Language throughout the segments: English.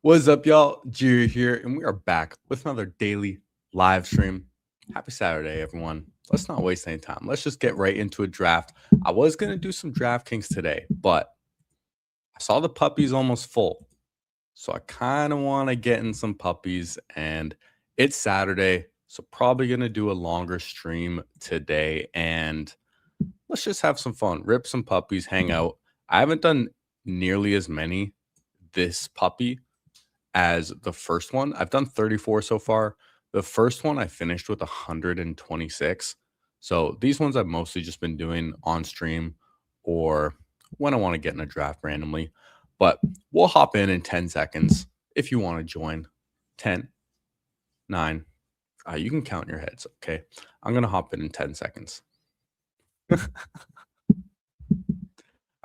What's up, y'all? Jerry here, and we are back with another daily live stream. Happy Saturday, everyone. Let's not waste any time. Let's just get right into a draft. I was going to do some DraftKings today, but I saw the puppies almost full. So I kind of want to get in some puppies, and it's Saturday. So probably going to do a longer stream today, and let's just have some fun. Rip some puppies, hang out. I haven't done nearly as many this puppy as the first one. I've done 34 so far. The first one I finished with 126. So these ones I've mostly just been doing on stream or when I want to get in a draft randomly. But we'll hop in 10 seconds if you want to join. 10, 9. You can count your heads, okay? I'm going to hop in 10 seconds. All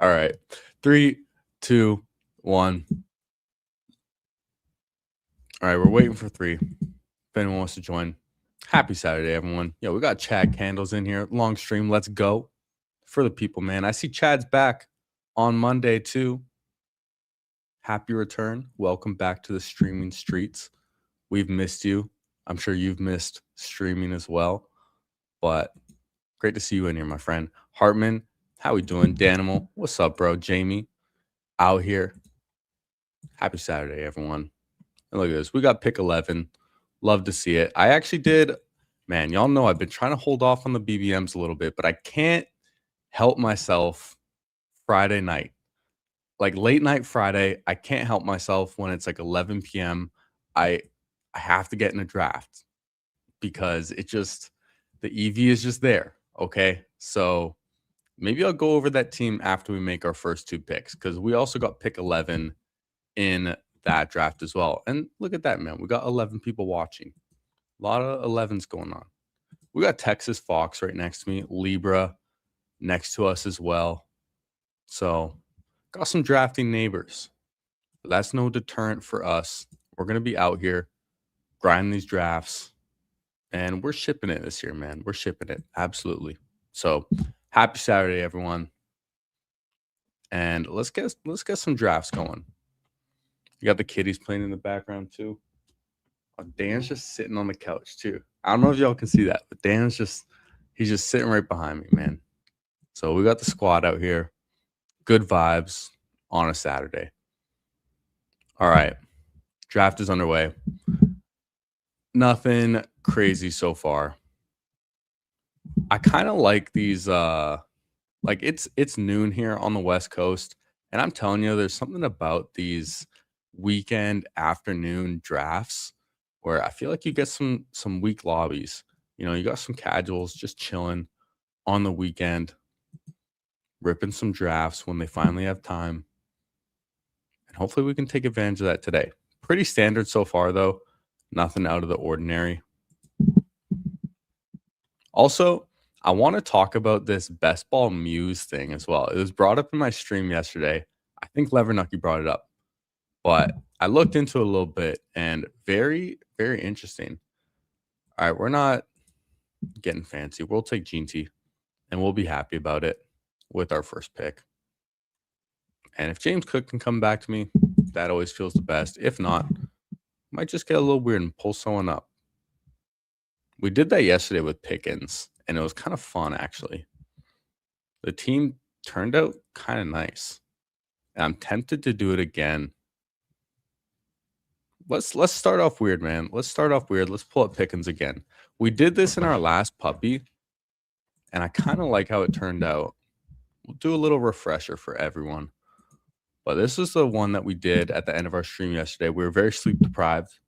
right. 3, 2, 1. All right, we're waiting for 3. If anyone wants to join, happy Saturday, everyone. Yo, we got Chad Candles in here. Long stream. Let's go. For the people, man. I see Chad's back on Monday, too. Happy return. Welcome back to the streaming streets. We've missed you. I'm sure you've missed streaming as well. But great to see you in here, my friend. Hartman, how we doing? Danimal, what's up, bro? Jamie, out here. Happy Saturday, everyone. And look at this. We got pick 11. Love to see it. I actually did. Man, y'all know I've been trying to hold off on the BBMs a little bit, but I can't help myself Friday night. Like late night Friday, I can't help myself when it's like 11 p.m. I have to get in a draft because it just, the EV is just there. Okay. So maybe I'll go over that team after we make our first 2 picks because we also got pick 11 in that draft as well. And look at that, man. We got 11 people watching. A lot of 11s going on. We got Texas Fox right next to me. Libra next to us as well. So got some drafting neighbors. But that's no deterrent for us. We're going to be out here grinding these drafts. And we're shipping it this year, man. We're shipping it. Absolutely. So happy Saturday, everyone. And let's get some drafts going. You got the kitties playing in the background too. Oh, Dan's just sitting on the couch too. I don't know if y'all can see that, but he's just sitting right behind me, man. So we got the squad out here. Good vibes on a Saturday. All right. Draft is underway. Nothing crazy so far. I kind of like these like it's noon here on the West Coast, and I'm telling you, there's something about these weekend afternoon drafts where I feel like you get some weak lobbies. You know, you got some casuals just chilling on the weekend, ripping some drafts when they finally have time. And hopefully we can take advantage of that today. Pretty standard so far, though. Nothing out of the ordinary. Also, I want to talk about this Best Ball Muse thing as well. It was brought up in my stream yesterday. I think Levernucky brought it up. But I looked into it a little bit and very, very interesting. All right, we're not getting fancy. We'll take Gene T and we'll be happy about it with our first pick. And if James Cook can come back to me, that always feels the best. If not, might just get a little weird and pull someone up. We did that yesterday with Pickens, and it was kind of fun, actually. The team turned out kind of nice. And I'm tempted to do it again. Let's start off weird, man. Let's start off weird. Let's pull up Pickens again. We did this in our last puppy, and I kind of like how it turned out. We'll do a little refresher for everyone. But this is the one that we did at the end of our stream yesterday. We were very sleep deprived,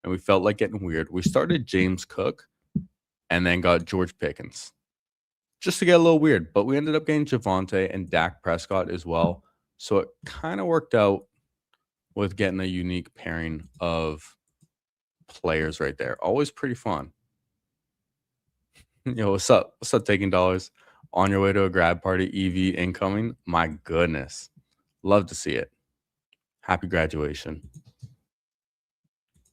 and we felt like getting weird. We started James Cook and then got George Pickens just to get a little weird. But we ended up getting Javonte and Dak Prescott as well. So it kind of worked out with getting a unique pairing of players right there. Always pretty fun. Yo, what's up? What's up, Taking Dollars? On your way to a grad party, EV incoming? My goodness. Love to see it. Happy graduation.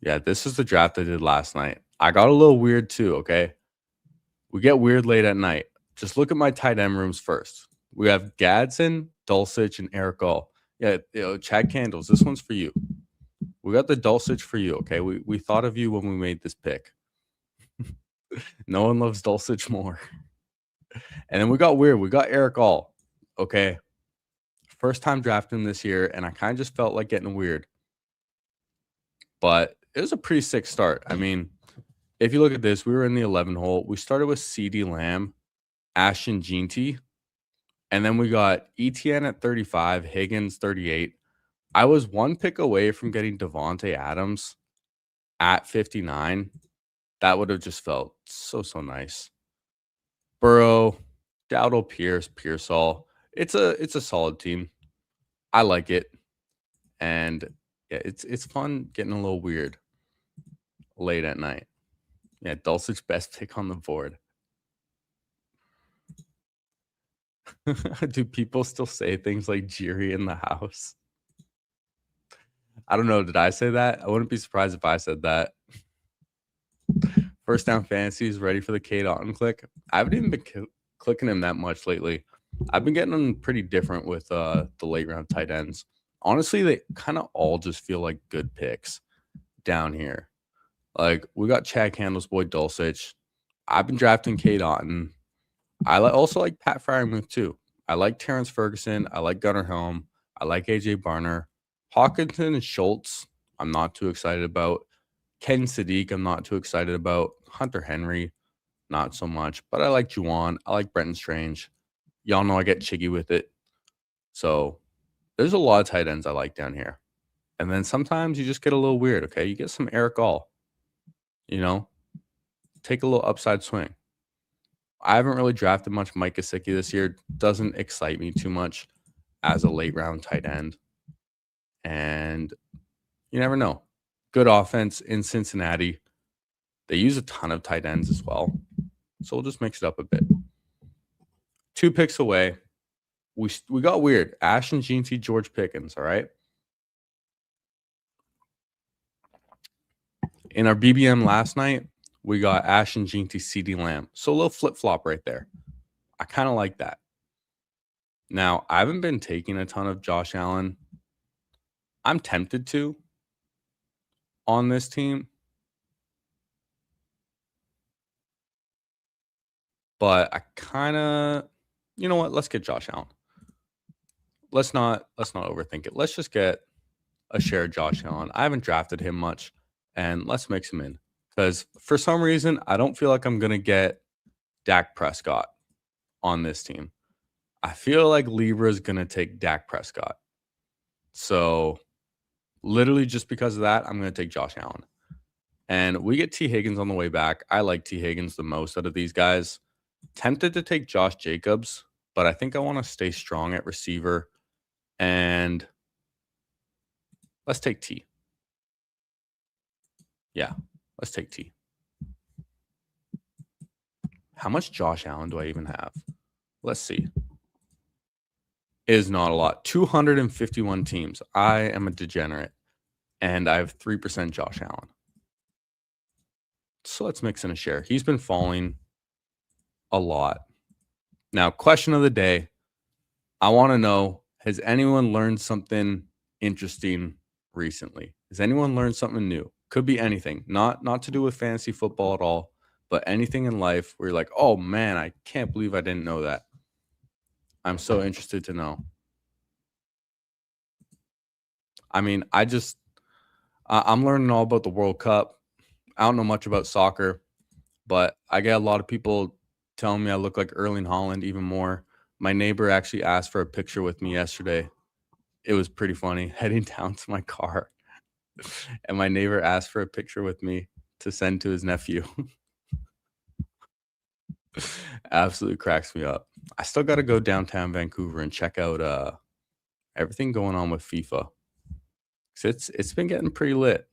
Yeah, this is the draft I did last night. I got a little weird too, okay? We get weird late at night. Just look at my tight end rooms first. We have Gadsden, Dulcich, and Eric Gall. Yeah, Chad Candles, this one's for you. We got the Dulcich for you, okay? We thought of you when we made this pick. No one loves Dulcich more. And then we got weird. We got Eric All, okay? First time drafting him this year, and I kind of just felt like getting weird. But it was a pretty sick start. I mean, if you look at this, we were in the 11 hole. We started with CeeDee Lamb, Ashton Jeanty, and then we got ETN at 35, Higgins 38. I was one pick away from getting Devontae Adams at 59. That would have just felt so nice. Burrow, Dowdle, Pearsall. It's a solid team. I like it. And yeah, it's fun getting a little weird late at night. Yeah, Dulcich best pick on the board. Do people still say things like Jiri in the house? I don't know. Did I say that? I wouldn't be surprised if I said that. First down fantasy is ready for the Cade Otton click. I haven't even been clicking him that much lately. I've been getting them pretty different with the late round tight ends. Honestly, they kind of all just feel like good picks down here. Like, we got Chad Candles' boy Dulcich. I've been drafting Cade Otton. I also like Pat Freiermuth too. I like Terrence Ferguson. I like Gunnar Helm. I like AJ Barner. Hawkinson and Schultz, I'm not too excited about. Ken Sadiq, I'm not too excited about. Hunter Henry, not so much. But I like Juwan. I like Brenton Strange. Y'all know I get chiggy with it. So there's a lot of tight ends I like down here. And then sometimes you just get a little weird, okay? You get some Eric All. You know? Take a little upside swing. I haven't really drafted much Mike Gesicki this year. Doesn't excite me too much as a late round tight end. And you never know. Good offense in Cincinnati. They use a ton of tight ends as well. So we'll just mix it up a bit. 2 picks away. We got weird. Ashton Jeanty, George Pickens, all right? In our BBM last night, we got Ashton Jeanty, CeeDee Lamb. So a little flip-flop right there. I kind of like that. Now, I haven't been taking a ton of Josh Allen. I'm tempted to on this team. But I kind of, you know what? Let's get Josh Allen. Let's not overthink it. Let's just get a share of Josh Allen. I haven't drafted him much, and let's mix him in. Because for some reason, I don't feel like I'm going to get Dak Prescott on this team. I feel like Libra is going to take Dak Prescott. So literally just because of that, I'm going to take Josh Allen. And we get T. Higgins on the way back. I like T. Higgins the most out of these guys. Tempted to take Josh Jacobs, but I think I want to stay strong at receiver. And let's take T. Yeah, let's take T. How much Josh Allen do I even have? Let's see. It is not a lot. 251 teams. I am a degenerate. And I have 3% Josh Allen. So let's mix in a share. He's been falling a lot. Now, question of the day. I want to know, has anyone learned something interesting recently? Has anyone learned something new? Could be anything. Not to do with fantasy football at all, but anything in life where you're like, oh man, I can't believe I didn't know that. I'm so interested to know. I mean, I'm learning all about the World Cup. I don't know much about soccer, but I get a lot of people telling me I look like Erling Haaland even more. My neighbor actually asked for a picture with me yesterday. It was pretty funny, heading down to my car. And my neighbor asked for a picture with me to send to his nephew. Absolutely cracks me up. I still got to go downtown Vancouver and check out everything going on with FIFA. It's been getting pretty lit.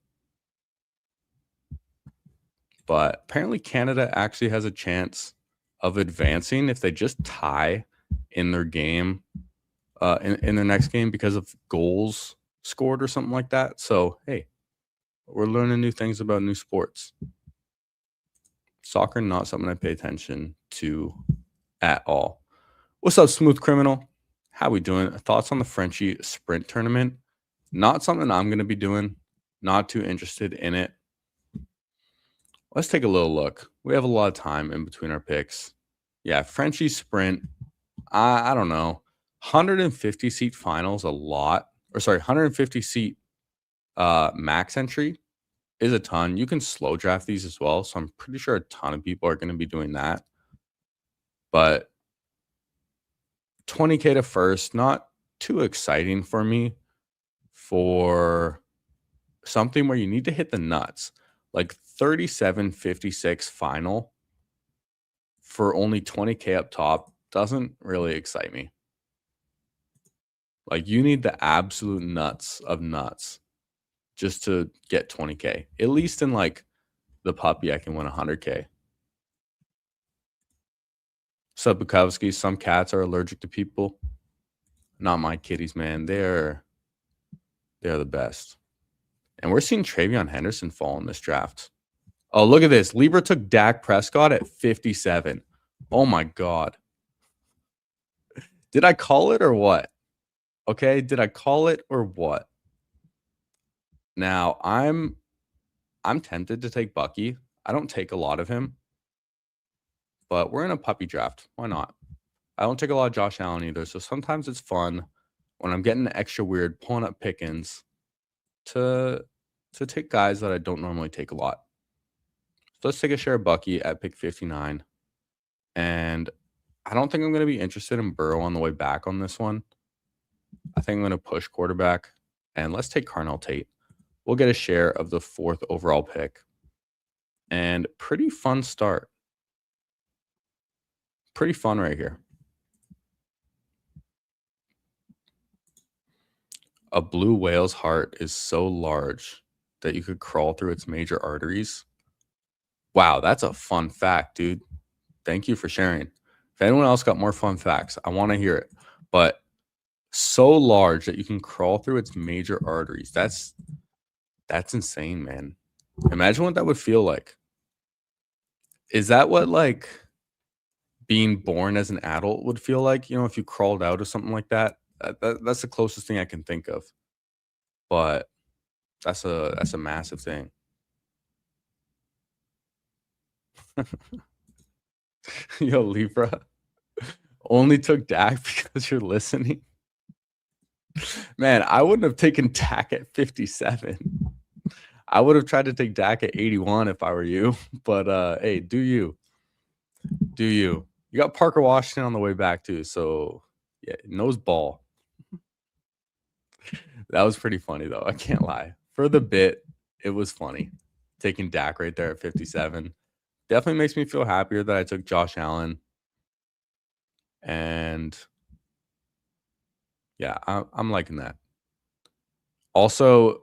But apparently Canada actually has a chance of advancing if they just tie in their game, in their next game because of goals scored or something like that. So, hey, we're learning new things about new sports. Soccer, not something I pay attention to at all. What's up, Smooth Criminal? How we doing? Thoughts on the Frenchie sprint tournament? Not something I'm going to be doing. Not too interested in it. Let's take a little look. We have a lot of time in between our picks. Yeah, Frenchie Sprint. I don't know. 150 seat finals a lot. Or sorry, 150 seat max entry is a ton. You can slow draft these as well. So I'm pretty sure a ton of people are going to be doing that. But 20K to first, not too exciting for me for something where you need to hit the nuts. Like 37.56 final for only 20K up top doesn't really excite me. Like you need the absolute nuts of nuts just to get 20K. At least in like the puppy, I can win 100K. So Bukowski, some cats are allergic to people. Not my kitties, man. They're the best. And we're seeing Travion Henderson fall in this draft. Oh, look at this. Libra took Dak Prescott at 57. Oh my God. Did I call it or what? Okay, did I call it or what? Now, I'm tempted to take Bucky. I don't take a lot of him. But we're in a puppy draft. Why not? I don't take a lot of Josh Allen either. So sometimes it's fun when I'm getting extra weird, pulling up pickings to take guys that I don't normally take a lot. So let's take a share of Bucky at pick 59. And I don't think I'm going to be interested in Burrow on the way back on this one. I think I'm going to push quarterback. And let's take Carnell Tate. We'll get a share of the 4th overall pick. And pretty fun start. Pretty fun right here. A blue whale's heart is so large that you could crawl through its major arteries. Wow, that's a fun fact, dude. Thank you for sharing. If anyone else got more fun facts, I want to hear it. But so large that you can crawl through its major arteries. That's insane, man. Imagine what that would feel like. Is that what like being born as an adult would feel like? You know, if you crawled out or something like that. That's the closest thing I can think of. But that's a massive thing. Yo, Libra. Only took Dak because you're listening. Man, I wouldn't have taken Dak at 57. I would have tried to take Dak at 81 if I were you. But hey, do you. Do you. You got Parker Washington on the way back too. So yeah, nose ball. That was pretty funny though. I can't lie. For the bit, it was funny. Taking Dak right there at 57. Definitely makes me feel happier that I took Josh Allen. And yeah, I'm liking that. Also,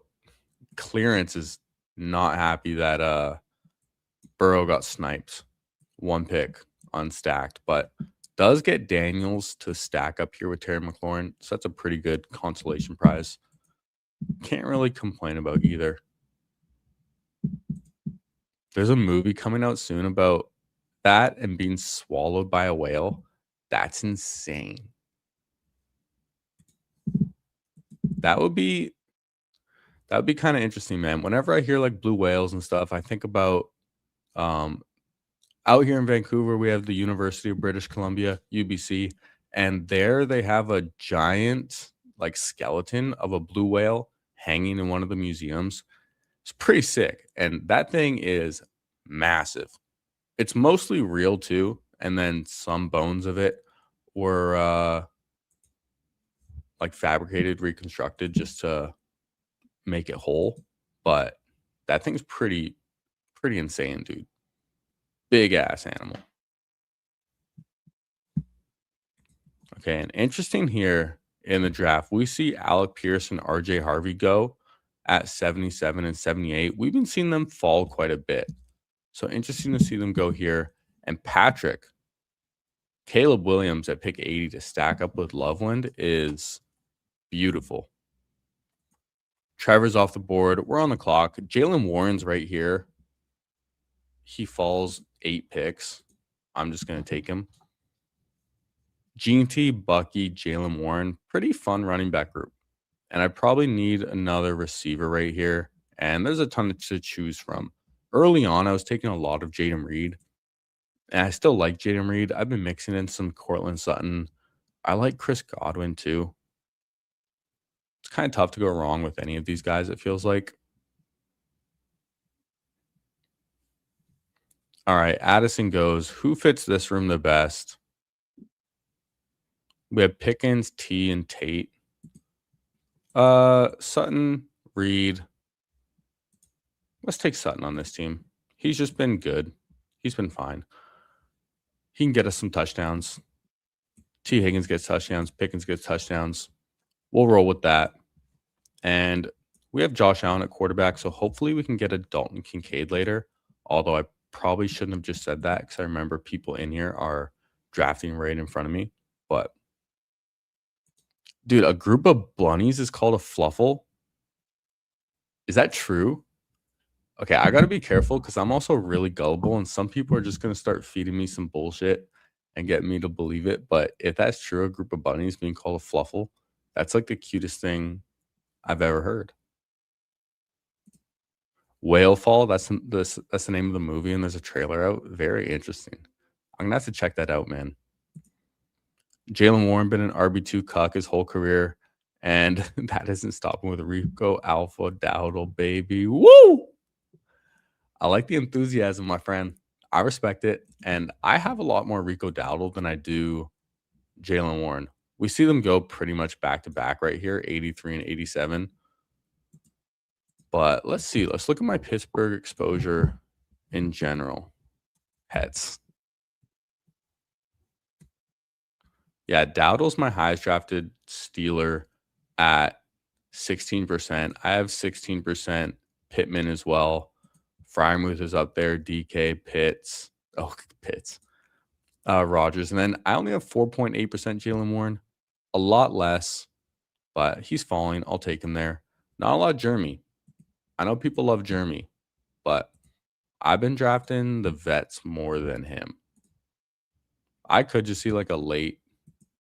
clearance is not happy that Burrow got sniped. 1 pick unstacked, but does get Daniels to stack up here with Terry McLaurin. So that's a pretty good consolation prize. Can't really complain about either. There's a movie coming out soon about that and being swallowed by a whale. That's insane. That would be kind of interesting, man. Whenever I hear like blue whales and stuff, I think about out here in Vancouver, we have the University of British Columbia, UBC, and there they have a giant like skeleton of a blue whale hanging in one of the museums. It's pretty sick. And that thing is massive. It's mostly real too. And then some bones of it were like fabricated, reconstructed just to make it whole. But that thing's pretty insane, dude. Big ass animal. Okay, and interesting here in the draft, we see Alec Pierce and RJ Harvey go at 77 and 78. We've been seeing them fall quite a bit. So interesting to see them go here. And Caleb Williams at pick 80 to stack up with Loveland is beautiful. Trevor's off the board. We're on the clock. Jalen Warren's right here. He falls 8 picks. I'm just going to take him. G&T, Bucky, Jalen Warren. Pretty fun running back group. And I probably need another receiver right here. and there's a ton to choose from. Early on, I was taking a lot of Jaden Reed, and I still like Jaden Reed. I've been mixing in some Cortland Sutton. I like Chris Godwin too. It's kind of tough to go wrong with any of these guys, it feels like. All right, Addison goes, who fits this room the best? We have Pickens, T, and Tate. Sutton, Reed. Let's take Sutton on this team. He's just been good. He's been fine. He can get us some touchdowns. T. Higgins gets touchdowns. Pickens gets touchdowns. We'll roll with that. And we have Josh Allen at quarterback, so hopefully we can get a Dalton Kincaid later. Although I probably shouldn't have just said that because I remember people in here are drafting right in front of me. But, dude, a group of bunnies is called a fluffle? Is that true? Okay, I got to be careful because I'm also really gullible, and some people are just going to start feeding me some bullshit and get me to believe it. But if that's true, a group of bunnies being called a fluffle, that's like the cutest thing I've ever heard. Whale Fall, that's the name of the movie, and there's a trailer out. Very interesting. I'm going to have to check that out, man. Jalen Warren been an RB2 cuck his whole career, and that isn't stopping with Rico Alpha Dowdle, baby. Woo! I like the enthusiasm, my friend. I respect it. And I have a lot more Rico Dowdle than I do Jalen Warren. We see them go pretty much back to back right here, 83 and 87. But let's see. Let's look at my Pittsburgh exposure in general. Heads. Yeah, Dowdle's my highest drafted Steeler at 16%. I have 16%. Pittman as well. Fryermuth is up there. DK, Pitts. Oh, Pitts. Rodgers. And then I only have 4.8% Jalen Warren. A lot less, but he's falling. I'll take him there. Not a lot of Jeremy. I know people love Jeremy, but I've been drafting the vets more than him. I could just see like a late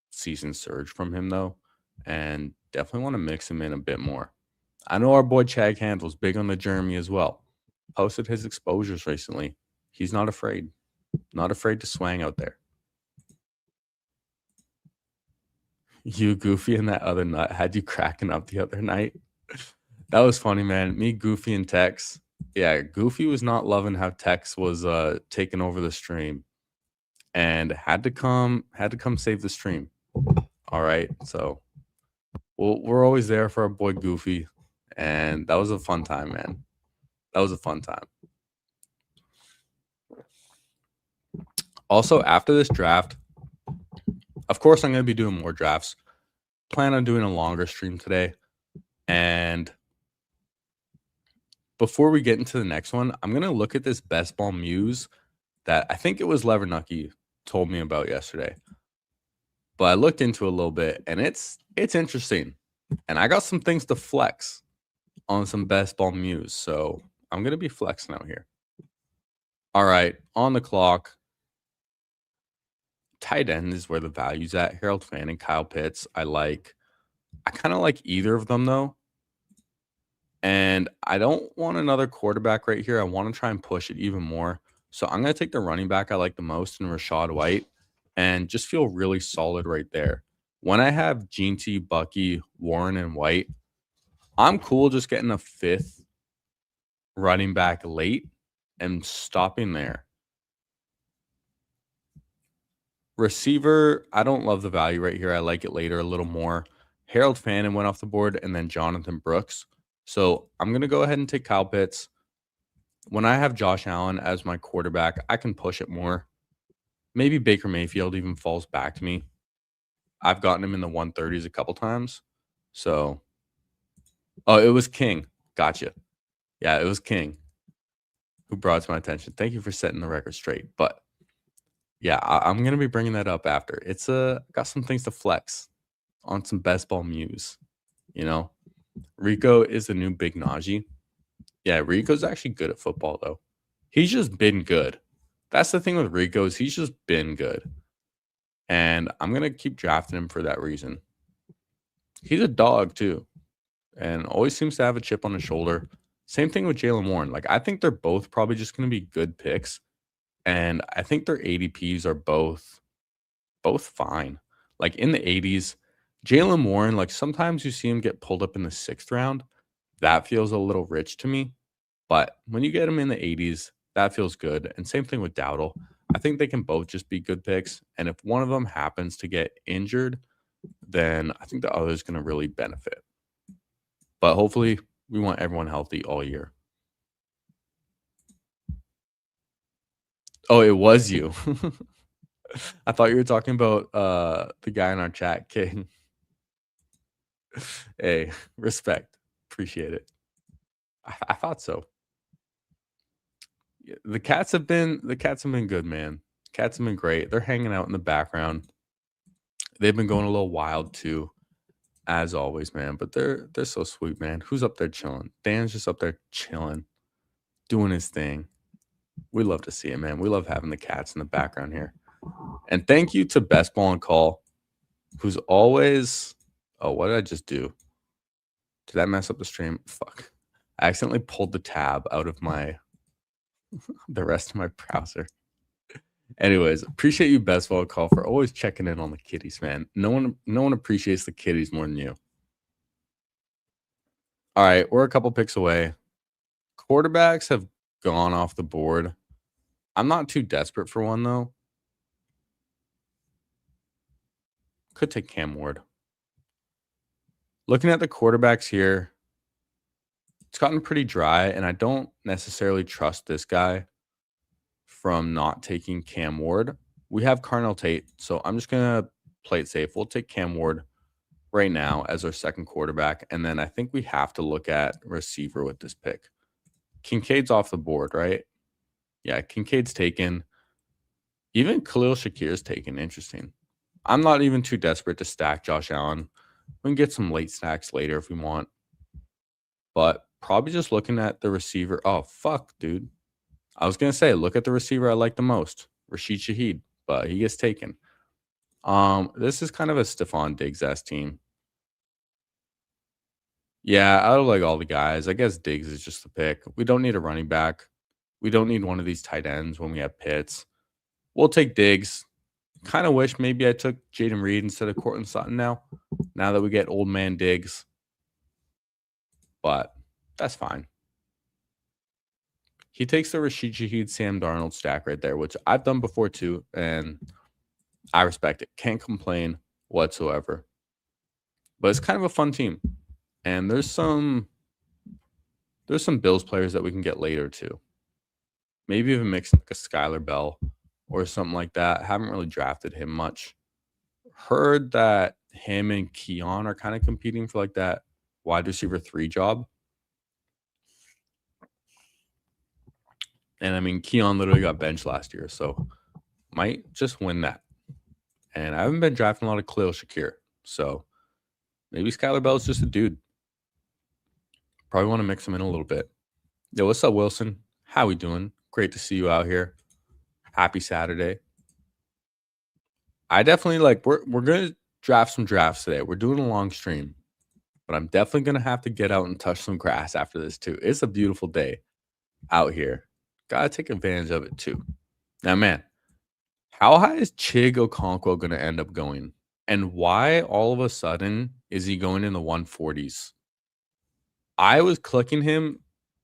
season surge from him, though, and definitely want to mix him in a bit more. I know our boy Chad Candle's big on the Jeremy as well. Posted his exposures recently. He's not afraid. Not afraid to swang out there. You, Goofy, and that other nut had you cracking up the other night. That was funny, man. Me, Goofy, and Tex. Yeah, Goofy was not loving how Tex was taking over the stream, and had to come save the stream. All right, so we're always there for our boy Goofy, and that was a fun time, man. That was a fun time. Also, after this draft, of course, I'm going to be doing more drafts. Plan on doing a longer stream today. And before we get into the next one, I'm going to look at this best ball muse that I think it was Levernucky told me about yesterday. But I looked into it a little bit, and it's interesting. And I got some things to flex on some best ball muse. So I'm going to be flexing out here. All right, on the clock. Tight end is where the value's at. Harold Fanning, Kyle Pitts. I kind of like either of them, though. And I don't want another quarterback right here. I want to try and push it even more. So I'm going to take the running back I like the most in Rachaad White and just feel really solid right there. When I have Gene T, Bucky, Warren, and White, I'm cool just getting a fifth running back late and stopping there. Receiver, I don't love the value right here. I like it later a little more. Harold Fannin went off the board, and then Jonathan Brooks. So I'm going to go ahead and take Kyle Pitts. When I have Josh Allen as my quarterback, I can push it more. Maybe Baker Mayfield even falls back to me. I've gotten him in the 130s a couple times. So, oh, it was King. Gotcha. Yeah, it was King who brought it to my attention. Thank you for setting the record straight. But yeah, I'm going to be bringing that up after. It's got some things to flex on some best ball muse, you know. Rico is the new Big Najee. Yeah, Rico's actually good at football, though. He's just been good. That's the thing with Rico is he's just been good. And I'm going to keep drafting him for that reason. He's a dog, too. And always seems to have a chip on his shoulder. Same thing with Jalen Warren. Like, I think they're both probably just going to be good picks, and I think their ADPs are both fine. Like in the 80s, Jalen Warren, like sometimes you see him get pulled up in the 6th round. That feels a little rich to me. But when you get him in the 80s, that feels good. And same thing with Dowdle. I think they can both just be good picks. And if one of them happens to get injured, then I think the other is going to really benefit. But hopefully, we want everyone healthy all year. Oh, it was you. I thought you were talking about the guy in our chat, King. Hey, respect. Appreciate it. I thought so. The cats have been good, man. Cats have been great. They're hanging out in the background. They've been going a little wild too, as always, man. But they're so sweet, man. Who's up there chilling? Dan's just up there chilling, doing his thing. We love to see it, man. We love having the cats in the background here. And thank you to Best Ball and Call, who's always. Oh, what did I just do? Did that mess up the stream? Fuck. I accidentally pulled the tab out of the rest of my browser. Anyways, appreciate you, Best Ball Call, for always checking in on the kitties, man. No one appreciates the kitties more than you. All right, we're a couple picks away. Quarterbacks have gone off the board. I'm not too desperate for one, though. Could take Cam Ward. Looking at the quarterbacks here, it's gotten pretty dry, and I don't necessarily trust this guy from not taking Cam Ward. We have Carnell Tate, so I'm just going to play it safe. We'll take Cam Ward right now as our second quarterback, and then I think we have to look at receiver with this pick. Kincaid's off the board, right? Yeah, Kincaid's taken. Even Khalil Shakir's taken. Interesting. I'm not even too desperate to stack Josh Allen. We can get some late stacks later if we want. But probably just looking at the receiver. Oh, fuck, dude. I was going to say, look at the receiver I like the most, Rashid Shaheed, but he gets taken. This is kind of a Stephon Diggs-esque team. Yeah, out of like all the guys, I guess Diggs is just the pick. We don't need a running back. We don't need one of these tight ends when we have Pitts. We'll take Diggs. Kind of wish maybe I took Jaden Reed instead of Courtland Sutton now that we get old man Diggs. But that's fine. He takes the Rashid Shaheed, Sam Darnold stack right there, which I've done before too, and I respect it. Can't complain whatsoever. But it's kind of a fun team. And there's some Bills players that we can get later too. Maybe even mix like a Skylar Bell or something like that. Haven't really drafted him much. Heard that him and Keon are kind of competing for like that wide receiver 3 job. And I mean, Keon literally got benched last year, so might just win that. And I haven't been drafting a lot of Khalil Shakir, so maybe Skylar Bell's just a dude. Probably want to mix him in a little bit. Yo, what's up, Wilson? How we doing? Great to see you out here. Happy Saturday. I definitely we're gonna draft some drafts today. We're doing a long stream, but I'm definitely gonna have to get out and touch some grass after this too. It's a beautiful day out here. Gotta take advantage of it too. Now, man, how high is Chig Okonkwo gonna end up going? And why all of a sudden is he going in the 140s? I was clicking him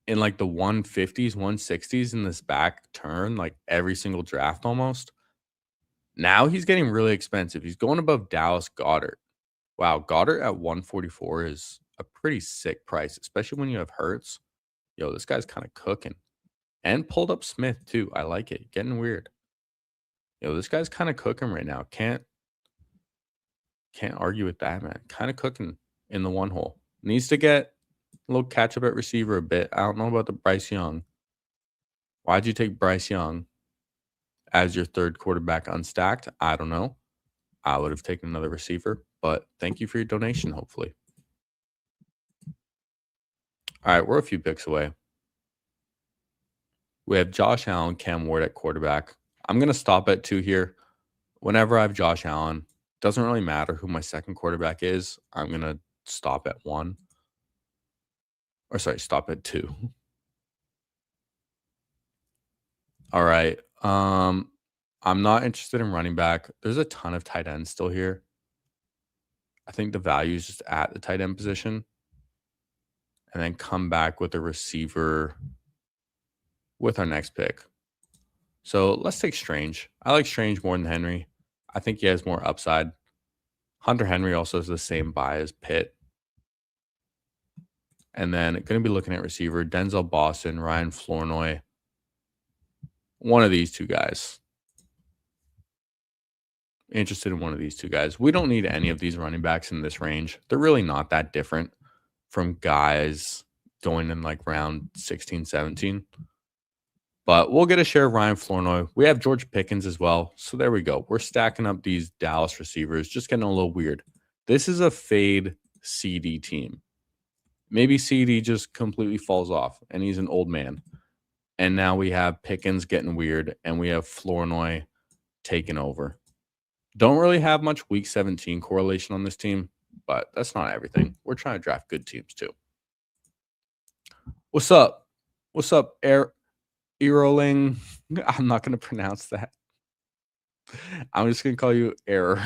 in like the 150s, 160s in this back turn, like every single draft almost. Now he's getting really expensive. He's going above Dallas Goedert. Wow, Goddard at 144 is a pretty sick price, especially when you have Hurts. Yo, this guy's kind of cooking. And pulled up Smith too. I like it. Getting weird. Yo, this guy's kind of cooking right now. Can't argue with that, man. Kind of cooking in the one hole. Needs to get a little catch up at receiver a bit. I don't know about the Bryce Young. Why'd you take Bryce Young as your third quarterback unstacked? I don't know. I would have taken another receiver, but thank you for your donation, hopefully. All right, we're a few picks away. We have Josh Allen, Cam Ward at quarterback. I'm going to stop at 2 here. Whenever I have Josh Allen, doesn't really matter who my second quarterback is. I'm going to stop at 1. Or sorry, stop at 2. All right. I'm not interested in running back. There's a ton of tight ends still here. I think the value is just at the tight end position. And then come back with a receiver with our next pick. So let's take Strange. I like Strange more than Henry. I think he has more upside. Hunter Henry also has the same buy as Pitt. And then going to be looking at receiver, Denzel Boston, Ryan Flournoy. One of these two guys. Interested in one of these two guys. We don't need any of these running backs in this range. They're really not that different from guys going in like round 16, 17. But we'll get a share of Ryan Flournoy. We have George Pickens as well. So there we go. We're stacking up these Dallas receivers. Just getting a little weird. This is a fade CD team. Maybe CD just completely falls off and he's an old man. And now we have Pickens getting weird and we have Flournoy taking over. Don't really have much week 17 correlation on this team, but that's not everything. We're trying to draft good teams too. What's up? What's up, Eroling? I'm not going to pronounce that. I'm just going to call you Error.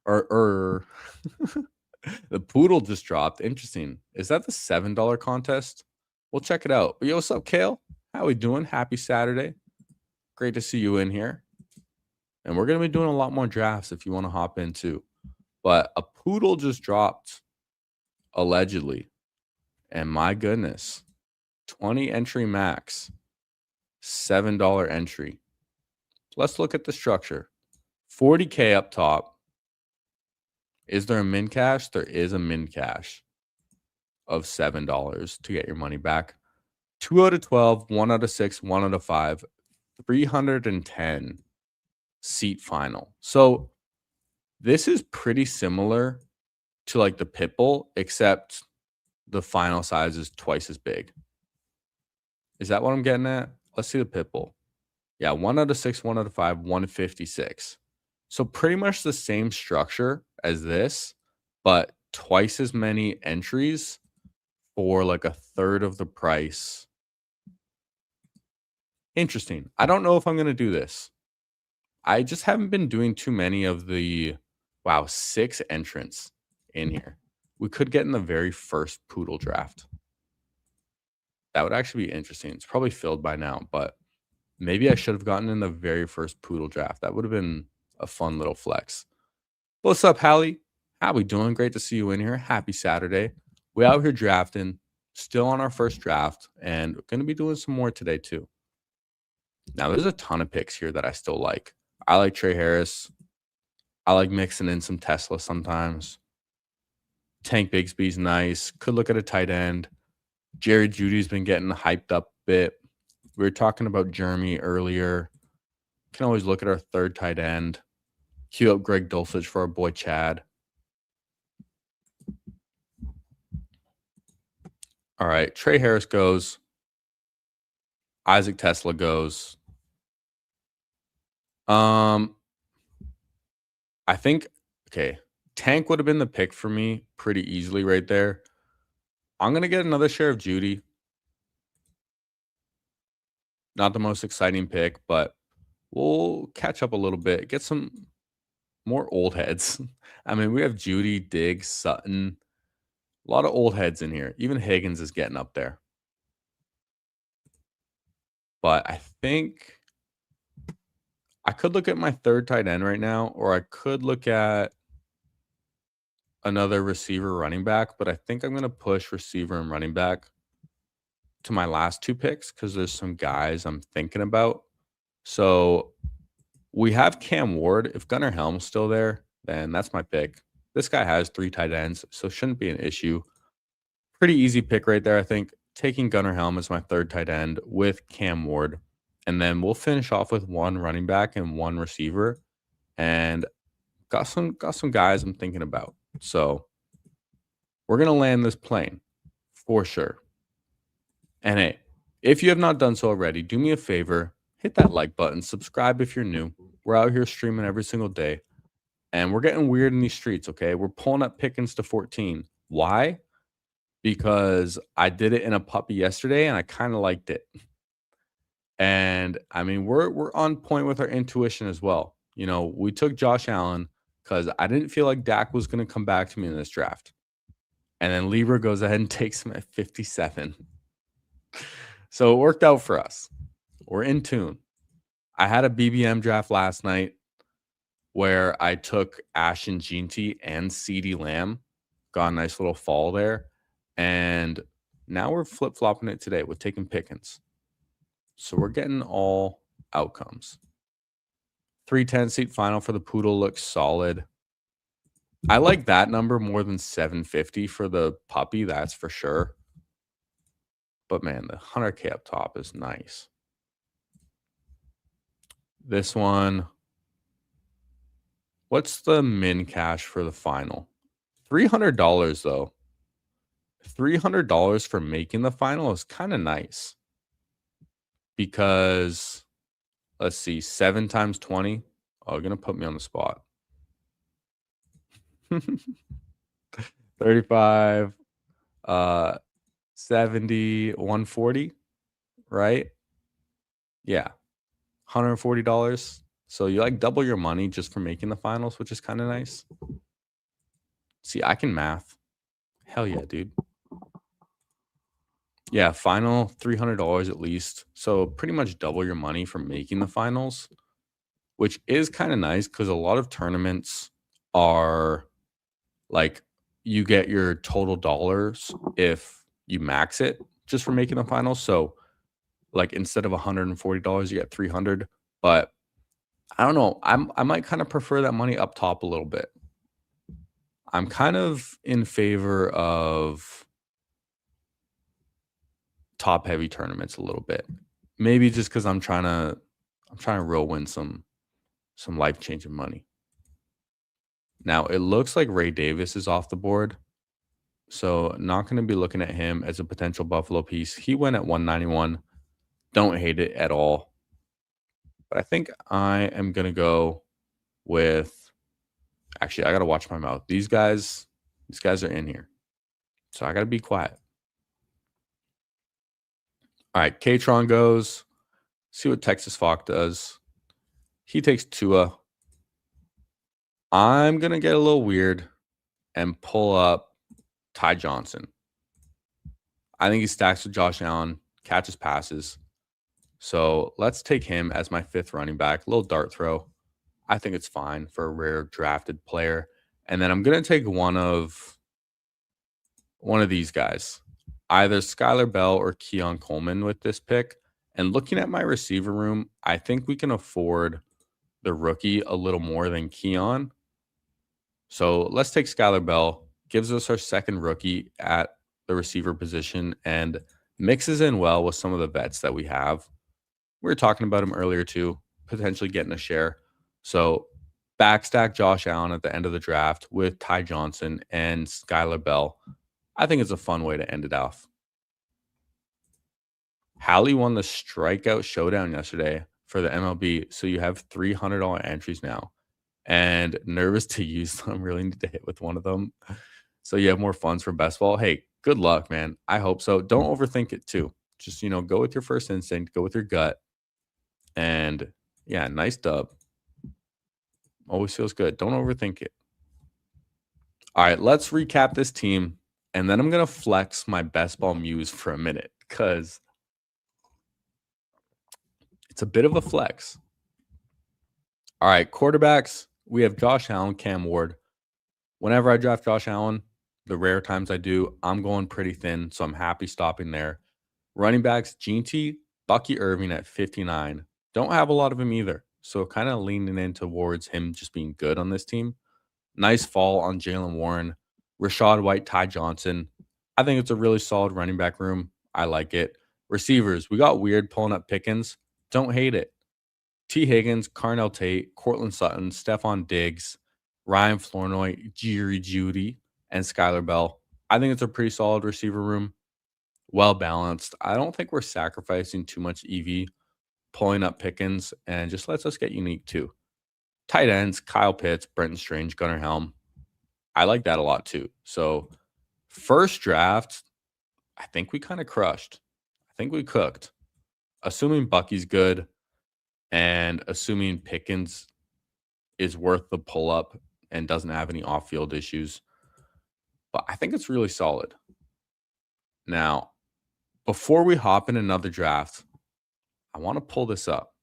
Or The Poodle just dropped. Interesting. Is that the $7 contest? We'll check it out. But yo, what's up, Kale? How we doing? Happy Saturday. Great to see you in here. And we're going to be doing a lot more drafts if you want to hop in too. But a Poodle just dropped, allegedly. And my goodness, 20 entry max, $7 entry. Let's look at the structure. 40K up top. Is there a min cash? There is a min cash of $7 to get your money back. 2 out of 12, 1 out of 6, 1 out of 5, 310 seat final. So this is pretty similar to like the Pitbull, except the final size is twice as big. Is that what I'm getting at? Let's see the Pitbull. Yeah, 1 out of 6, 1 out of 5, 156. So pretty much the same structure as this, but twice as many entries for like a third of the price. Interesting. I don't know if I'm going to do this. I just haven't been doing too many of the, 6 entrants in here. We could get in the very first Poodle draft. That would actually be interesting. It's probably filled by now, but maybe I should have gotten in the very first Poodle draft. That would have been a fun little flex. What's up, Hallie? How we doing? Great to see you in here. Happy Saturday. We out here drafting, still on our first draft, and going to be doing some more today too. Now, there's a ton of picks here that I still like. I like Trey Harris. I like mixing in some Tesla sometimes. Tank Bigsby's nice. Could look at a tight end. Jerry Jeudy's been getting hyped up a bit. We were talking about Jeremy earlier. Can always look at our third tight end. Cue up Greg Dulcich for our boy Chad. All right. Trey Harris goes. Isaac Tesla goes. I think, Tank would have been the pick for me pretty easily right there. I'm going to get another share of Jeudy. Not the most exciting pick, but we'll catch up a little bit. Get some more old heads. I mean, we have Jeudy, Diggs, Sutton. A lot of old heads in here. Even Higgins is getting up there. But I think I could look at my third tight end right now, or I could look at another receiver running back, but I think I'm going to push receiver and running back to my last 2 picks because there's some guys I'm thinking about. So we have Cam Ward. If Gunnar Helm's still there, then that's my pick. This guy has 3 tight ends, so shouldn't be an issue. Pretty easy pick right there, I think. Taking Gunnar Helm as my third tight end with Cam Ward. And then we'll finish off with 1 running back and 1 receiver. And got some guys I'm thinking about. So we're going to land this plane for sure. And hey, if you have not done so already, do me a favor. Hit that like button. Subscribe if you're new. We're out here streaming every single day. And we're getting weird in these streets, okay? We're pulling up Pickens to 14. Why? because I did it in a puppy yesterday and I kind of liked it. And I mean, we're on point with our intuition as well. You know, we took Josh Allen because I didn't feel like Dak was going to come back to me in this draft. And then Libra goes ahead and takes him at 57. So it worked out for us. We're in tune. I had a BBM draft last night where I took Ashton Jeanty and CeeDee Lamb. Got a nice little fall there. And now we're flip-flopping it today with taking Pickens. So we're getting all outcomes. 310 seat final for the Poodle looks solid. I like that number more than 750 for the puppy, that's for sure. But man, the 100K up top is nice. This one, what's the min cash for the final? $300 though. $300 for making the final is kind of nice. Because let's see, 7 times 20. Oh, gonna put me on the spot. 35, 70, 140, right? Yeah. $140. So you like double your money just for making the finals, which is kind of nice. See, I can math. Hell yeah, dude. Yeah, final $300 at least. So pretty much double your money for making the finals, which is kind of nice because a lot of tournaments are like you get your total dollars if you max it just for making the finals. So like instead of $140, you get $300. But I don't know. I might kind of prefer that money up top a little bit. I'm kind of in favor of top heavy tournaments a little bit. Maybe just because I'm trying to real win some life-changing money. Now it looks like Ray Davis is off the board. So not going to be looking at him as a potential Buffalo piece. He went at 191. Don't hate it at all. But I think I am going to go with, actually, I got to watch my mouth. These guys are in here. So I got to be quiet. All right, K-Tron goes. See what Texas Falk does. He takes Tua. I'm going to get a little weird and pull up Ty Johnson. I think he stacks with Josh Allen, catches passes. So let's take him as my 5th running back. A little dart throw. I think it's fine for a rare drafted player. And then I'm going to take one of these guys, either Skylar Bell or Keon Coleman with this pick. And looking at my receiver room, I think we can afford the rookie a little more than Keon. So let's take Skylar Bell. Gives us our 2nd rookie at the receiver position and mixes in well with some of the vets that we have. We were talking about him earlier too, potentially getting a share. So backstack Josh Allen at the end of the draft with Ty Johnson and Skylar Bell. I think it's a fun way to end it off. Hallie won the strikeout showdown yesterday for the MLB. So you have $300 entries now. And nervous to use them. Really need to hit with one of them. So you have more funds for best ball. Hey, good luck, man. I hope so. Don't overthink it too. Just, go with your first instinct. Go with your gut. And yeah, nice dub. Always feels good. Don't overthink it. All right, let's recap this team. And then I'm going to flex my best ball muse for a minute because it's a bit of a flex. All right, quarterbacks. We have Josh Allen, Cam Ward. Whenever I draft Josh Allen, the rare times I do, I'm going pretty thin, so I'm happy stopping there. Running backs, Jeanty, Bucky Irving at 59. Don't have a lot of him either, so kind of leaning in towards him just being good on this team. Nice fall on Jalen Warren. Rashad White, Ty Johnson. I think it's a really solid running back room. I like it. Receivers, we got weird pulling up Pickens. Don't hate it. T. Higgins, Carnell Tate, Cortland Sutton, Stephon Diggs, Ryan Flournoy, Jerry Jeudy, and Skylar Bell. I think it's a pretty solid receiver room. Well balanced. I don't think we're sacrificing too much EV, pulling up Pickens, and just lets us get unique too. Tight ends, Kyle Pitts, Brenton Strange, Gunnar Helm. I like that a lot too. So first draft, I think we kind of crushed. I think we cooked. Assuming Bucky's good and assuming Pickens is worth the pull up and doesn't have any off field issues. But I think it's really solid. Now, before we hop in another draft, I want to pull this up.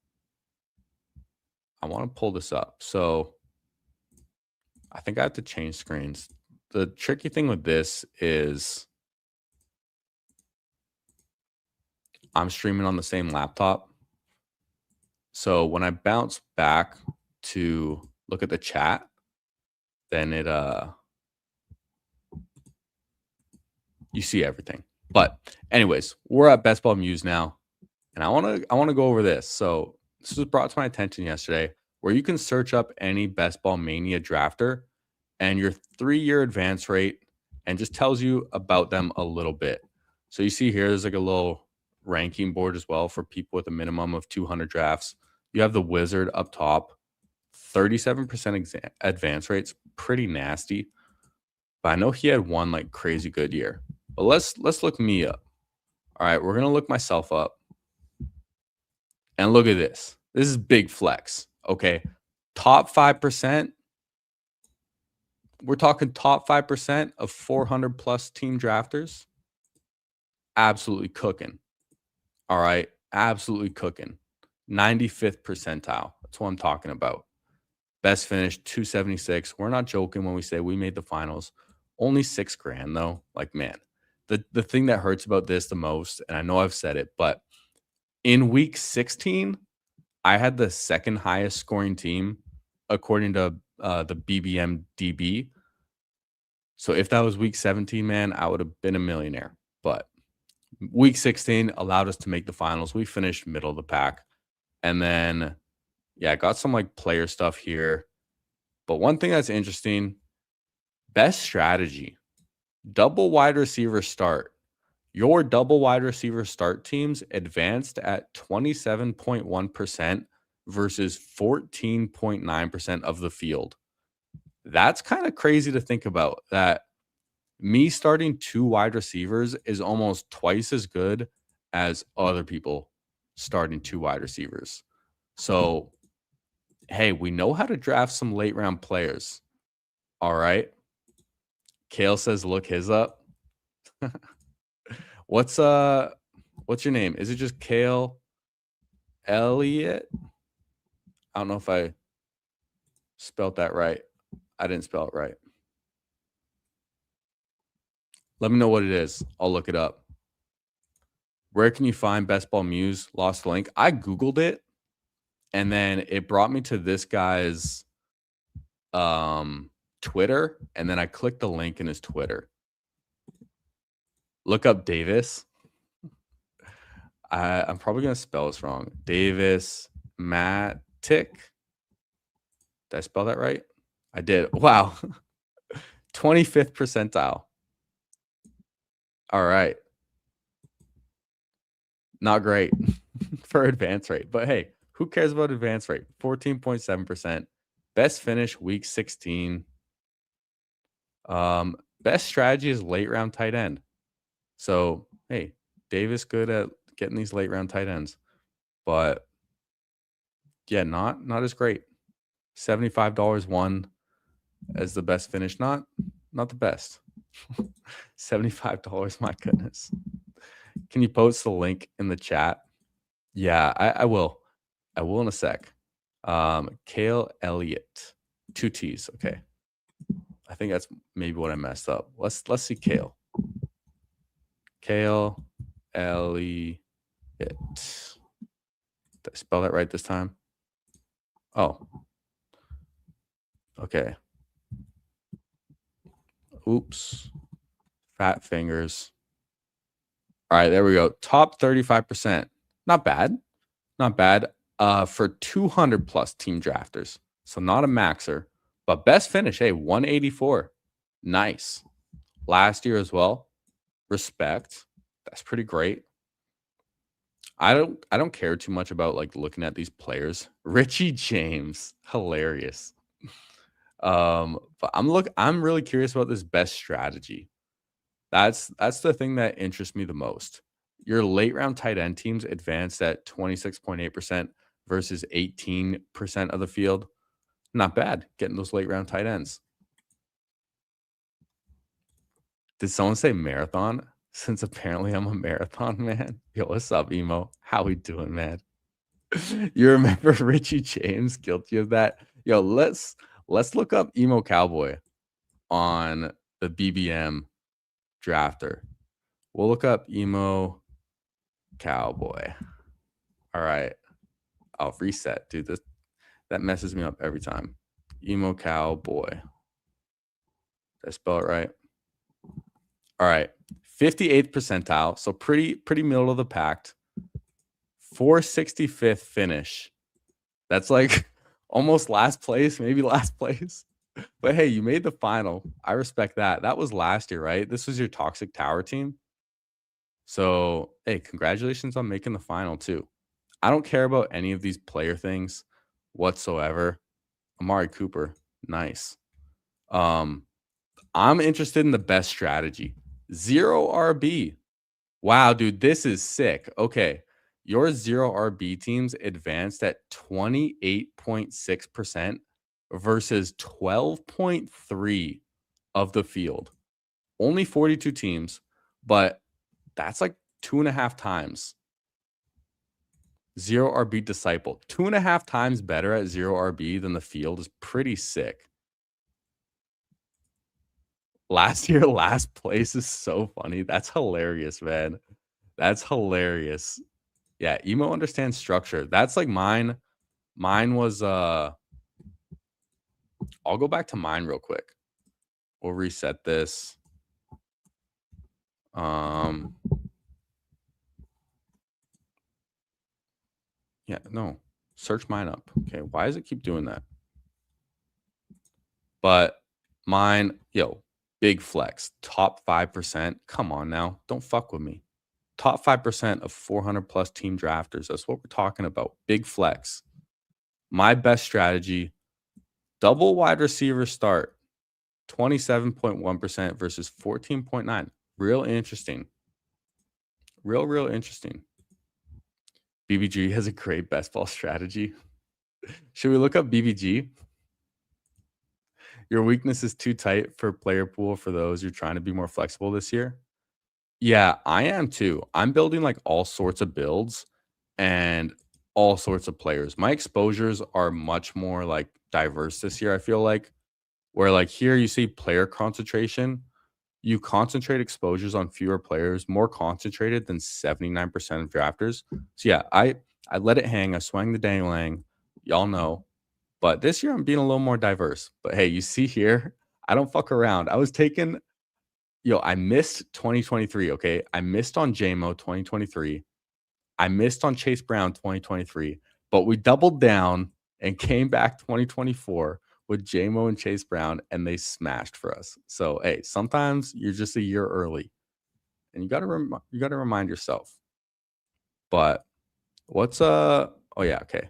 So I think I have to change screens. The tricky thing with this is I'm streaming on the same laptop. So when I bounce back to look at the chat, then you see everything. But anyways, we're at Best Ball Muse now, and I want to go over this. So this was brought to my attention yesterday, where you can search up any Best Ball Mania drafter and your 3-year advance rate, and just tells you about them a little bit. So you see here, there's like a little ranking board as well for people with a minimum of 200 drafts. You have the Wizard up top, 37% advance rates, pretty nasty. But I know he had one like crazy good year. But let's look me up. All right, we're gonna look myself up. And look at this. This is big flex. Okay. Top 5%. We're talking top 5% of 400 plus team drafters. Absolutely cooking. All right. Absolutely cooking. 95th percentile. That's what I'm talking about. Best finish, 276. We're not joking when we say we made the finals. Only $6,000 though. Like, man, the thing that hurts about this the most, and I know I've said it, but in week 16, I had the second highest scoring team according to the BBM DB. So if that was week 17, man, I would have been a millionaire. But week 16 allowed us to make the finals. We finished middle of the pack. And then, yeah, I got some like player stuff here. But one thing that's interesting, best strategy, double wide receiver start. Your double wide receiver start teams advanced at 27.1% versus 14.9% of the field. That's kind of crazy to think about, that me starting 2 wide receivers is almost twice as good as other people starting 2 wide receivers. So, hey, we know how to draft some late round players. All right. Kale says, look his up. What's your name? Is it just Kale Elliott? I don't know if I spelled that right. I didn't spell it right. Let me know what it is. I'll look it up. Where can you find Best Ball Muse? Lost the link. I Googled it, and then it brought me to this guy's Twitter, and then I clicked the link in his Twitter. Look up Davis. I'm probably going to spell this wrong. Davis Matic. Did I spell that right? I did. Wow. 25th percentile. All right. Not great for advance rate. But hey, who cares about advance rate? 14.7%. Best finish week 16. Best strategy is late round tight end. So, hey, Davis good at getting these late round tight ends. But yeah, not as great. $75 won as the best finish. Not the best. $75, my goodness. Can you post the link in the chat? Yeah, I will. I will in a sec. Kale Elliott. 2 T's. Okay. I think that's maybe what I messed up. Let's see Kale. Kale Elliott. Did I spell that right this time? Oh. Okay. Oops. Fat fingers. All right, there we go. Top 35%. Not bad. Not bad. For 200 plus team drafters. So not a maxer, but best finish. Hey, 184. Nice. Last year as well. Respect. That's pretty great. I don't care too much about like looking at these players. Richie James, hilarious. But I'm really curious about this best strategy. That's the thing that interests me the most. Your late round tight end teams advanced at 26.8% versus 18% of the field. Not bad getting those late round tight ends. Did someone say marathon? Since apparently I'm a marathon man. Yo, what's up, Emo? How we doing, man? You remember Richie James guilty of that? Yo, let's look up EmoCowboy on the BBM drafter. We'll look up EmoCowboy. All right. I'll reset, dude. That messes me up every time. EmoCowboy. Did I spell it right? All right. 58th percentile. So pretty middle of the pack. 465th finish. That's like almost last place, maybe last place. But hey, you made the final. I respect that. That was last year, right? This was your Toxic Tower team. So, hey, congratulations on making the final too. I don't care about any of these player things whatsoever. Amari Cooper, nice. I'm interested in the best strategy. 0 RB. Wow, dude, this is sick. Okay. Your 0 RB teams advanced at 28.6% versus 12.3 of the field. Only 42 teams, but that's like 2.5 times. 0 RB disciple. 2.5 times better at 0 RB than the field is pretty sick. Last year, last place is so funny. That's hilarious, man. That's hilarious. Yeah, Emo understands structure. That's like mine. Mine was I'll go back to mine real quick. We'll reset this. Yeah, no. Search mine up. Okay, why does it keep doing that? But mine, yo, big flex, top 5%. Come on now. Don't fuck with me. Top 5% of 400 plus team drafters. That's what we're talking about. Big flex. My best strategy, double wide receiver start, 27.1% versus 14.9. Real interesting. Real interesting. BBG has a great best ball strategy. Should we look up BBG? Your weakness is too tight for player pool for those you're trying to be more flexible this year. Yeah, I am too. I'm building like all sorts of builds and all sorts of players. My exposures are much more like diverse this year, I feel like. Where like here you see player concentration, you concentrate exposures on fewer players, more concentrated than 79% of drafters. So yeah, I let it hang. I swang the dang-lang. Y'all know. But this year I'm being a little more diverse. But hey, you see here, I don't fuck around. I was taking, I missed 2023, okay? I missed on JMO 2023. I missed on Chase Brown 2023. But we doubled down and came back 2024 with JMO and Chase Brown, and they smashed for us. So, hey, sometimes you're just a year early. And you got to remind yourself. But what's oh yeah, okay.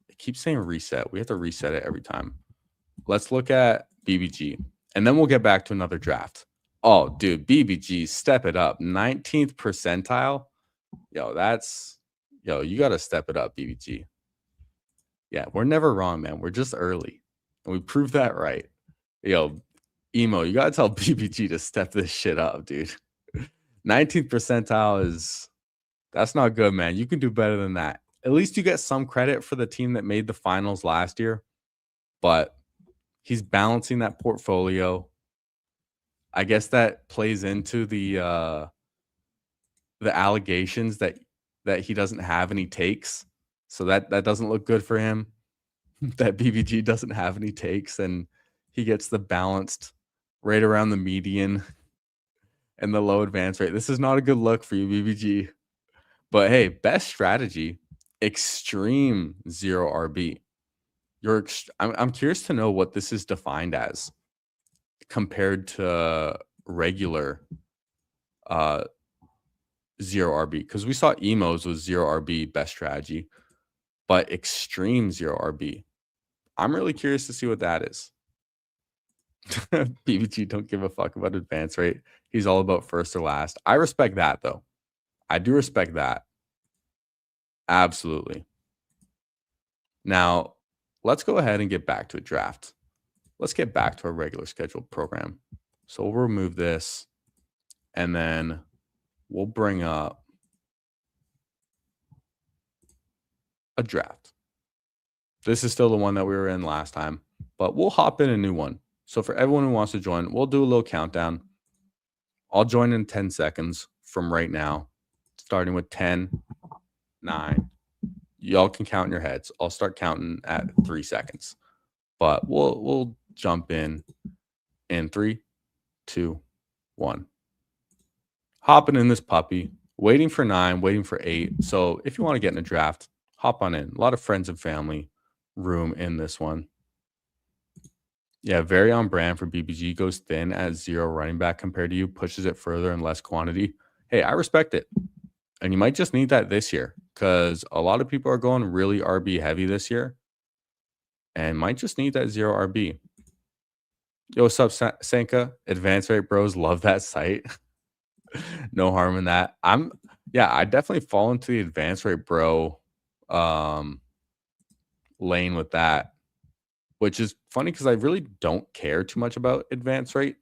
It keeps saying reset. We have to reset it every time. Let's look at BBG, and then we'll get back to another draft. Oh, dude, BBG, step it up. 19th percentile. You got to step it up, BBG. Yeah, we're never wrong, man. We're just early. And we proved that right. Emo, you got to tell BBG to step this shit up, dude. 19th percentile that's not good, man. You can do better than that. At least you get some credit for the team that made the finals last year. But he's balancing that portfolio. I guess that plays into the allegations that he doesn't have any takes. So that doesn't look good for him. That BBG doesn't have any takes, and he gets the balanced right around the median and the low advance rate. This is not a good look for you, BBG. But hey, best strategy, extreme 0 RB. I'm curious to know what this is defined as compared to regular 0 RB, because we saw Emo's was 0 RB best strategy, but extreme 0 RB. I'm really curious to see what that is. BBG don't give a fuck about advance rate. He's all about first or last. I respect that though. I do respect that. Absolutely. Now, let's go ahead and get back to a draft. Let's get back to our regular scheduled program. So we'll remove this and then we'll bring up a draft. This is still the one that we were in last time, but we'll hop in a new one. So for everyone who wants to join, we'll do a little countdown. I'll join in 10 seconds from right now, starting with 10, 9. Y'all can count in your heads. I'll start counting at 3 seconds. But we'll jump in 3, 2, 1. Hopping in this puppy, waiting for 9, waiting for 8. So if you want to get in a draft, hop on in. A lot of friends and family room in this one. Yeah, very on brand for BBG. Goes thin at 0 running back compared to you, pushes it further in less quantity. Hey, I respect it. And you might just need that this year because a lot of people are going really RB heavy this year and might just need that 0 RB. Yo, what's up, Sanka? Advanced rate bros love that site. No harm in that. I definitely fall into the advanced rate bro lane with that, which is funny because I really don't care too much about advance rate,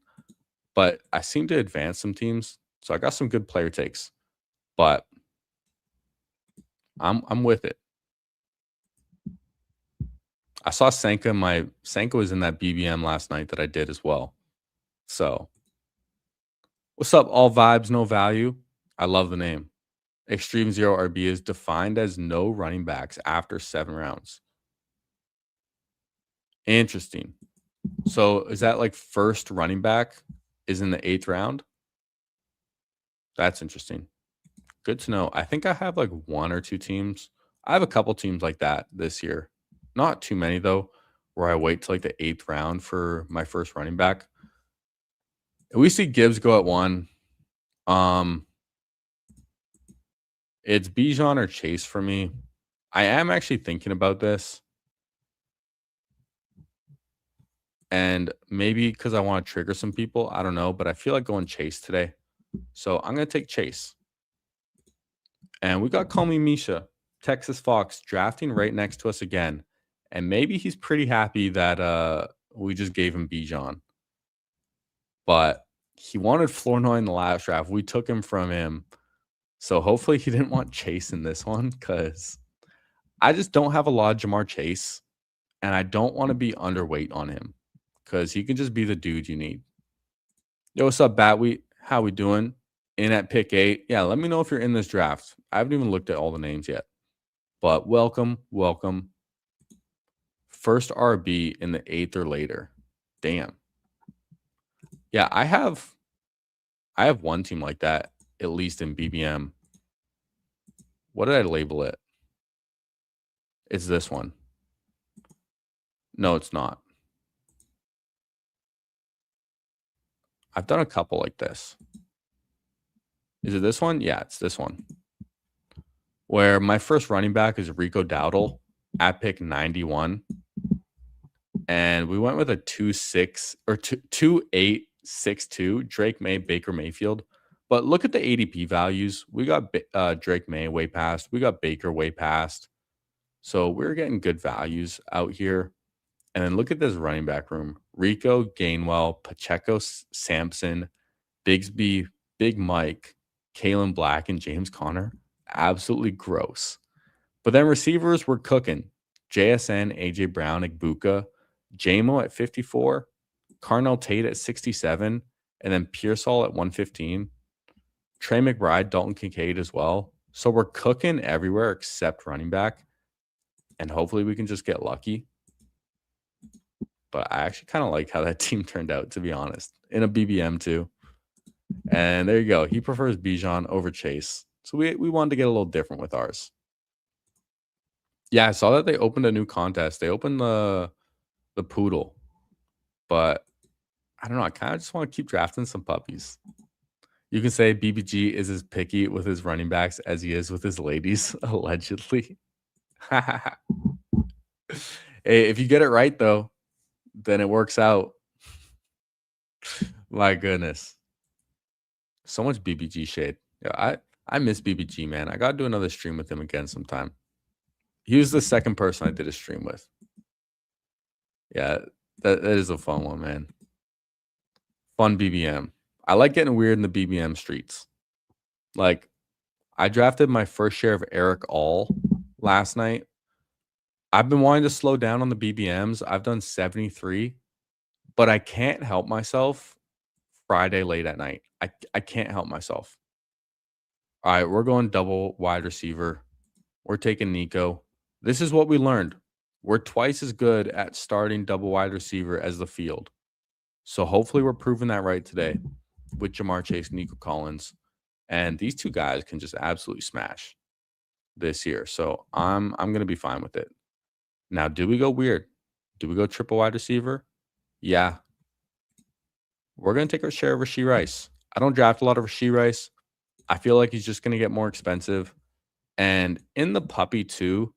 but I seem to advance some teams. So I got some good player takes, but I'm with it. I saw Sanka was in that BBM last night that I did as well. So what's up, all vibes, no value? I love the name. Extreme 0 RB is defined as no running backs after 7 rounds. Interesting. So is that like first running back is in the 8th round? That's interesting. Good to know. I think I have like 1 or 2 teams. I have a couple teams like that this year. Not too many though, where I wait till like the 8th round for my first running back. We see Gibbs go at 1. It's Bijan or Chase for me. I am actually thinking about this. And maybe because I want to trigger some people, I don't know, but I feel like going Chase today. So I'm going to take Chase. And we got Call Me Misha, Texas Fox, drafting right next to us again. And maybe he's pretty happy that we just gave him Bijan. But he wanted Flournoy in the last draft. We took him from him. So hopefully he didn't want Chase in this one because I just don't have a lot of Jamar Chase. And I don't want to be underweight on him because he can just be the dude you need. Yo, what's up, Batweet? How we doing? In at pick 8. Yeah, let me know if you're in this draft. I haven't even looked at all the names yet. But welcome. First RB in the 8th or later. Damn. Yeah, I have 1 team like that, at least in BBM. What did I label it? It's this one. No, it's not. I've done a couple like this. Is it this one? Yeah, it's this one. Where my first running back is Rico Dowdle at pick 91. And we went with a 2-6 or 2-8-6-2, Drake May, Baker Mayfield. But look at the ADP values. We got Drake May way past. We got Baker way past. So we're getting good values out here. And then look at this running back room. Rico, Gainwell, Pacheco, Sampson, Bigsby, Big Mike, Kalen Black, and James Conner. Absolutely gross. But then receivers were cooking. JSN, AJ Brown, Igbuka, JMO at 54, Carnell Tate at 67, and then Pearsall at 115. Trey McBride, Dalton Kincaid as well. So we're cooking everywhere except running back. And hopefully we can just get lucky. But I actually kind of like how that team turned out, to be honest. In a BBM too. And there you go. He prefers Bijan over Chase. So we wanted to get a little different with ours. Yeah, I saw that they opened a new contest. They opened the Poodle. But I don't know. I kind of just want to keep drafting some puppies. You can say BBG is as picky with his running backs as he is with his ladies, allegedly. Hey, if you get it right, though, then it works out. My goodness. So much BBG shade. Yeah, I miss BBG, man. I gotta do another stream with him again sometime. He was the second person I did a stream with. Yeah, that is a fun one, man. Fun BBM. I like getting weird in the BBM streets. Like, I drafted my first share of Eric All last night. I've been wanting to slow down on the BBMs. I've done 73, but I can't help myself Friday late at night. I can't help myself. All right, we're going double wide receiver. We're taking Nico. This is what we learned. We're twice as good at starting double wide receiver as the field. So hopefully we're proving that right today with Jamar Chase, Nico Collins. And these two guys can just absolutely smash this year. So I'm gonna be fine with it. Now, do we go weird? Do we go triple wide receiver? Yeah. We're gonna take our share of Rashee Rice. I don't draft a lot of Rashee Rice. I feel like he's just gonna get more expensive. And in the puppy too,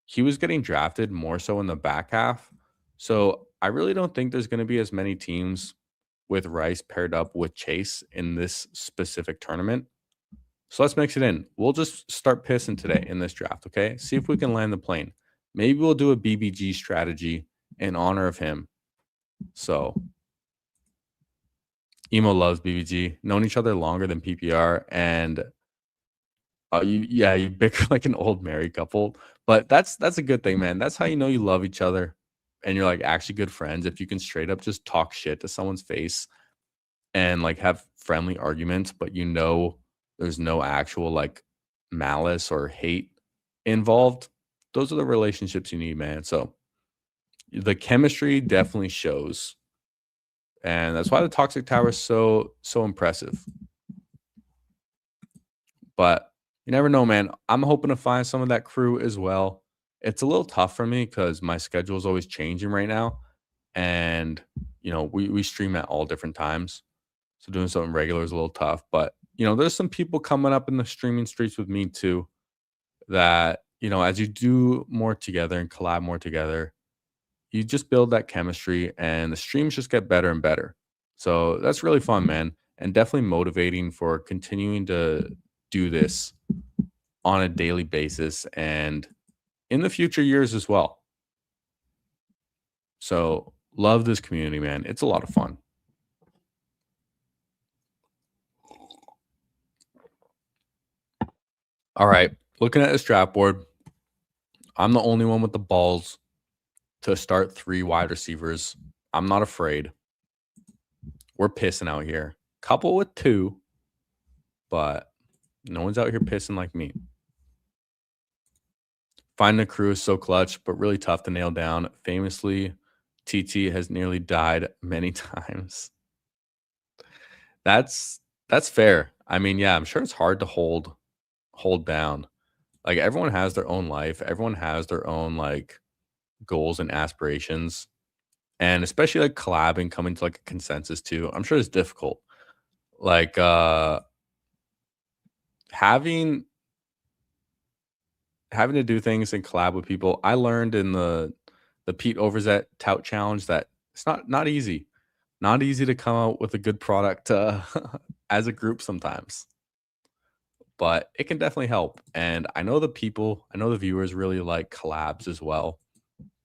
he was getting drafted more so in the back half. So I really don't think there's gonna be as many teams with Rice paired up with Chase in this specific tournament. So let's mix it in. We'll just start pissing today in this draft, okay? See if we can land the plane. Maybe we'll do a BBG strategy in honor of him. So Emo loves BBG. Known each other longer than PPR, and you bicker like an old married couple. But that's a good thing, man. That's how you know you love each other and you're like actually good friends. If you can straight up just talk shit to someone's face and like have friendly arguments, but you know there's no actual like malice or hate involved. Those are the relationships you need, man. So the chemistry definitely shows. And that's why the Toxic Tower is so impressive. But you never know, man. I'm hoping to find some of that crew as well. It's a little tough for me because my schedule is always changing right now. And, you know, we stream at all different times. So doing something regular is a little tough. But, you know, there's some people coming up in the streaming streets with me too that, you know, as you do more together and collab more together, you just build that chemistry and the streams just get better and better. So that's really fun, man. And definitely motivating for continuing to do this on a daily basis and in the future years as well. So love this community, man. It's a lot of fun. All right. Looking at this draft board, I'm the only one with the balls to start 3 wide receivers. I'm not afraid. We're pissing out here. Couple with 2, but no one's out here pissing like me. Finding a crew is so clutch, but really tough to nail down. Famously, TT has nearly died many times. That's fair. I mean, yeah, I'm sure it's hard to hold down. Like everyone has their own life. Everyone has their own like goals and aspirations. And especially like collabing, coming to like a consensus too. I'm sure it's difficult. Like having to do things and collab with people. I learned in the Pete Overzet Tout Challenge that it's not easy. Not easy to come out with a good product as a group sometimes. But it can definitely help. And I know the viewers really like collabs as well.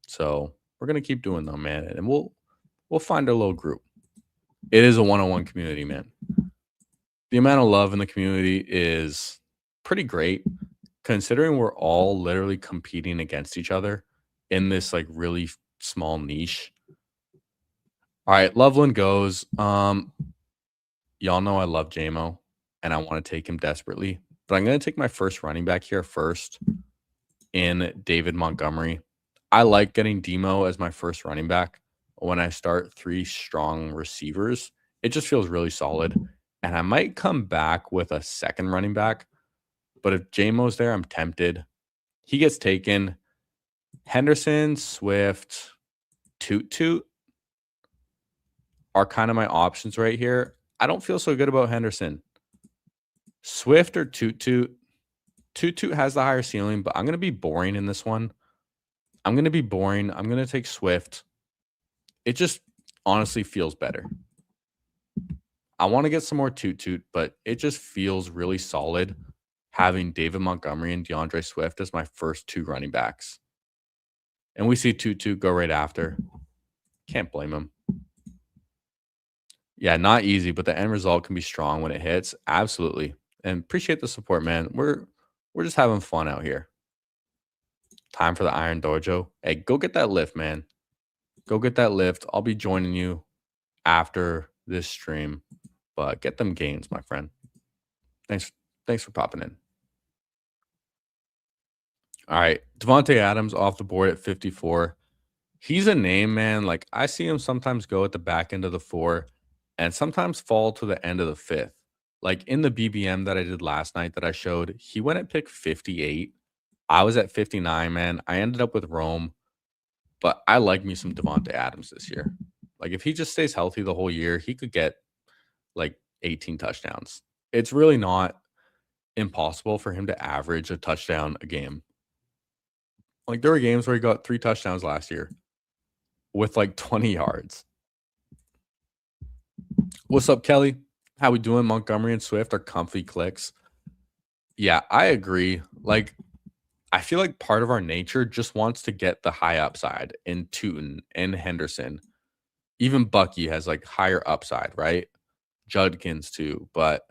So we're gonna keep doing them, man. And we'll find our little group. It is a one-on-one community, man. The amount of love in the community is pretty great, considering we're all literally competing against each other in this like really small niche. All right, Loveland goes. Y'all know I love JMO and I want to take him desperately, but I'm going to take my first running back here first in David Montgomery. I like getting Demo as my first running back when I start 3 strong receivers. It just feels really solid. And I might come back with a second running back, but if JMO's there, I'm tempted. He gets taken. Henderson, Swift, Toot are kind of my options right here. I don't feel so good about Henderson. Swift or Toot Toot has the higher ceiling, but I'm going to be boring in this one. I'm going to take Swift. It just honestly feels better. I want to get some more toot toot, but it just feels really solid having David Montgomery and DeAndre Swift as my first 2 running backs. And we see toot toot go right after. Can't blame him. Yeah, not easy, but the end result can be strong when it hits. Absolutely. And appreciate the support, man. We're just having fun out here. Time for the Iron Dojo. Hey, go get that lift, man. Go get that lift. I'll be joining you after this stream. But get them gains, my friend. Thanks for popping in. All right. Devontae Adams off the board at 54. He's a name, man. Like, I see him sometimes go at the back end of the 4 and sometimes fall to the end of the 5th. Like in the BBM that I did last night that I showed, he went at pick 58. I was at 59, man. I ended up with Rome, but I like me some Devontae Adams this year. Like, if he just stays healthy the whole year, he could get like 18 touchdowns. It's really not impossible for him to average a touchdown a game. Like, there were games where he got 3 touchdowns last year with like 20 yards. What's up, Kelly? How we doing? Montgomery and Swift are comfy clicks. Yeah, I agree. Like, I feel like part of our nature just wants to get the high upside in Tootin and Henderson. Even Bucky has like higher upside, right? Judkins too. But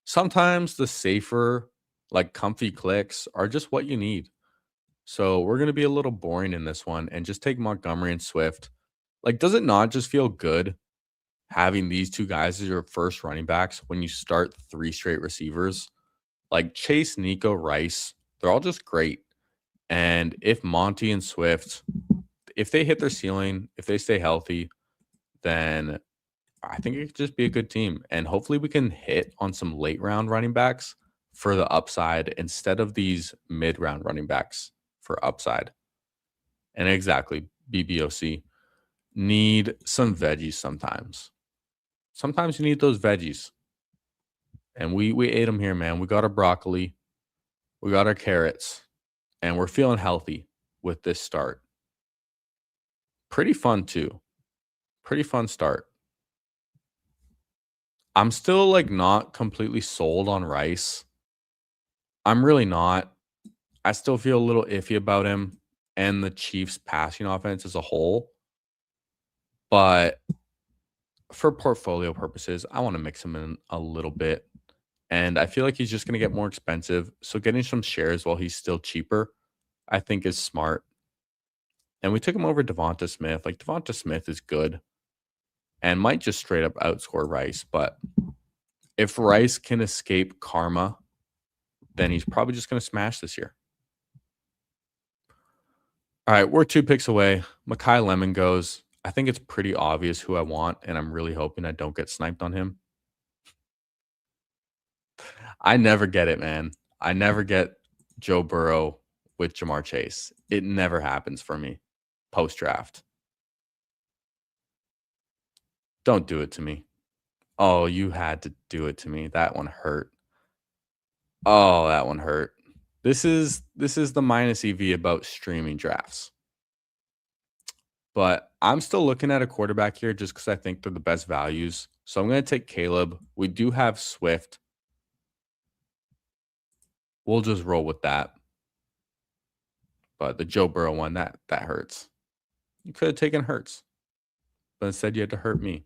sometimes the safer, like comfy clicks are just what you need. So we're going to be a little boring in this one and just take Montgomery and Swift. Like, does it not just feel good having these 2 guys as your first running backs when you start 3 straight receivers? Like Chase, Nico, Rice, they're all just great. And if Monty and Swift, if they hit their ceiling, if they stay healthy, then I think it could just be a good team. And hopefully we can hit on some late round running backs for the upside instead of these mid round running backs for upside. And exactly, BBOC, need some veggies sometimes. Sometimes you need those veggies. And we ate them here, man. We got our broccoli. We got our carrots. And we're feeling healthy with this start. Pretty fun, too. Pretty fun start. I'm still, like, not completely sold on Rice. I'm really not. I still feel a little iffy about him and the Chiefs' passing offense as a whole. But for portfolio purposes, I want to mix him in a little bit. And I feel like he's just going to get more expensive. So getting some shares while he's still cheaper, I think is smart. And we took him over Devonta Smith. Like, Devonta Smith is good and might just straight up outscore Rice. But if Rice can escape karma, then he's probably just going to smash this year. All right, we're 2 picks away. Mekhi Lemon goes. I think it's pretty obvious who I want, and I'm really hoping I don't get sniped on him. I never get it, man. I never get Joe Burrow with Jamar Chase. It never happens for me post-draft. Don't do it to me. Oh, you had to do it to me. That one hurt. Oh, that one hurt. This is the minus EV about streaming drafts. But I'm still looking at a quarterback here just because I think they're the best values. So I'm going to take Caleb. We do have Swift. We'll just roll with that. But the Joe Burrow one, that hurts. You could have taken Hurts. But instead you had to hurt me.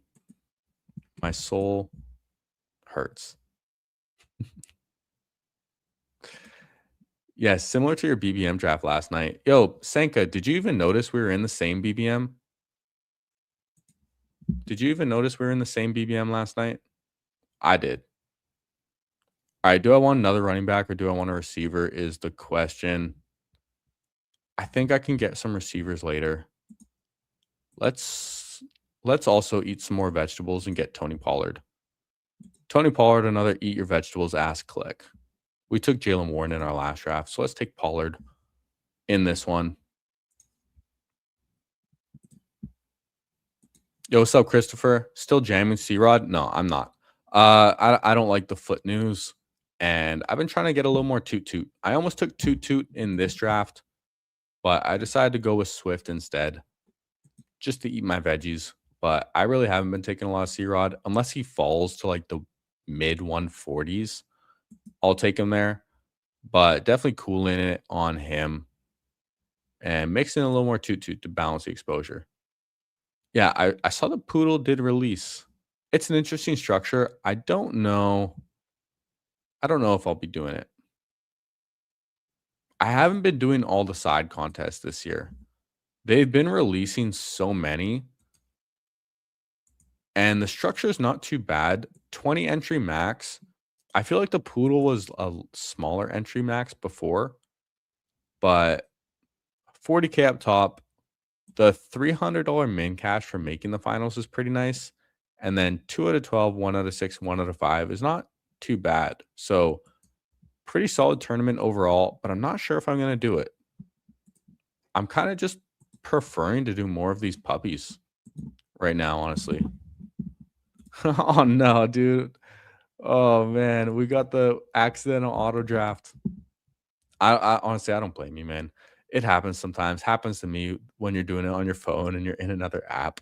My soul hurts. Yeah, similar to your BBM draft last night. Yo, Senka, did you even notice we were in the same BBM? Did you even notice we were in the same BBM last night? I did. All right, do I want another running back or do I want a receiver is the question. I think I can get some receivers later. Let's also eat some more vegetables and get Tony Pollard. Tony Pollard, another eat your vegetables ass click. We took Jalen Warren in our last draft, so let's take Pollard in this one. Yo, what's up, Christopher? Still jamming C-Rod? No, I'm not. I don't like the foot news, and I've been trying to get a little more toot-toot. I almost took toot-toot in this draft, but I decided to go with Swift instead, just to eat my veggies. but I really haven't been taking a lot of C-Rod unless he falls to like the mid 140s. I'll take him there, but definitely cooling it on him and mixing a little more toot to balance the exposure. Yeah, I saw the Poodle did release. It's an interesting structure. I don't know. I don't know if I'll be doing it. I haven't been doing all the side contests this year. They've been releasing so many, and the structure is not too bad. 20 entry max. I feel like the Poodle was a smaller entry max before, but 40K up top. The $300 min cash for making the finals is pretty nice. And then 2 out of 12, 1 out of 6, 1 out of 5 is not too bad. So pretty solid tournament overall, but I'm not sure if I'm going to do it. I'm kind of just preferring to do more of these puppies right now, honestly. Oh, no, dude. Oh, man. We got the accidental auto draft. I honestly, I don't blame you, man. It happens sometimes. Happens to me when you're doing it on your phone and you're in another app.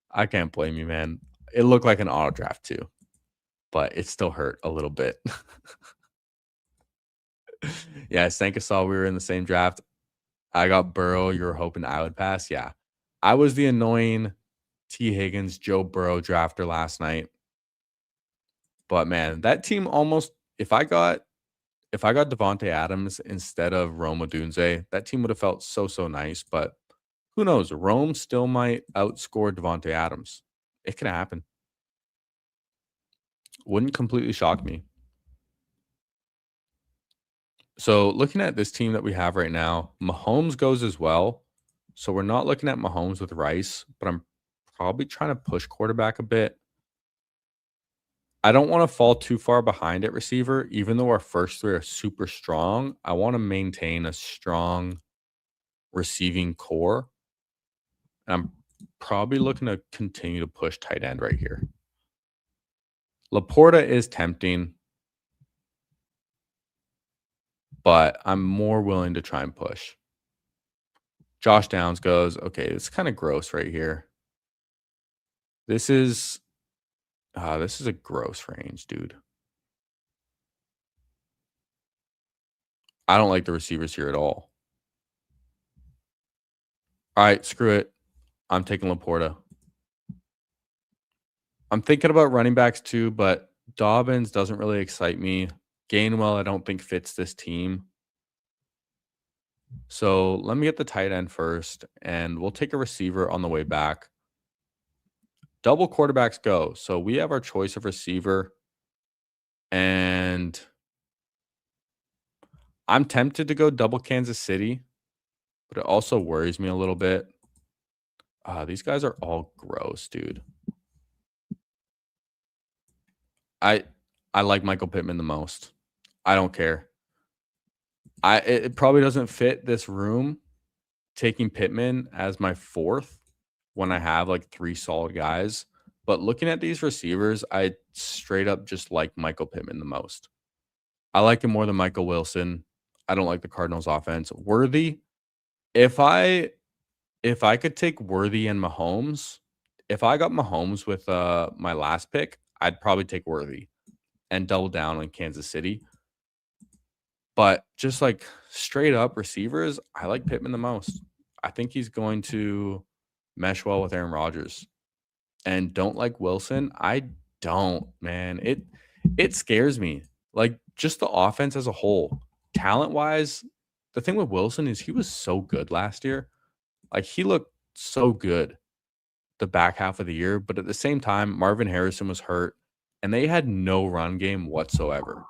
I can't blame you, man. It looked like an auto draft too, but it still hurt a little bit. Yeah, Stanka saw we were in the same draft. I got Burrow. You were hoping I would pass. Yeah. I was the annoying T. Higgins, Joe Burrow drafter last night. But man, that team almost if I got Devontae Adams instead of Rome Odunze, that team would have felt so nice. But who knows? Rome still might outscore Devontae Adams. It can happen. Wouldn't completely shock me. So looking at this team that we have right now, Mahomes goes as well. So we're not looking at Mahomes with Rice, but I'm probably trying to push quarterback a bit. I don't want to fall too far behind at receiver, even though our first three are super strong. I want to maintain a strong receiving core. And I'm probably looking to continue to push tight end right here. Laporta is tempting, but I'm more willing to try and push. Josh Downs goes, okay, it's kind of gross right here. This is a gross range, dude. I don't like the receivers here at all. All right, screw it. I'm taking Laporta. I'm thinking about running backs too, but Dobbins doesn't really excite me. Gainwell, I don't think fits this team. So let me get the tight end first, and we'll take a receiver on the way back. Double quarterbacks go. So we have our choice of receiver, and I'm tempted to go double Kansas City, but it also worries me a little bit. These guys are all gross, dude. I like Michael Pittman the most. I don't care. It probably doesn't fit this room taking Pittman as my fourth when I have like three solid guys. But looking at these receivers, I straight up just like Michael Pittman the most. I like him more than Michael Wilson. I don't like the Cardinals offense. Worthy, if I could take Worthy and Mahomes, if I got Mahomes with my last pick, I'd probably take Worthy and double down on Kansas City. But just like straight up receivers, I like Pittman the most. I think he's going to mesh well with Aaron Rodgers. And don't like Wilson. I don't, man. It scares me. Like just the offense as a whole. Talent-wise, the thing with Wilson is he was so good last year. Like he looked so good the back half of the year, but at the same time, Marvin Harrison was hurt and they had no run game whatsoever.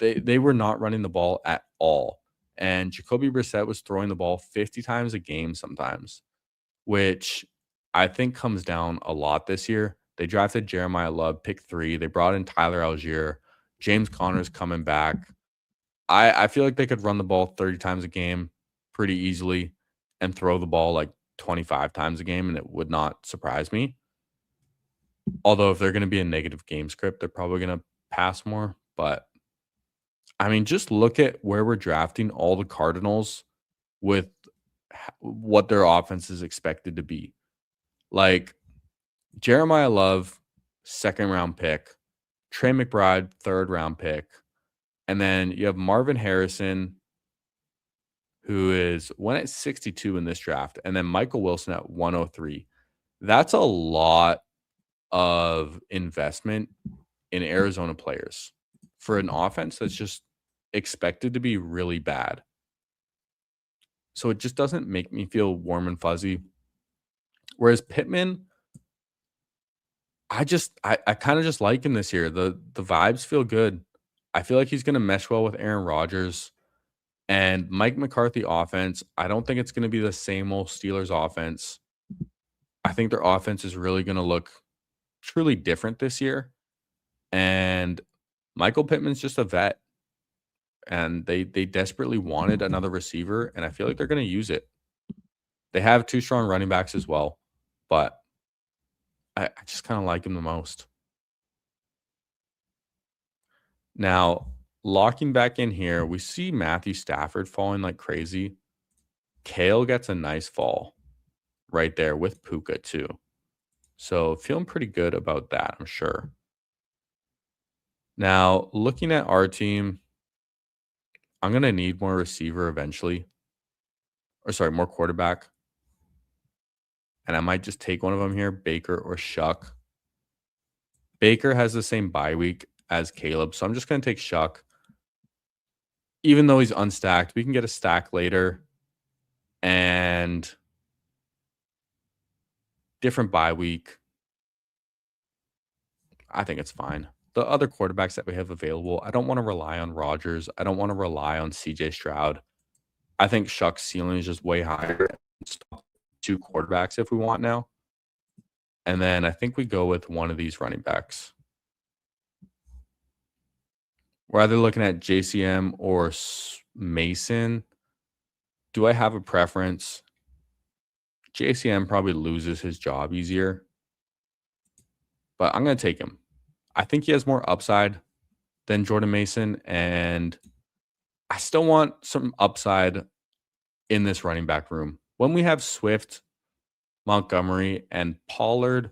They were not running the ball at all. And Jacoby Brissett was throwing the ball 50 times a game sometimes, which I think comes down a lot this year. They drafted Jeremiah Love, pick 3. They brought in Tyler Algier. James Conner's coming back. I feel like they could run the ball 30 times a game pretty easily and throw the ball like 25 times a game, and it would not surprise me. Although if they're going to be a negative game script, they're probably going to pass more. But, I mean, just look at where we're drafting all the Cardinals with what their offense is expected to be. Like, Jeremiah Love, 2nd-round pick. Trey McBride, 3rd-round pick. And then you have Marvin Harrison, who went at 62 in this draft, and then Michael Wilson at 103. That's a lot of investment in Arizona players for an offense that's just expected to be really bad. So it just doesn't make me feel warm and fuzzy. Whereas Pittman, I kind of just like him this year. The vibes feel good. I feel like he's going to mesh well with Aaron Rodgers and Mike McCarthy offense. I don't think it's going to be the same old Steelers offense. I think their offense is really going to look truly different this year. And Michael Pittman's just a vet. And they desperately wanted another receiver, and I feel like they're going to use it. They have 2 strong running backs as well, but I just kind of like him the most. Now, locking back in here, we see Matthew Stafford falling like crazy. Kale gets a nice fall right there with Puka too. So feeling pretty good about that, I'm sure. Now, looking at our team, I'm going to need more receiver eventually. Or sorry, more quarterback. And I might just take one of them here, Baker or Shuck. Baker has the same bye week as Caleb, so I'm just going to take Shuck. Even though he's unstacked, we can get a stack later. And different bye week. I think it's fine. The other quarterbacks that we have available, I don't want to rely on Rodgers. I don't want to rely on CJ Stroud. I think Shuck's ceiling is just way higher. Stop 2 quarterbacks if we want now. And then I think we go with one of these running backs. We're either looking at JCM or Mason. Do I have a preference? JCM probably loses his job easier. But I'm going to take him. I think he has more upside than Jordan Mason. And I still want some upside in this running back room. When we have Swift, Montgomery, and Pollard,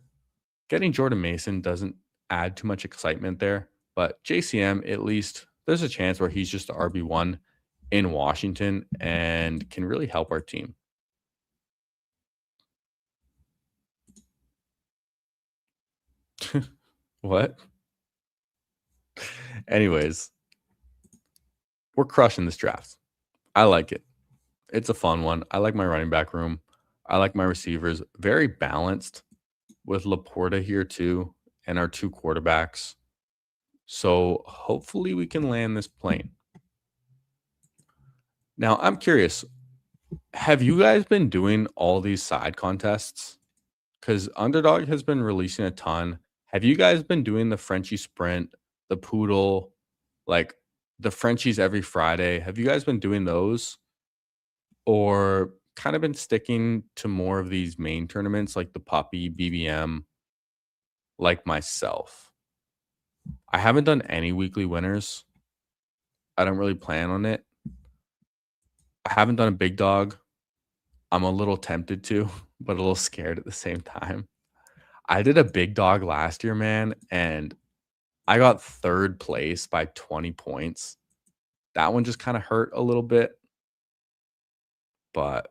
getting Jordan Mason doesn't add too much excitement there. But JCM, at least, there's a chance where he's just the RB1 in Washington and can really help our team. What? Anyways, we're crushing this draft. I like it. It's a fun one. I like my running back room. I like my receivers. Very balanced with Laporta here too and our 2 quarterbacks. So hopefully we can land this plane. Now, I'm curious. Have you guys been doing all these side contests? Because Underdog has been releasing a ton. Have you guys been doing the Frenchie Sprint, the Poodle, like the Frenchies every Friday? Have you guys been doing those? Or kind of been sticking to more of these main tournaments like the Puppy, BBM, like myself? I haven't done any weekly winners. I don't really plan on it. I haven't done a big dog. I'm a little tempted to, but a little scared at the same time. I did a big dog last year, man, and I got 3rd place by 20 points. That one just kind of hurt a little bit. But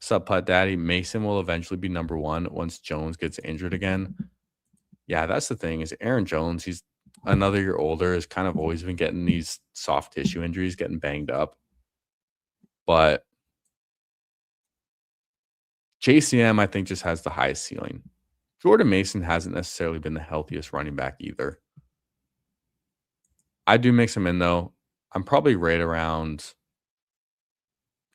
sup, Putt Daddy? Mason will eventually be number 1 once Jones gets injured again. Yeah, that's the thing is Aaron Jones, he's another year older, has kind of always been getting these soft tissue injuries, getting banged up. But JCM, I think, just has the highest ceiling. Jordan Mason hasn't necessarily been the healthiest running back either. I do mix him in, though. I'm probably right around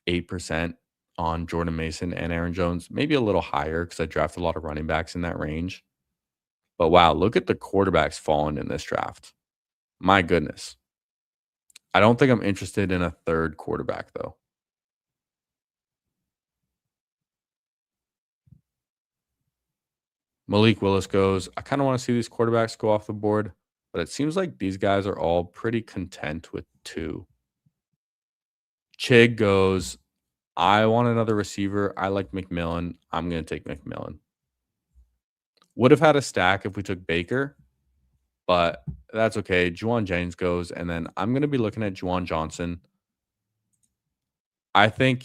8% on Jordan Mason and Aaron Jones, maybe a little higher because I drafted a lot of running backs in that range. But wow, look at the quarterbacks falling in this draft. My goodness. I don't think I'm interested in a 3rd quarterback, though. Malik Willis goes. I kind of want to see these quarterbacks go off the board, but it seems like these guys are all pretty content with 2. Chig goes. I want another receiver. I like McMillan. I'm going to take McMillan. Would have had a stack if we took Baker, but that's okay. Juwan Jennings goes, and then I'm going to be looking at Juwan Johnson. I like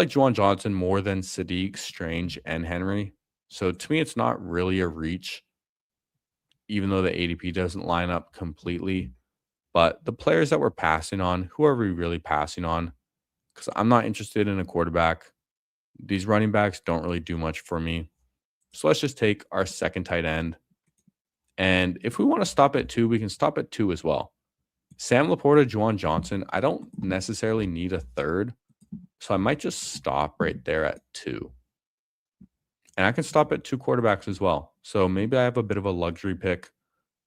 Juwan Johnson more than Sadiq, Strange, and Henry. So to me, it's not really a reach, even though the ADP doesn't line up completely. But the players that we're passing on, who are we really passing on? Because I'm not interested in a quarterback. These running backs don't really do much for me. So let's just take our second tight end. And if we want to stop at 2, we can stop at 2 as well. Sam Laporta, Juwan Johnson, I don't necessarily need a third. So I might just stop right there at 2. And I can stop at 2 quarterbacks as well. So maybe I have a bit of a luxury pick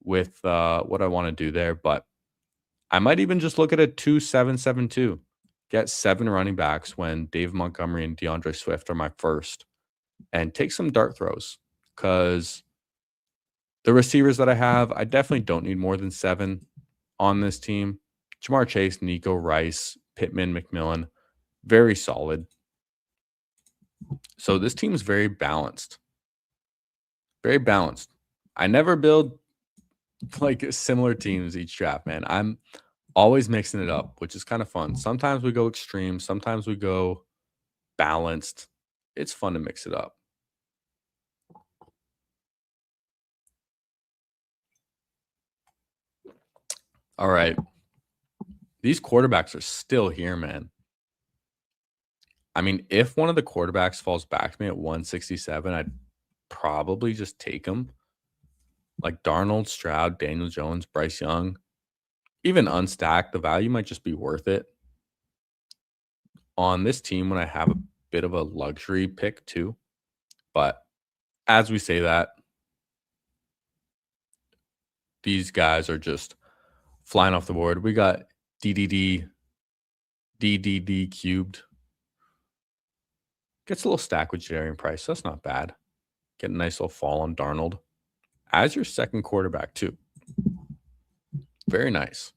with what I want to do there. But I might even just look at a 2-7-7-2. Get 7 running backs when Dave Montgomery and DeAndre Swift are my first. And take some dart throws. Because the receivers that I have, I definitely don't need more than 7 on this team. Jamar Chase, Nico, Rice, Pittman, McMillan. Very solid. So this team is very balanced. Very balanced. I never build like similar teams each draft, man. I'm always mixing it up, which is kind of fun. Sometimes we go extreme. Sometimes we go balanced. It's fun to mix it up. All right. These quarterbacks are still here, man. I mean, if one of the quarterbacks falls back to me at 167, I'd probably just take him. Like Darnold, Stroud, Daniel Jones, Bryce Young. Even unstacked, the value might just be worth it. On this team, when I have a bit of a luxury pick too. But as we say that, these guys are just flying off the board. We got DDD cubed. Gets a little stack with Jadarian Price. So that's not bad. Get a nice little fall on Darnold as your second quarterback too. Very nice.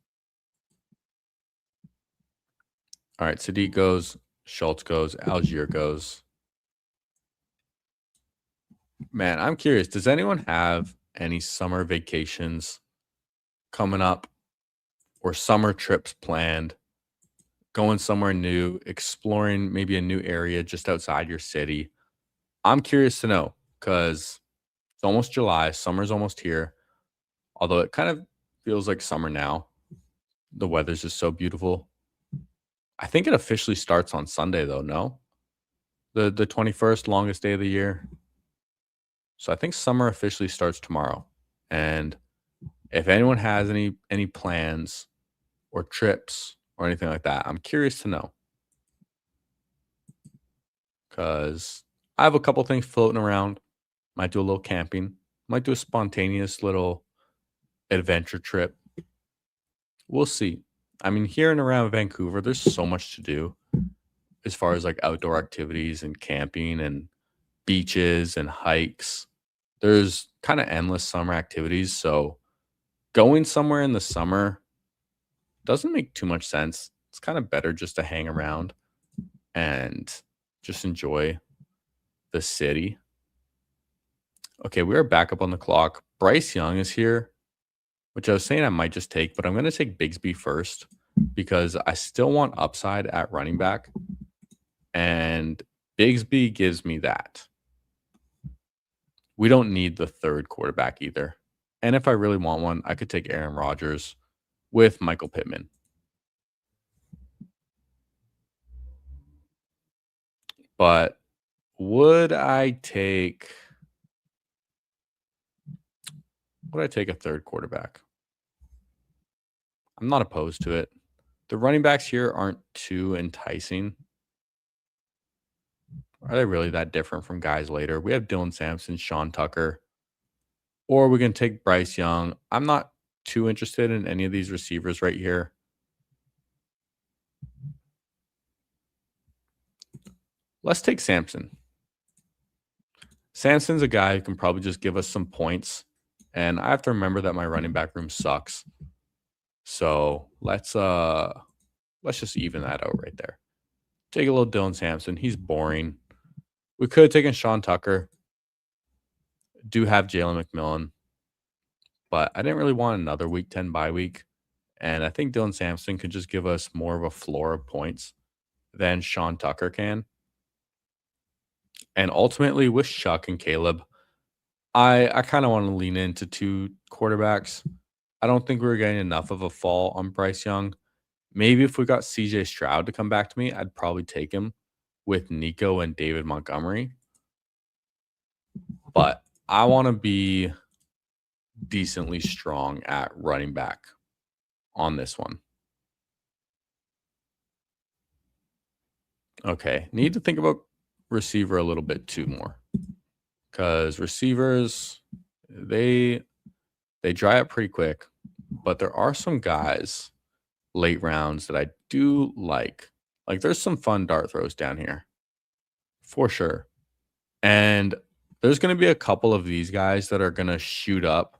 All right, Sadiq goes, Schultz goes, Algier goes. Man, I'm curious. Does anyone have any summer vacations coming up or summer trips planned? Going somewhere new, exploring maybe a new area just outside your city. I'm curious to know because it's almost July. Summer's almost here. Although it kind of feels like summer now. The weather's just so beautiful. I think it officially starts on Sunday, though, no? The 21st, longest day of the year. So I think summer officially starts tomorrow. And if anyone has any plans or trips or anything like that, I'm curious to know. Because I have a couple things floating around. Might do a little camping. Might do a spontaneous little adventure trip. We'll see. I mean, here and around Vancouver, there's so much to do as far as like outdoor activities and camping and beaches and hikes. There's kind of endless summer activities. So going somewhere in the summer doesn't make too much sense. It's kind of better just to hang around and just enjoy the city. Okay, we are back up on the clock. Bryce Young is here, which I was saying I might just take, but I'm going to take Bigsby first because I still want upside at running back. And Bigsby gives me that. We don't need the third quarterback either. And if I really want one, I could take Aaron Rodgers with Michael Pittman. But would I take a third quarterback? I'm not opposed to it. The running backs here aren't too enticing. Are they really that different from guys later? We have Dylan Sampson, Sean Tucker, or we can take Bryce Young. I'm not too interested in any of these receivers right here. Let's take Sampson. Sampson's a guy who can probably just give us some points. And I have to remember that my running back room sucks. So let's just even that out right there. Take a little Dylan Sampson. He's boring. We could have taken Sean Tucker. Do have Jalen McMillan, but I didn't really want another week 10 bye week. And I think Dylan Sampson could just give us more of a floor of points than Sean Tucker can. And ultimately, with Chuck and Caleb, I kind of want to lean into 2 quarterbacks. I don't think we were getting enough of a fall on Bryce Young. Maybe if we got CJ Stroud to come back to me, I'd probably take him with Nico and David Montgomery. But I want to be decently strong at running back on this one. Okay, need to think about receiver a little bit too more. Because receivers, they dry up pretty quick. But there are some guys late rounds that I do like. Like there's some fun dart throws down here. For sure. And there's going to be a couple of these guys that are going to shoot up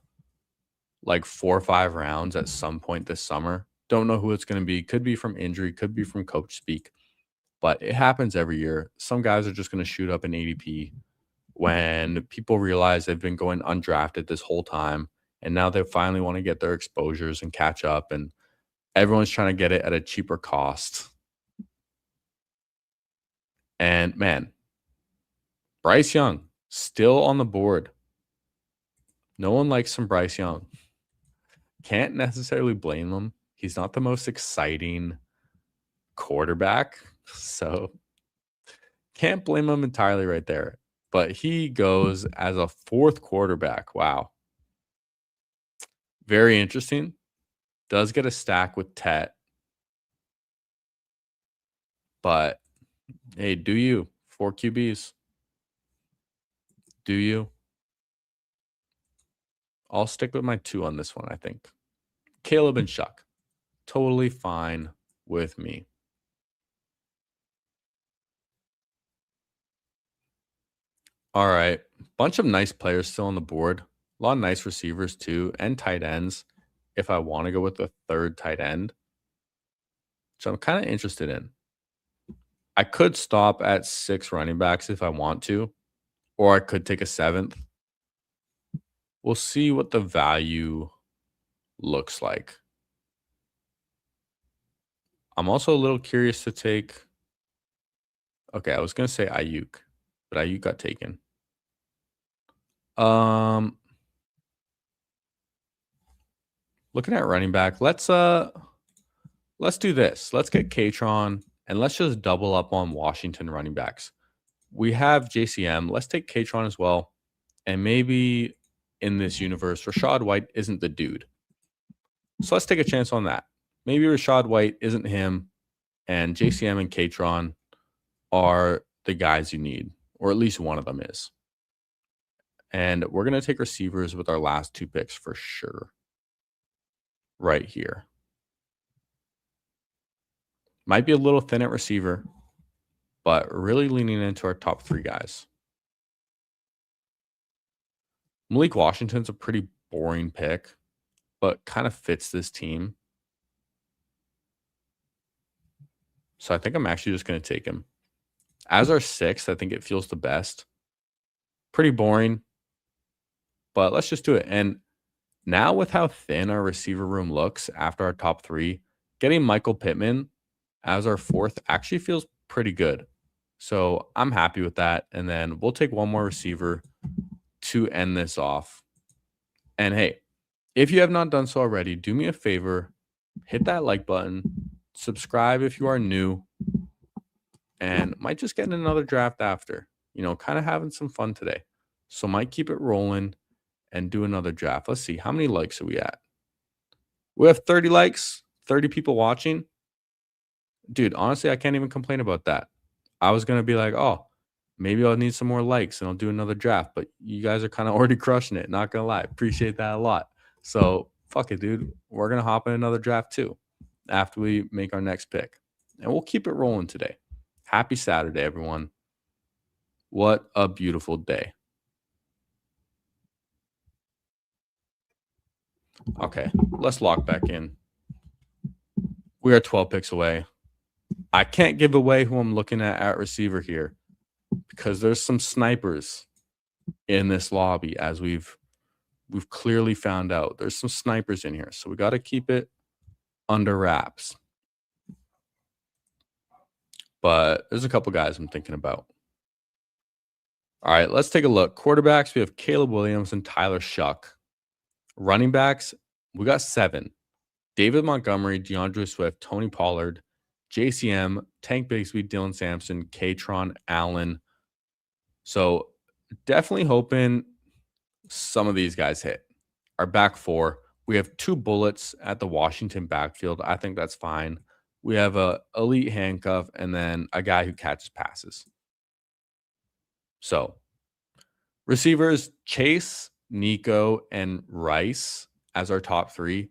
like 4 or 5 rounds at some point this summer. Don't know who it's going to be. Could be from injury, could be from coach speak. But it happens every year. Some guys are just going to shoot up in ADP when people realize they've been going undrafted this whole time. And now they finally want to get their exposures and catch up. And everyone's trying to get it at a cheaper cost. And man, Bryce Young still on the board. No one likes some Bryce Young. Can't necessarily blame him. He's not the most exciting quarterback. So can't blame him entirely right there. But he goes as a 4th quarterback. Wow. Very interesting. Does get a stack with Tet. But hey, do you? 4 QBs. Do you? I'll stick with my 2 on this one, I think. Caleb and Chuck. Totally fine with me. All right. Bunch of nice players still on the board. A lot of nice receivers too, and tight ends if I want to go with a 3rd tight end, which I'm kind of interested in. I could stop at 6 running backs if I want to, or I could take a 7th. We'll see what the value looks like. I'm also a little curious to take. Okay, I was going to say Ayuk, but Ayuk got taken. Looking at running back, let's do this. Let's get Katron and let's just double up on Washington running backs. We have JCM. Let's take Katron as well. And maybe in this universe, Rachaad White isn't the dude. So let's take a chance on that. Maybe Rachaad White isn't him, and JCM and Katron are the guys you need, or at least one of them is. And we're going to take receivers with our last 2 picks for sure. Right here. Might be a little thin at receiver, but really leaning into our top 3 guys. Malik Washington's a pretty boring pick, but kind of fits this team. So I think I'm actually just going to take him. As our 6th, I think it feels the best. Pretty boring, but let's just do it. And now with how thin our receiver room looks after our top 3, getting Michael Pittman as our 4th actually feels pretty good. So I'm happy with that. And then we'll take one more receiver to end this off. And hey, if you have not done so already, do me a favor, hit that like button, subscribe if you are new, and might just get in another draft after. Kind of having some fun today. So might keep it rolling and do another draft. Let's see, how many likes are we at? We have 30 likes, 30 people watching. Dude, honestly, I can't even complain about that. I was going to be like, oh, maybe I'll need some more likes and I'll do another draft. But you guys are kind of already crushing it. Not going to lie. Appreciate that a lot. So fuck it, dude. We're going to hop in another draft too after we make our next pick. And we'll keep it rolling today. Happy Saturday, everyone. What a beautiful day. Okay, let's lock back in. We are 12 picks away. I can't give away who I'm looking at receiver here because there's some snipers in this lobby, as we've clearly found out. There's some snipers in here, so we got to keep it under wraps. But there's a couple guys I'm thinking about. All right, let's take a look. Quarterbacks, we have Caleb Williams and Tyler Shuck. Running backs, we got 7. David Montgomery, DeAndre Swift, Tony Pollard, JCM, Tank Bigsby, Dylan Sampson, Katron Allen. So definitely hoping some of these guys hit. Our back 4, we have 2 bullets at the Washington backfield. I think that's fine. We have a elite handcuff and then a guy who catches passes. So receivers, Chase, Nico, and Rice as our top 3.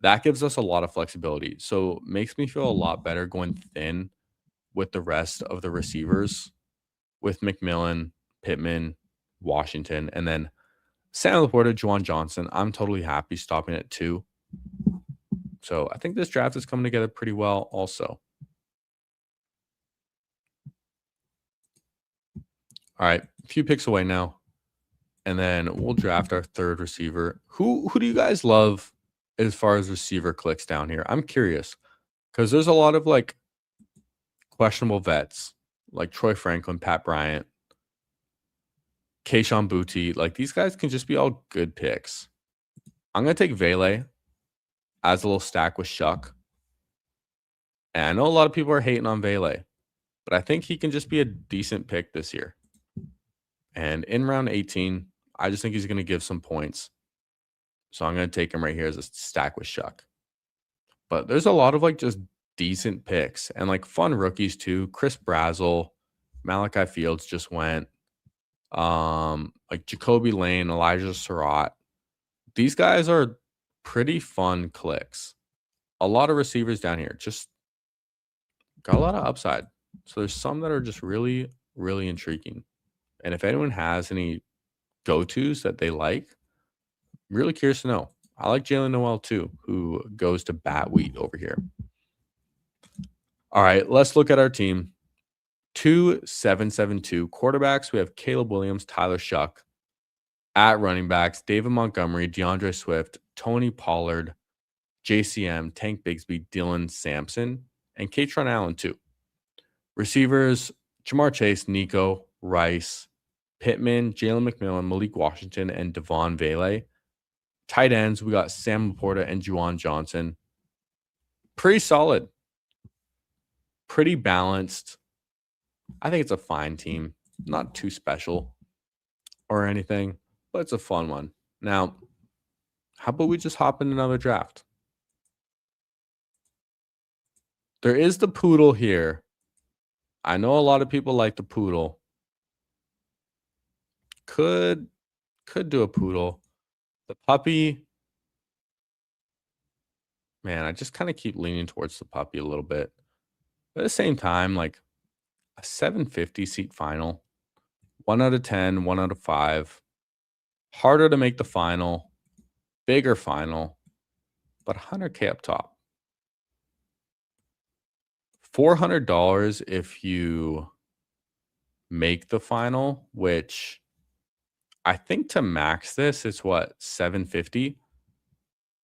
That gives us a lot of flexibility. So makes me feel a lot better going thin with the rest of the receivers, with McMillan, Pittman, Washington, and then Sam Laporta, Juwan Johnson. I'm totally happy stopping at 2. So I think this draft is coming together pretty well also. All right, a few picks away now. And then we'll draft our 3rd receiver. Who do you guys love as far as receiver clicks down here? I'm curious because there's a lot of like questionable vets like Troy Franklin, Pat Bryant, Kayshon Boutte. Like these guys can just be all good picks. I'm going to take Vele as a little stack with Shuck. And I know a lot of people are hating on Vele, but I think he can just be a decent pick this year. And in round 18, I just think he's going to give some points. So I'm going to take him right here as a stack with Shuck. But there's a lot of like just decent picks and like fun rookies too. Chris Brazzell, Malachi Fields just went. Like Jacoby Lane, Elijah Surratt. These guys are pretty fun clicks. A lot of receivers down here. Just got a lot of upside. So there's some that are just really, really intriguing. And if anyone has any go-tos that they like, I'm really curious to know. I like Jalen Noel too, who goes to bat wheat over here. All right, let's look at our team. 2-7-7-2 quarterbacks. We have Caleb Williams, Tyler Shuck. At running backs, David Montgomery, DeAndre Swift, Tony Pollard, JCM, Tank Bigsby, Dylan Sampson, and Katron Allen too. Receivers, Jamar Chase, Nico, Rice, Pittman, Jalen McMillan, Malik Washington, and Devon Vele. Tight ends, we got Sam Laporta and Juwan Johnson. Pretty solid. Pretty balanced. I think it's a fine team. Not too special or anything, but it's a fun one. Now, how about we just hop in another draft? There is the poodle here. I know a lot of people like the poodle. Could do a poodle. The puppy, man, I just kind of keep leaning towards the puppy a little bit. But at the same time, like a 750 seat final, 1 out of 10, 1 out of 5. Harder to make the final, bigger final, but 100K up top. $400 if you make the final, which I think to max this, it's what, 750?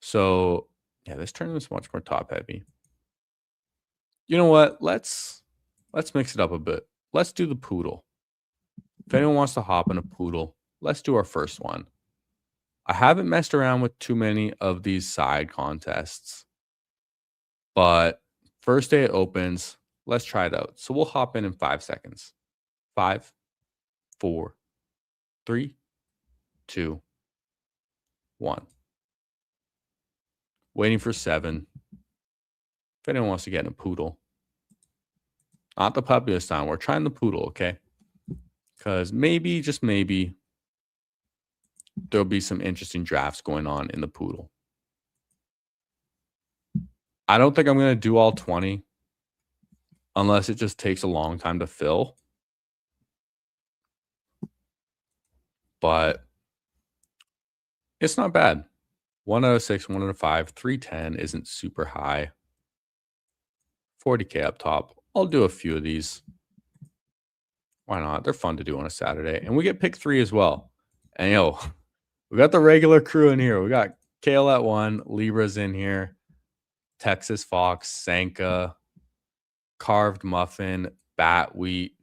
So yeah, this tournament is much more top heavy. You know what? Let's mix it up a bit. Let's do the poodle. If anyone wants to hop in a poodle, let's do our first one. I haven't messed around with too many of these side contests, but first day it opens. Let's try it out. So we'll hop in 5 seconds. 5, 4, 3, 2, 1. Waiting for 7. If anyone wants to get in a poodle. Not the puppy this time. We're trying the poodle, okay? Because maybe, just maybe, there'll be some interesting drafts going on in the poodle. I don't think I'm going to do all 20 unless it just takes a long time to fill. But it's not bad. 1 out of 6, 1 out of 5, 310 isn't super high. 40K up top. I'll do a few of these. Why not? They're fun to do on a Saturday. And we get pick 3 as well. And we got the regular crew in here. We got Kale at 1, Libra's in here, Texas Fox, Sanka, Carved Muffin, Bat Wheat.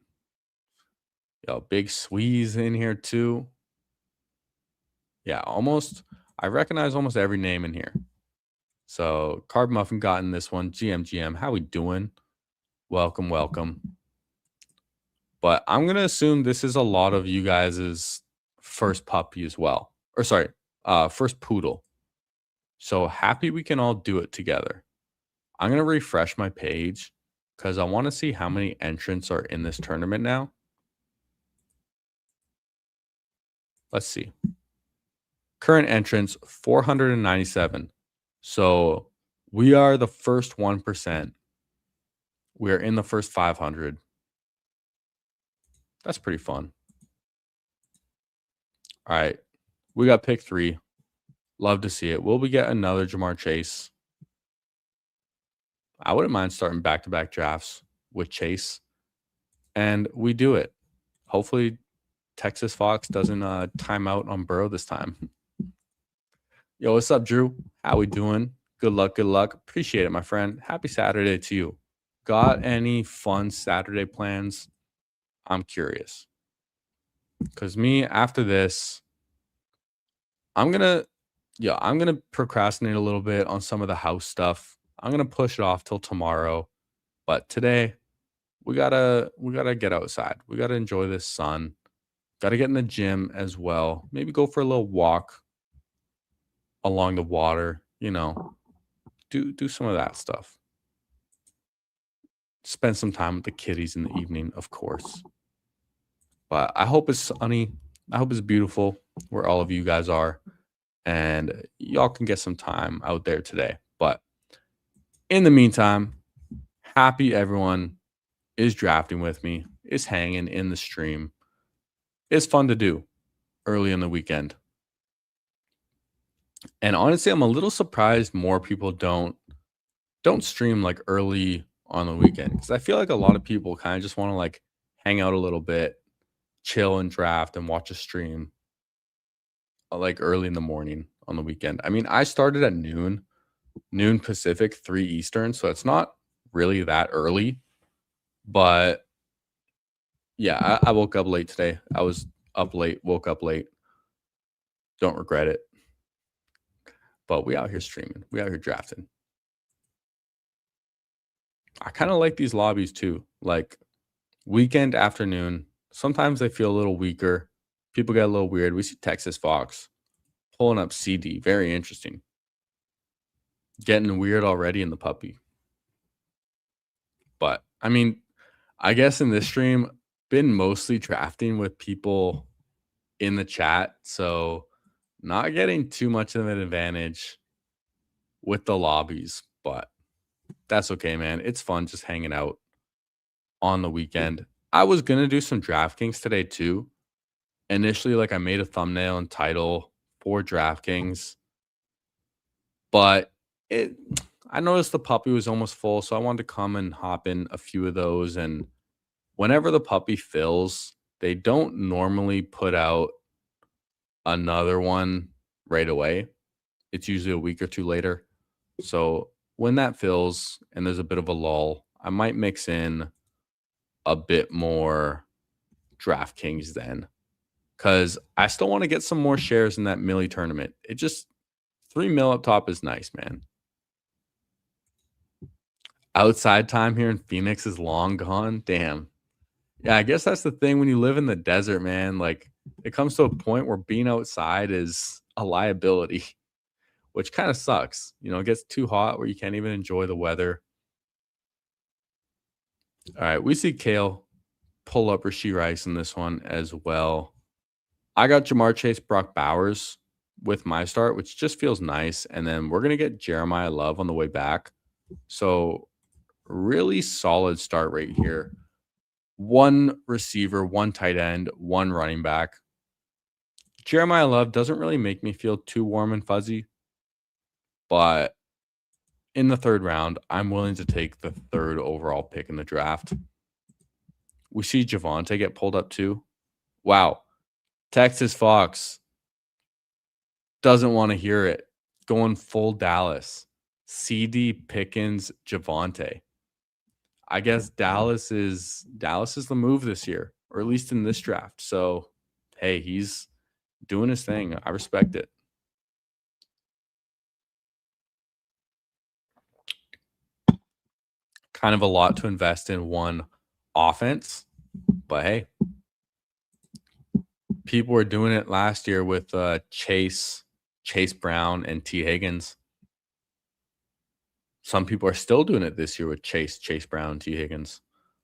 Big Squeeze in here too. Yeah, I recognize almost every name in here. So Carved Muffin got in this one. GM, how we doing? Welcome, welcome. But I'm going to assume this is a lot of you guys' first puppy as well. Or sorry, first poodle. So happy we can all do it together. I'm going to refresh my page because I want to see how many entrants are in this tournament now. Let's see. Current entrants, 497. So we are the first 1%. We're in the first 500. That's pretty fun. All right. We got pick 3. Love to see it. Will we get another Jamar Chase? I wouldn't mind starting back-to-back drafts with Chase. And we do it. Hopefully Texas Fox doesn't time out on Burrow this time. Yo, what's up, Drew? How we doing? Good luck, good luck. Appreciate it, my friend. Happy Saturday to you. Got any fun Saturday plans? I'm curious. Because me, after this, I'm gonna procrastinate a little bit on some of the house stuff. I'm gonna push it off till tomorrow. But today, we gotta get outside. We gotta enjoy this sun. Gotta get in the gym as well. Maybe go for a little walk along the water. Do some of that stuff. Spend some time with the kiddies in the evening, of course. But I hope it's sunny. I hope it's beautiful where all of you guys are. And y'all can get some time out there today. But in the meantime, happy everyone is drafting with me, is hanging in the stream. It's fun to do early in the weekend. And honestly, I'm a little surprised more people don't stream like early on the weekend, because I feel like a lot of people kind of just want to like hang out a little bit, chill and draft and watch a stream like early in the morning on the weekend. I mean, I started at noon Pacific, 3 Eastern, so it's not really that early. But yeah, I woke up late today. I was up late, woke up late. Don't regret it. But we out here streaming. We out here drafting. I kind of like these lobbies too. Like weekend afternoon, sometimes they feel a little weaker. People get a little weird. We see Texas Fox pulling up CD. Very interesting. Getting weird already in the puppy. But I mean, I guess in this stream, been mostly drafting with people in the chat. So not getting too much of an advantage with the lobbies, but that's okay, man. It's fun just hanging out on the weekend. I was going to do some DraftKings today too. Initially, like I made a thumbnail and title for DraftKings, but I noticed the puppy was almost full, so I wanted to come and hop in a few of those. And whenever the puppy fills, they don't normally put out another one right away. It's usually a week or two later. So when that fills and there's a bit of a lull, I might mix in a bit more DraftKings then, because I still want to get some more shares in that Millie tournament. It just 3 mil up top is nice, man. Outside time here in Phoenix is long gone. Damn. Yeah, I guess that's the thing when you live in the desert, man. Like it comes to a point where being outside is a liability, which kind of sucks. It gets too hot where you can't even enjoy the weather. All right, we see Kale pull up Rashee Rice in this one as well. I got Jamar Chase, Brock Bowers with my start, which just feels nice. And then we're going to get Jeremiah Love on the way back. So really solid start right here. 1 receiver, 1 tight end, 1 running back. Jeremiah Love doesn't really make me feel too warm and fuzzy, but in the 3rd round, I'm willing to take the 3rd overall pick in the draft. We see Javonte get pulled up too. Wow. Texas Fox doesn't want to hear it. Going full Dallas. CD Pickens, Javonte. I guess Dallas is the move this year, or at least in this draft. So, hey, he's doing his thing. I respect it. Kind of a lot to invest in one offense, but hey, people were doing it last year with Chase Brown, and T. Higgins. Some people are still doing it this year with Chase Brown, T. Higgins.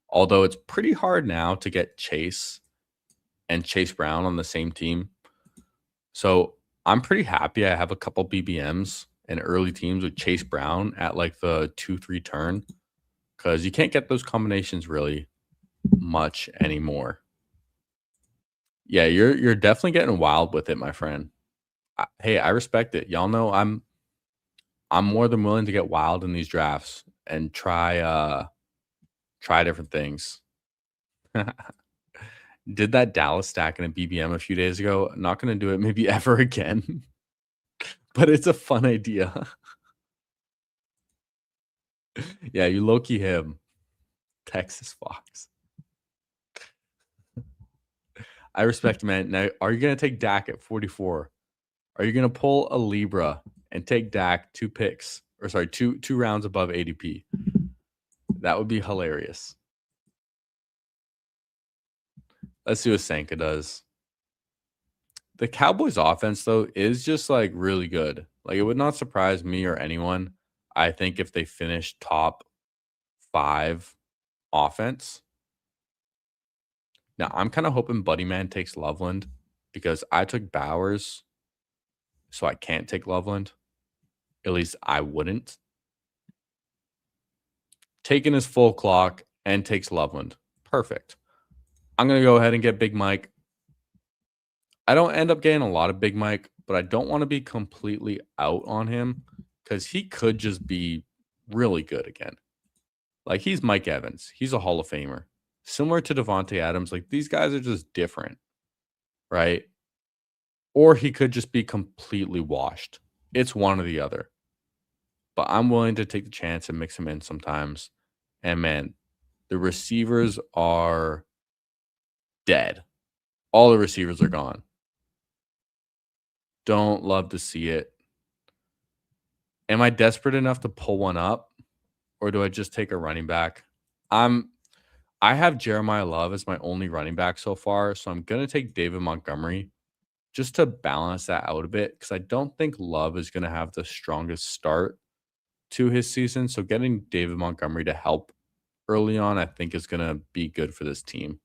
Although it's pretty hard now to get Chase and Chase Brown on the same team. So I'm pretty happy I have a couple BBMs and early teams with Chase Brown at like the 2-3 turn, because you can't get those combinations really much anymore. Yeah, you're definitely getting wild with it, my friend. Hey, I respect it. Y'all know I'm more than willing to get wild in these drafts and try different things. Did that Dallas stack in a BBM a few days ago. Not going to do it maybe ever again. But it's a fun idea. Yeah, you low-key him. Texas Fox. I respect, man. Now, are you going to take Dak at 44? Are you going to pull a Libra and take Dak 2 picks? Or sorry, two rounds above ADP? That would be hilarious. Let's see what Sanka does. The Cowboys offense, though, is just like really good. Like, it would not surprise me or anyone, I think, if they finish top 5 offense. Now, I'm kind of hoping Buddy Man takes Loveland because I took Bowers, so I can't take Loveland. At least I wouldn't. Taking his full clock and takes Loveland. Perfect. I'm going to go ahead and get Big Mike. I don't end up getting a lot of Big Mike, but I don't want to be completely out on him because he could just be really good again. Like, he's Mike Evans. He's a Hall of Famer. Similar to Devontae Adams. Like, these guys are just different, right? Or he could just be completely washed. It's one or the other. But I'm willing to take the chance and mix him in sometimes. And, man, the receivers are dead. All the receivers are gone. Don't love to see it. Am I desperate enough to pull one up? Or do I just take a running back? I have Jeremiah Love as my only running back so far, so I'm going to take David Montgomery just to balance that out a bit because I don't think Love is going to have the strongest start to his season. So getting David Montgomery to help early on, I think, is going to be good for this team.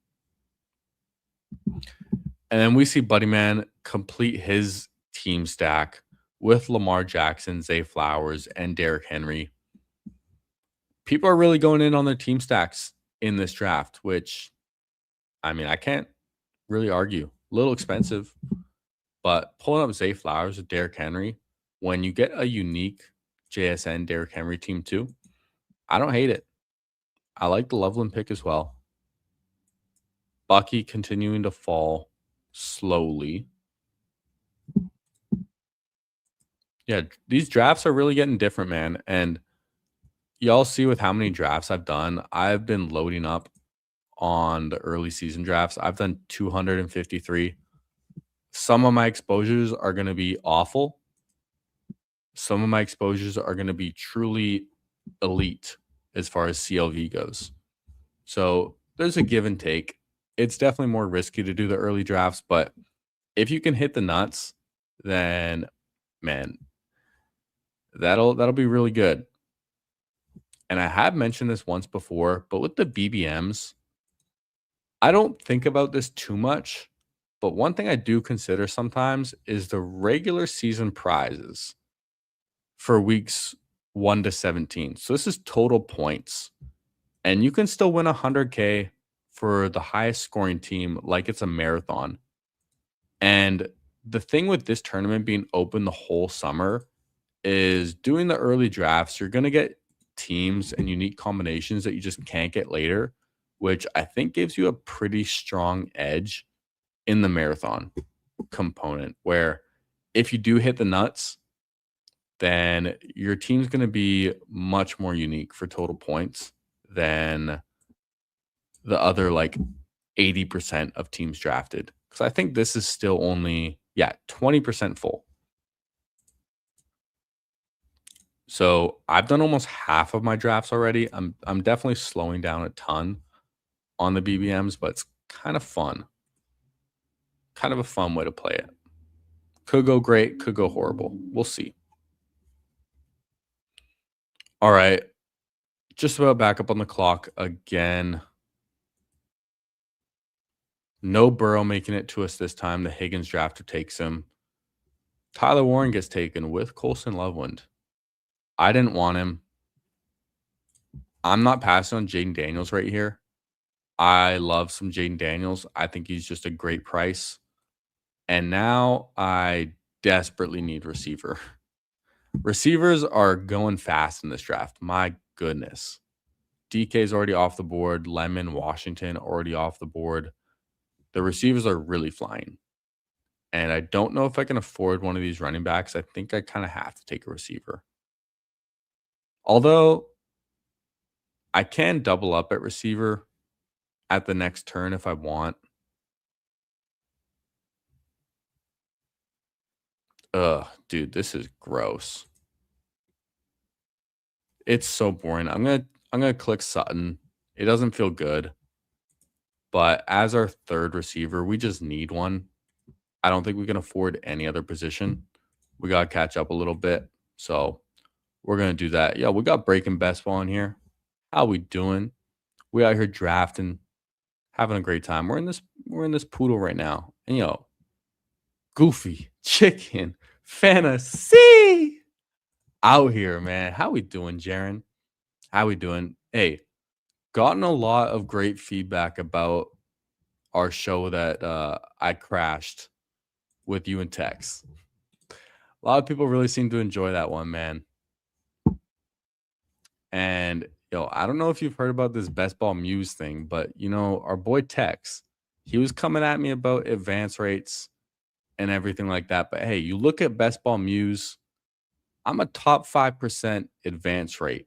And then we see Buddy Man complete his team stack with Lamar Jackson, Zay Flowers, and Derrick Henry. People are really going in on their team stacks in this draft, which, I mean, I can't really argue. A little expensive, but pulling up Zay Flowers with Derrick Henry, when you get a unique JSN Derrick Henry team too, I don't hate it. I like the Loveland pick as well. Bucky continuing to fall slowly. Yeah, these drafts are really getting different, man. And y'all see with how many drafts I've done, I've been loading up on the early season drafts. I've done 253. Some of my exposures are going to be awful. Some of my exposures are going to be truly elite as far as CLV goes. So there's a give and take. It's definitely more risky to do the early drafts, but if you can hit the nuts, then, man, that'll be really good. And I have mentioned this once before, but with the BBMs, I don't think about this too much, but one thing I do consider sometimes is the regular season prizes for weeks 1 to 17. So this is total points. And you can still win 100K for the highest scoring team like it's a marathon. And the thing with this tournament being open the whole summer is doing the early drafts, you're going to get teams and unique combinations that you just can't get later, which I think gives you a pretty strong edge in the marathon component, where if you do hit the nuts, then your team's going to be much more unique for total points than the other like 80% of teams drafted. Because I think this is still only, 20% full. So I've done almost half of my drafts already. I'm definitely slowing down a ton on the BBMs, but it's kind of fun. Kind of a fun way to play it. Could go great, could go horrible. We'll see. All right. Just about back up on the clock again. No Burrow making it to us this time. The Higgins drafter takes him. Tyler Warren gets taken with Colson Loveland. I didn't want him. I'm not passing on Jaden Daniels right here. I love some Jaden Daniels. I think he's just a great price. And now I desperately need receiver. Receivers are going fast in this draft. My goodness. DK's already off the board. Lemon, Washington already off the board. The receivers are really flying. And I don't know if I can afford one of these running backs. I think I kind of have to take a receiver. Although I can double up at receiver at the next turn if I want. Ugh, dude, this is gross. It's so boring. I'm gonna click Sutton. It doesn't feel good. But as our third receiver, we just need one. I don't think we can afford any other position. We gotta catch up a little bit. So we're gonna do that. Yeah, we got Breaking Best Ball in here. How we doing? We out here drafting, having a great time. We're in this poodle right now. And Goofy, Chicken, Fantasy out here, man. How we doing, Jaron? How we doing? Hey, gotten a lot of great feedback about our show that I crashed with you and Tex. A lot of people really seem to enjoy that one, man. And I don't know if you've heard about this Best Ball Muse thing, but our boy Tex, he was coming at me about advance rates and everything like that. But hey, you look at Best Ball Muse, I'm a top 5% advance rate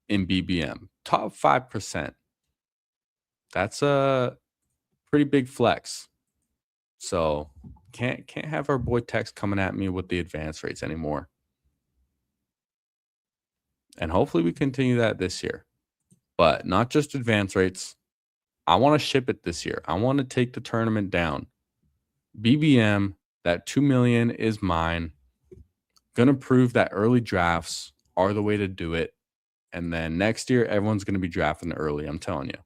in BBM. Top 5%. That's a pretty big flex. So can't have our boy Tex coming at me with the advance rates anymore. And hopefully we continue that this year. But not just advance rates. I want to ship it this year. I want to take the tournament down. BBM, that 2 million is mine. Gonna prove that early drafts are the way to do it. And then next year, everyone's gonna be drafting early. I'm telling you.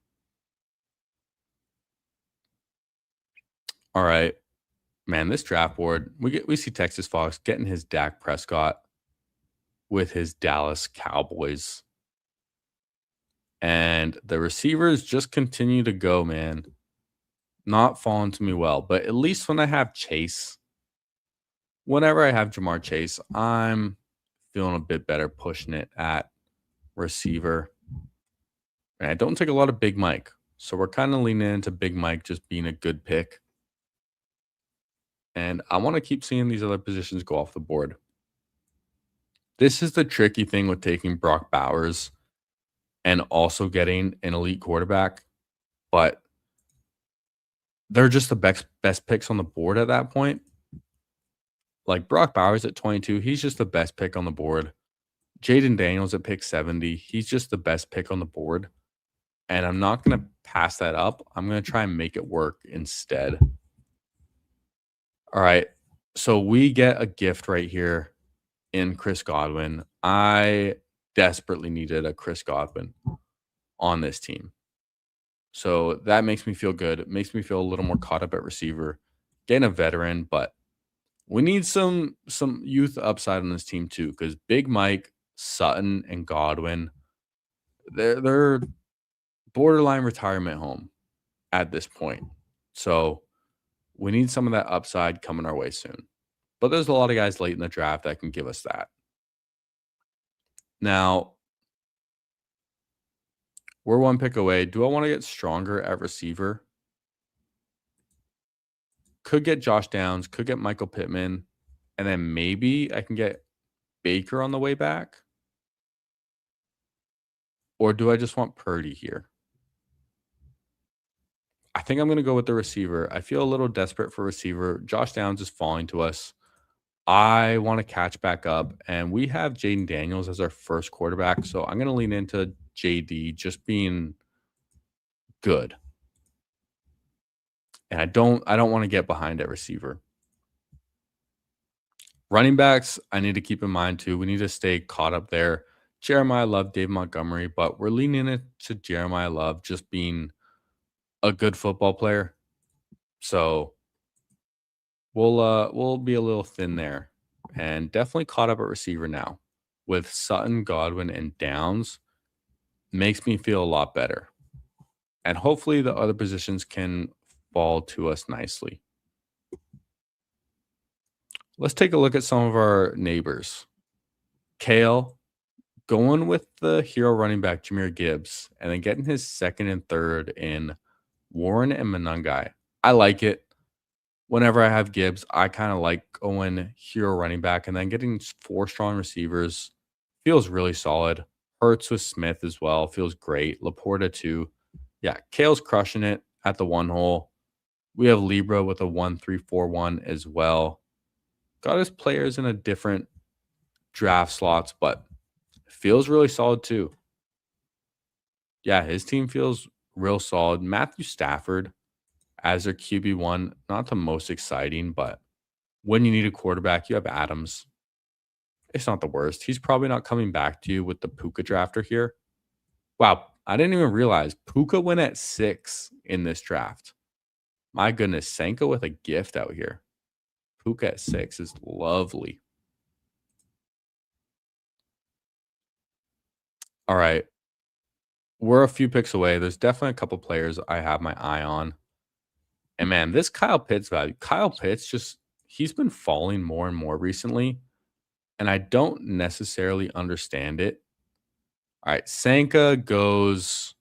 All right. Man, this draft board, we see Texas Fox getting his Dak Prescott with his Dallas Cowboys. And the receivers just continue to go, man. Not falling to me well. But at least when I have Chase, whenever I have Jamar Chase, I'm feeling a bit better pushing it at receiver. And I don't take a lot of Big Mike. So we're kind of leaning into Big Mike just being a good pick. And I want to keep seeing these other positions go off the board. This is the tricky thing with taking Brock Bowers and also getting an elite quarterback. But they're just the best picks on the board at that point. Like Brock Bowers at 22, he's just the best pick on the board. Jaden Daniels at pick 70, he's just the best pick on the board. And I'm not going to pass that up. I'm going to try and make it work instead. All right. So we get a gift right here in Chris Godwin. I desperately needed a Chris Godwin on this team. So that makes me feel good. It makes me feel a little more caught up at receiver. Getting a veteran, but we need some youth upside on this team too, because Big Mike, Sutton, and Godwin, they're borderline retirement home at this point. So we need some of that upside coming our way soon. But there's a lot of guys late in the draft that can give us that. Now, we're one pick away. Do I want to get stronger at receiver? Could get Josh Downs, could get Michael Pittman, and then maybe I can get Baker on the way back. Or do I just want Purdy here? I think I'm going to go with the receiver. I feel a little desperate for receiver. Josh Downs is falling to us. I want to catch back up, and we have Jaden Daniels as our first quarterback, so I'm going to lean into JD just being good. And I don't want to get behind at receiver. Running backs, I need to keep in mind too. We need to stay caught up there. Jeremiah Love, Dave Montgomery, but we're leaning it to Jeremiah Love just being a good football player. So we'll be a little thin there, and definitely caught up at receiver now with Sutton, Godwin, and Downs. Makes me feel a lot better, and hopefully the other positions can fall to us nicely. Let's take a look at some of our neighbors. Kale going with the hero running back Jahmyr Gibbs, and then getting his second and third in Warren and Monangai. I like it. Whenever I have Gibbs, I kind of like going hero running back, and then getting 4 strong receivers feels really solid. Hurts with Smith as well feels great. Laporta too. Yeah, Kale's crushing it at the 1 hole. We have Libra with a 1-3-4-1 as well. Got his players in a different draft slots, but feels really solid too. Yeah, his team feels real solid. Matthew Stafford as their QB1, not the most exciting, but when you need a quarterback, you have Adams. It's not the worst. He's probably not coming back to you with the Puka drafter here. Wow, I didn't even realize Puka went at 6 in this draft. My goodness, Senka with a gift out here. Puka at 6 is lovely. All right. We're a few picks away. There's definitely a couple players I have my eye on. And man, this Kyle Pitts value. Kyle Pitts he's been falling more and more recently, and I don't necessarily understand it. All right, Sanka goes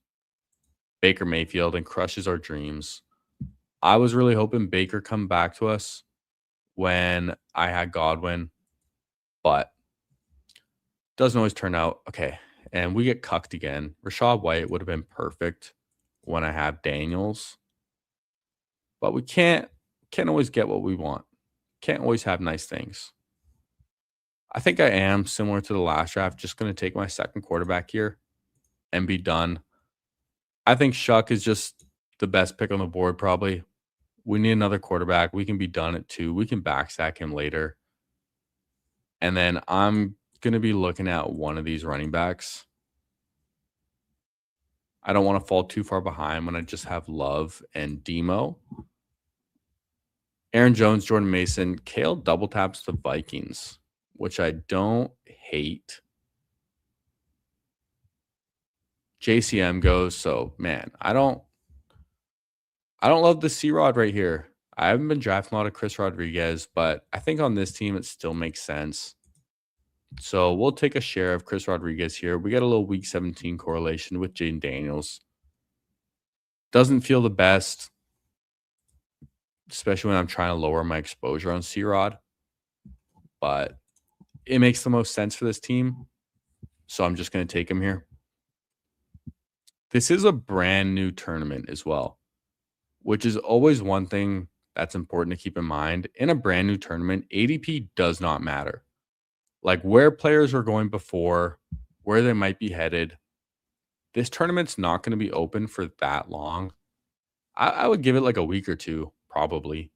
Baker Mayfield and crushes our dreams. I was really hoping Baker come back to us when I had Godwin, but doesn't always turn out. Okay, and we get cucked again. Rachaad White would have been perfect when I have Daniels. But we can't always get what we want. Can't always have nice things. I think I am similar to the last draft, just going to take my second quarterback here and be done. I think Shuck is just the best pick on the board probably. We need another quarterback. We can be done at 2. We can backstack him later. And then I'm going to be looking at one of these running backs. I don't want to fall too far behind when I just have Love and Demo. Aaron Jones, Jordan Mason, Kale double taps the Vikings, which I don't hate. JCM goes, so man, I don't love the C-Rod right here. I haven't been drafting a lot of Chris Rodriguez, but I think on this team it still makes sense. So we'll take a share of Chris Rodriguez here. We got a little week 17 correlation with Jaden Daniels. Doesn't feel the best, especially when I'm trying to lower my exposure on C-Rod. But it makes the most sense for this team. So I'm just going to take him here. This is a brand new tournament as well, which is always one thing that's important to keep in mind. In a brand new tournament, ADP does not matter. Like where players are going before, where they might be headed. This tournament's not going to be open for that long. I would give it like a week or 2, probably.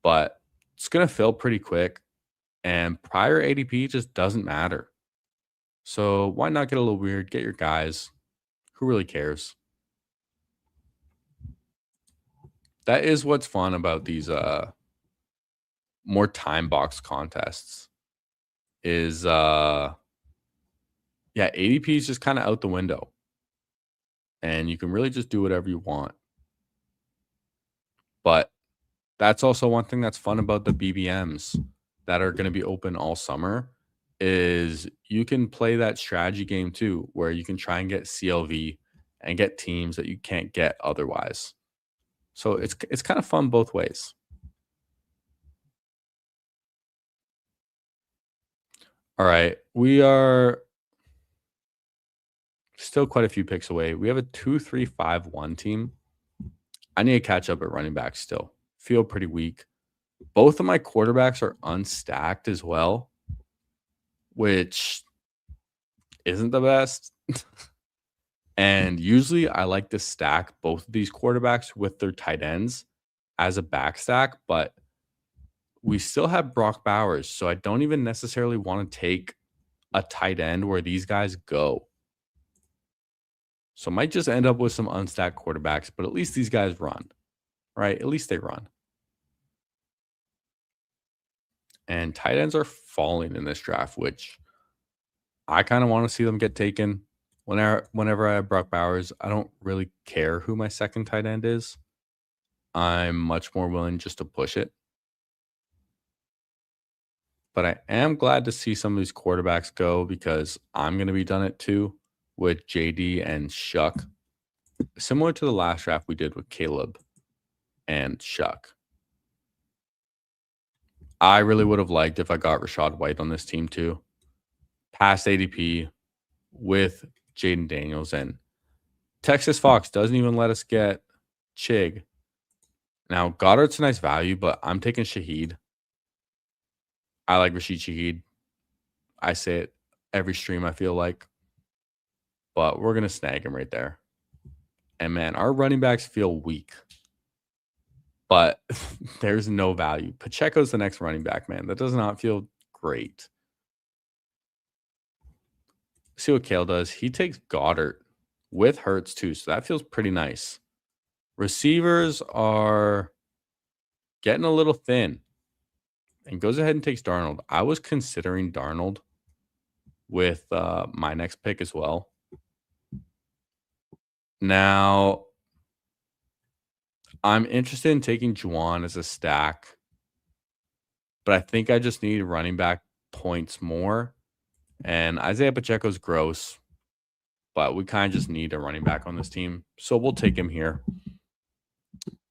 But it's going to fill pretty quick. And prior ADP just doesn't matter. So why not get a little weird? Get your guys. Who really cares? That is what's fun about these more time box contests. Is ADP is just kind of out the window. And you can really just do whatever you want. But that's also one thing that's fun about the BBMs that are going to be open all summer is you can play that strategy game too, where you can try and get CLV and get teams that you can't get otherwise. So it's kind of fun both ways. All right. We are still quite a few picks away. We have a 2-3-5-1 team. I need to catch up at running back still. Feel pretty weak. Both of my quarterbacks are unstacked as well, which isn't the best. And usually I like to stack both of these quarterbacks with their tight ends as a back stack, but we still have Brock Bowers, so I don't even necessarily want to take a tight end where these guys go. So might just end up with some unstacked quarterbacks, but at least these guys run, right? At least they run. And tight ends are falling in this draft, which I kind of want to see them get taken. Whenever I have Brock Bowers, I don't really care who my second tight end is. I'm much more willing just to push it. But I am glad to see some of these quarterbacks go because I'm going to be done it too with JD and Shuck. Similar to the last draft we did with Caleb and Shuck. I really would have liked if I got Rashad White on this team too. Past ADP with Jaden Daniels, and Texas Fox doesn't even let us get Chig. Now, Goddard's a nice value, but I'm taking Shaheed. I like Rashid Shaheed. I say it every stream, I feel like. But we're going to snag him right there. And man, our running backs feel weak. But there's no value. Pacheco's the next running back, man. That does not feel great. See what Kale does. He takes Goddard with Hurts too, so that feels pretty nice. Receivers are getting a little thin and goes ahead and takes Darnold. I was considering Darnold with my next pick as well. Now, I'm interested in taking Juwan as a stack, but I think I just need running back points more. And Isaiah Pacheco's gross, but we kind of just need a running back on this team. So we'll take him here.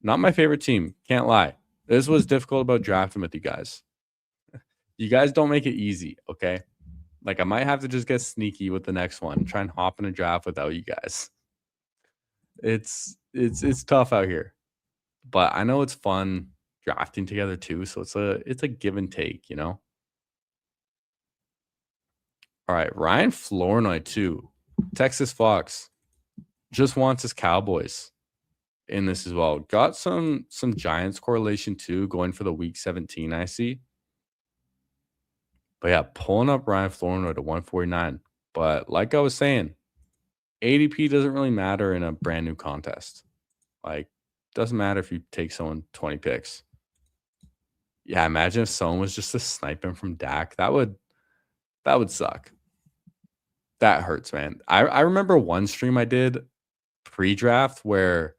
Not my favorite team. Can't lie. This was difficult about drafting with you guys. You guys don't make it easy, okay? Like, I might have to just get sneaky with the next one. Try and hop in a draft without you guys. It's tough out here. But I know it's fun drafting together too. So it's a give and take, you know? All right, Ryan Flournoy too. Texas Fox just wants his Cowboys in this as well. Got some Giants correlation too, going for the week 17, I see. But yeah, pulling up Ryan Flournoy to 149. But like I was saying, ADP doesn't really matter in a brand new contest. Like, doesn't matter if you take someone 20 picks. Yeah, imagine if someone was just a sniping from Dak. That would suck. That hurts, man. I remember one stream I did pre-draft where,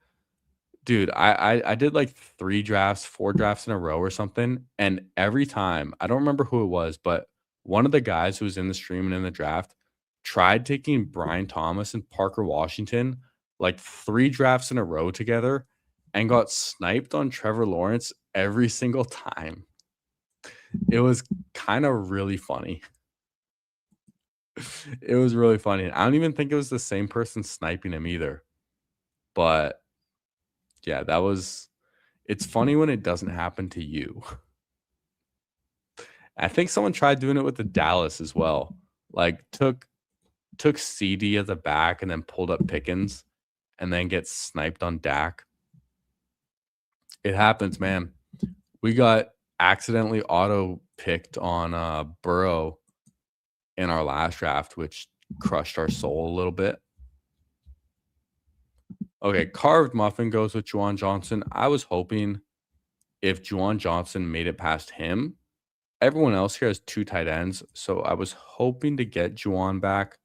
dude, I did like 3 drafts, 4 drafts in a row or something. And every time, I don't remember who it was, but one of the guys who was in the stream and in the draft tried taking Brian Thomas and Parker Washington like 3 drafts in a row together and got sniped on Trevor Lawrence every single time. It was kind of really funny. It was really funny. I don't even think it was the same person sniping him either. But yeah, it's funny when it doesn't happen to you. I think someone tried doing it with the Dallas as well. Like took CD at the back and then pulled up Pickens and then gets sniped on Dak. It happens, man. We got accidentally auto picked on Burrow in our last draft, which crushed our soul a little bit. Okay, carved muffin goes with Juwan Johnson. I was hoping if Juwan Johnson made it past him, everyone else here has 2 tight ends. So I was hoping to get Juwan back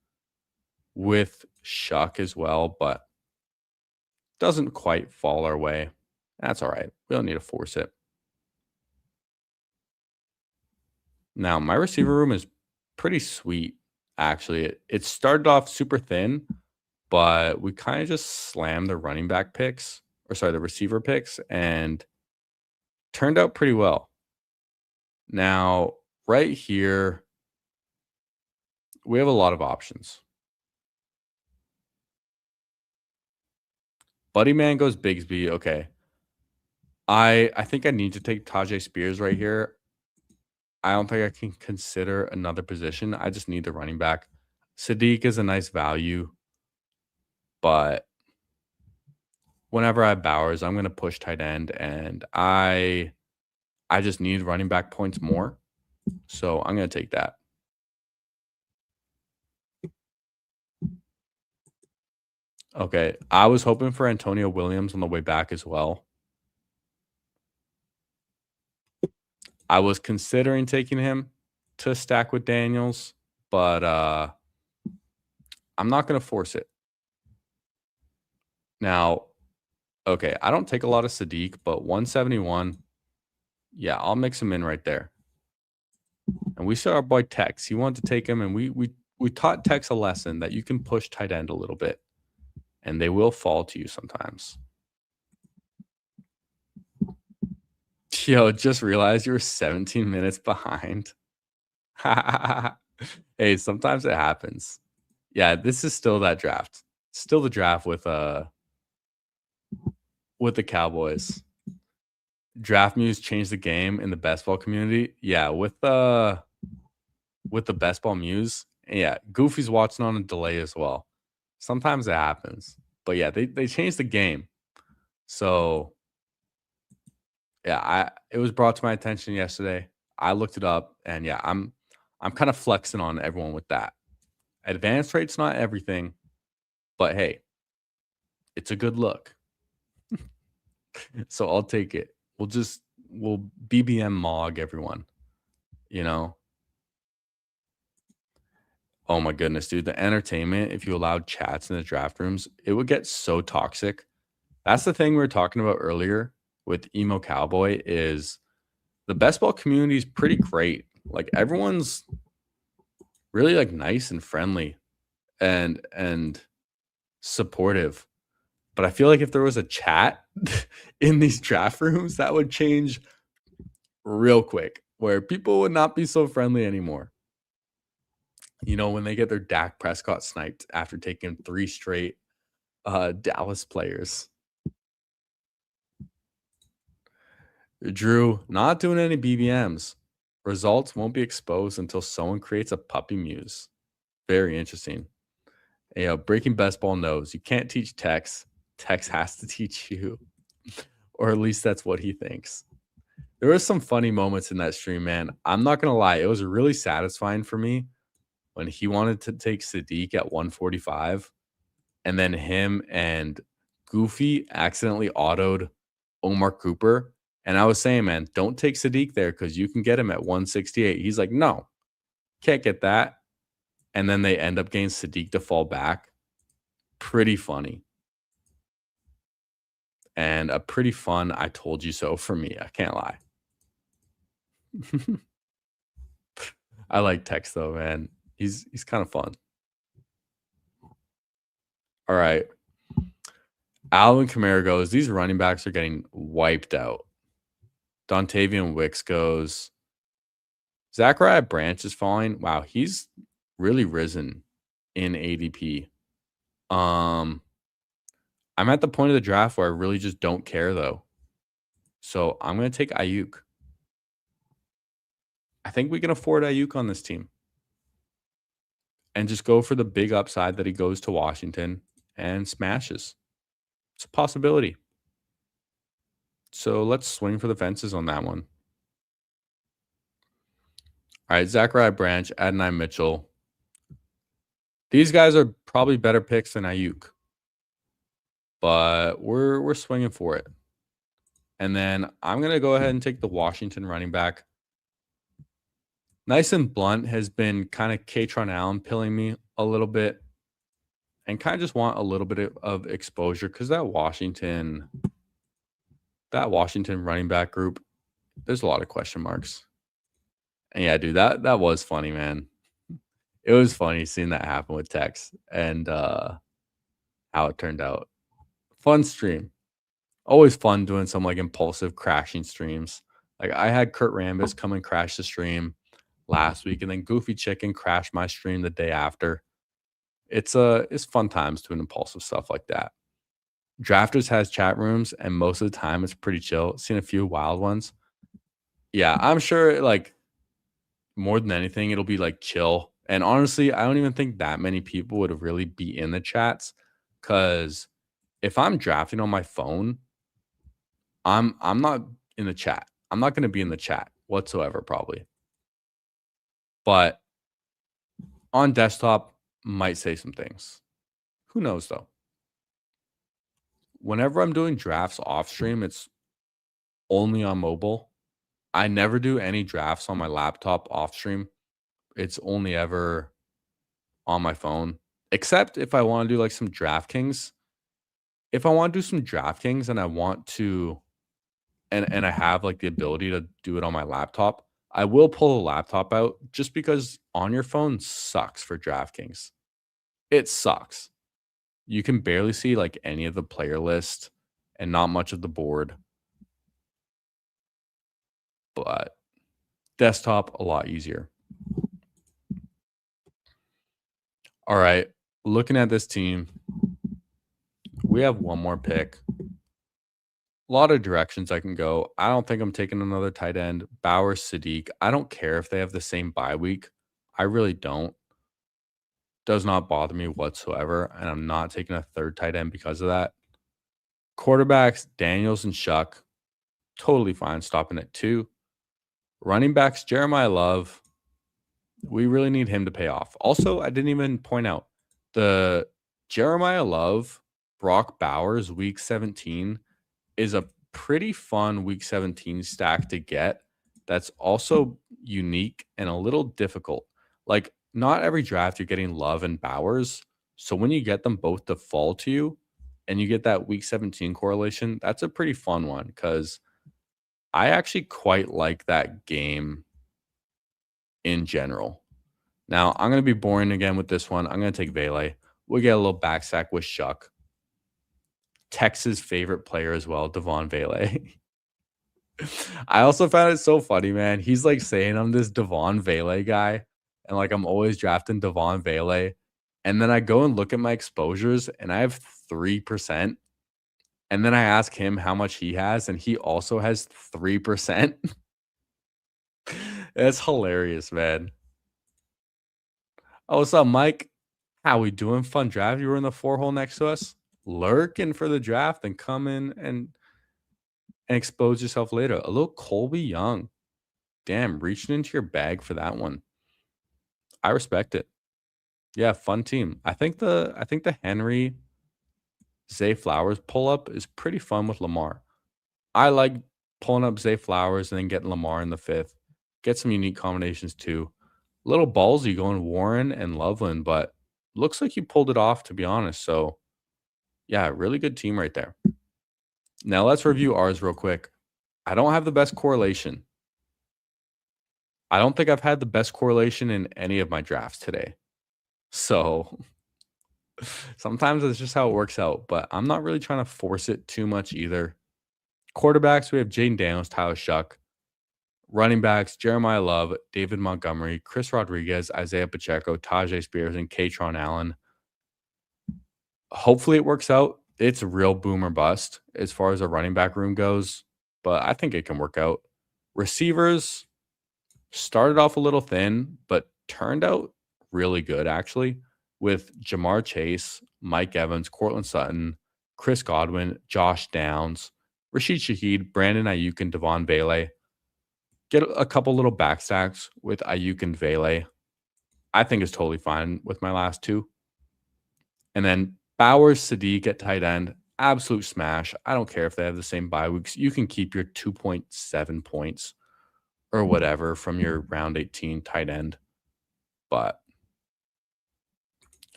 with Shuck as well, but doesn't quite fall our way. That's all right. We don't need to force it. Now, my receiver room is pretty sweet, actually. It started off super thin, but we kind of just slammed the running back picks, the receiver picks, and turned out pretty well. Now, right here, we have a lot of options. Buddy Man goes Bigsby. Okay. I think I need to take Tajay Spears right here. I don't think I can consider another position. I just need the running back. Sadiq is a nice value, but whenever I have Bowers, I'm going to push tight end, and I just need running back points more. So I'm going to take that. Okay. I was hoping for Antonio Williams on the way back as well. I was considering taking him to stack with Daniels, but I'm not going to force it. Now, okay, I don't take a lot of Sadiq, but 171, yeah, I'll mix him in right there. And we saw our boy Tex. He wanted to take him, and we taught Tex a lesson that you can push tight end a little bit, and they will fall to you sometimes. Yo, just realized you were 17 minutes behind. Hey, sometimes it happens. Yeah, this is still that draft. Still the draft with the Cowboys. Draft Muse changed the game in the best ball community. Yeah, with the best ball Muse. Yeah, Goofy's watching on a delay as well. Sometimes it happens. But yeah, they changed the game. So yeah, it was brought to my attention yesterday. I looked it up, and yeah, I'm kind of flexing on everyone with that. Advance rate's not everything, but hey, it's a good look. So I'll take it. We'll BBM Mog everyone, you know? Oh my goodness, dude. The entertainment, if you allowed chats in the draft rooms, it would get so toxic. That's the thing we were talking about earlier with EmoCowboy is the best ball community is pretty great. Like everyone's really like nice and friendly and supportive. But I feel like if there was a chat in these draft rooms, that would change real quick, where people would not be so friendly anymore. You know, when they get their Dak Prescott sniped after taking 3 straight Dallas players. Drew, not doing any BBMs. Results won't be exposed until someone creates a puppy muse. Very interesting. You know, Breaking Best Ball knows you can't teach Tex. Tex has to teach you. Or at least that's what he thinks. There was some funny moments in that stream, man. I'm not going to lie. It was really satisfying for me when he wanted to take Sadiq at 145 and then him and Goofy accidentally autoed Omar Cooper. And I was saying, man, don't take Sadiq there because you can get him at 168. He's like, no, can't get that. And then they end up getting Sadiq to fall back. Pretty funny. And a pretty fun I told you so for me. I can't lie. I like Tex though, man. He's kind of fun. All right. Alvin Kamara goes. These running backs are getting wiped out. Dontavian Wicks goes. Zachariah Branch is falling. Wow, he's really risen in ADP. I'm at the point of the draft where I really just don't care though. So I'm going to take Ayuk. I think we can afford Ayuk on this team. And just go for the big upside that he goes to Washington and smashes. It's a possibility. So let's swing for the fences on that one. All right, Zachariah Branch, Adonai Mitchell. These guys are probably better picks than Ayuk. But we're swinging for it. And then I'm going to go ahead and take the Washington running back. Nice and Blunt has been kind of Katron Allen pilling me a little bit. And kind of just want a little bit of exposure because that Washington running back group, there's a lot of question marks. And yeah, dude, that was funny, man. It was funny seeing that happen with Tex and how it turned out. Fun stream. Always fun doing some like impulsive crashing streams. Like I had Curt Rambus come and crash the stream. last week, and then Goofy Chicken crashed my stream the day after. It's fun times doing impulsive stuff like that. Drafters has chat rooms, and most of the time it's pretty chill. Seen a few wild ones. Yeah, I'm sure like more than anything, it'll be like chill. And honestly, I don't even think that many people would really be in the chats because if I'm drafting on my phone, I'm not in the chat. I'm not going to be in the chat whatsoever, probably. But on desktop, might say some things. Who knows though? Whenever I'm doing drafts off stream, it's only on mobile. I never do any drafts on my laptop off stream. It's only ever on my phone, except if I want to do like some DraftKings. If I want to do some DraftKings and I want to, and I have like the ability to do it on my laptop, I will pull the laptop out just because on your phone sucks for DraftKings. It sucks. You can barely see like any of the player list and not much of the board. But desktop, a lot easier. All right. Looking at this team, we have one more pick. A lot of directions I can go. I don't think I'm taking another tight end. Bowers, Sadiq. I don't care if they have the same bye week. I really don't. Does not bother me whatsoever. And I'm not taking a third tight end because of that. Quarterbacks, Daniels and Shuck. Totally fine stopping at 2. Running backs, Jeremiah Love. We really need him to pay off. Also, I didn't even point out the Jeremiah Love, Brock Bowers, week 17 is a pretty fun week 17 stack to get. That's also unique and a little difficult. Like, not every draft you're getting Love and Bowers. So when you get them both to fall to you and you get that week 17 correlation, that's a pretty fun one because I actually quite like that game in general. Now, I'm going to be boring again with this one. I'm going to take Vele. We'll get a little backstack with Shuck. Texas' favorite player as well, Devon Vele. I also found it so funny, man. He's like saying I'm this Devon Vele guy, and like I'm always drafting Devon Vele. And then I go and look at my exposures, and I have 3%. And then I ask him how much he has, and he also has 3%. That's hilarious, man. Oh, what's up, Mike? How we doing? Fun draft. You were in the 4-hole next to us, lurking for the draft, and come in and expose yourself later. A little Colby Young. Damn, reaching into your bag for that one. I respect it. Yeah, fun team. I think the Henry Zay Flowers pull up is pretty fun with Lamar. I like pulling up Zay Flowers and then getting Lamar in the 5th. Get some unique combinations too. Little ballsy going Warren and Loveland, but looks like you pulled it off, to be honest. So, yeah, really good team right there. Now, let's review ours real quick. I don't have the best correlation. I don't think I've had the best correlation in any of my drafts today. So, sometimes it's just how it works out, but I'm not really trying to force it too much either. Quarterbacks, we have Jaden Daniels, Tyler Shuck. Running backs, Jeremiah Love, David Montgomery, Chris Rodriguez, Isaiah Pacheco, Tajay Spears, and Katron Allen. Hopefully it works out. It's real boom or bust as far as a running back room goes, but I think it can work out. Receivers started off a little thin, but turned out really good, actually, with Jamar Chase, Mike Evans, Cortland Sutton, Chris Godwin, Josh Downs, Rashid Shaheed, Brandon Ayuk, and Devon Vele. Get a couple little backstacks with Ayuk and Vele. I think is totally fine with my last 2. And then Bowers, Sadiq at tight end, absolute smash. I don't care if they have the same bye weeks. You can keep your 2.7 points or whatever from your round 18 tight end. But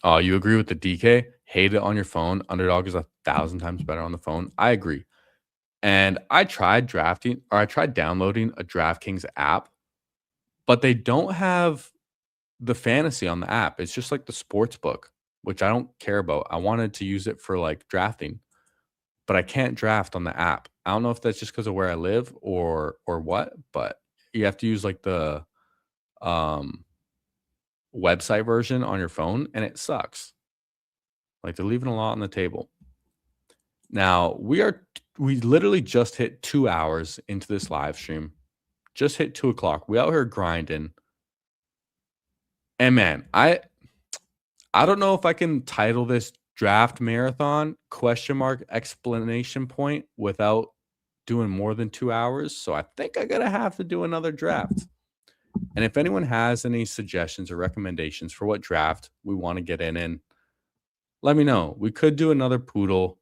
you agree with the DK? Hate it on your phone. Underdog is 1,000 times better on the phone. I agree. And I tried downloading a DraftKings app, but they don't have the fantasy on the app. It's just like the sports book, which I don't care about. I wanted to use it for like drafting, but I can't draft on the app. I don't know if that's just because of where I live or what, but you have to use like the um website version on your phone, and it sucks. Like, they're leaving a lot on the table. Now, we literally just hit 2 hours into this live stream. Just hit 2 o'clock. We out here grinding. And man, I don't know if I can title this draft marathon question mark explanation point without doing more than 2 hours. So I think I gotta have to do another draft. And if anyone has any suggestions or recommendations for what draft we want to get in, let me know. We could do another poodle.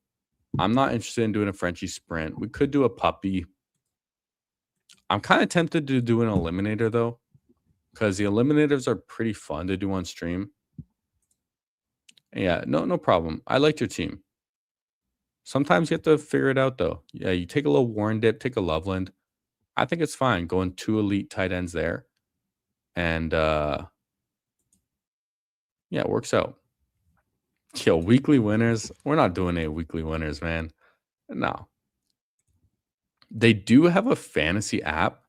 I'm not interested in doing a Frenchie sprint. We could do a puppy. I'm kind of tempted to do an eliminator though, because the eliminators are pretty fun to do on stream. Yeah, no problem. I liked your team. Sometimes you have to figure it out though. Yeah, you take a little Warren dip, take a Loveland. I think it's fine going 2 elite tight ends there. And yeah, it works out. Yo, weekly winners. We're not doing any weekly winners, man. No. They do have a fantasy app.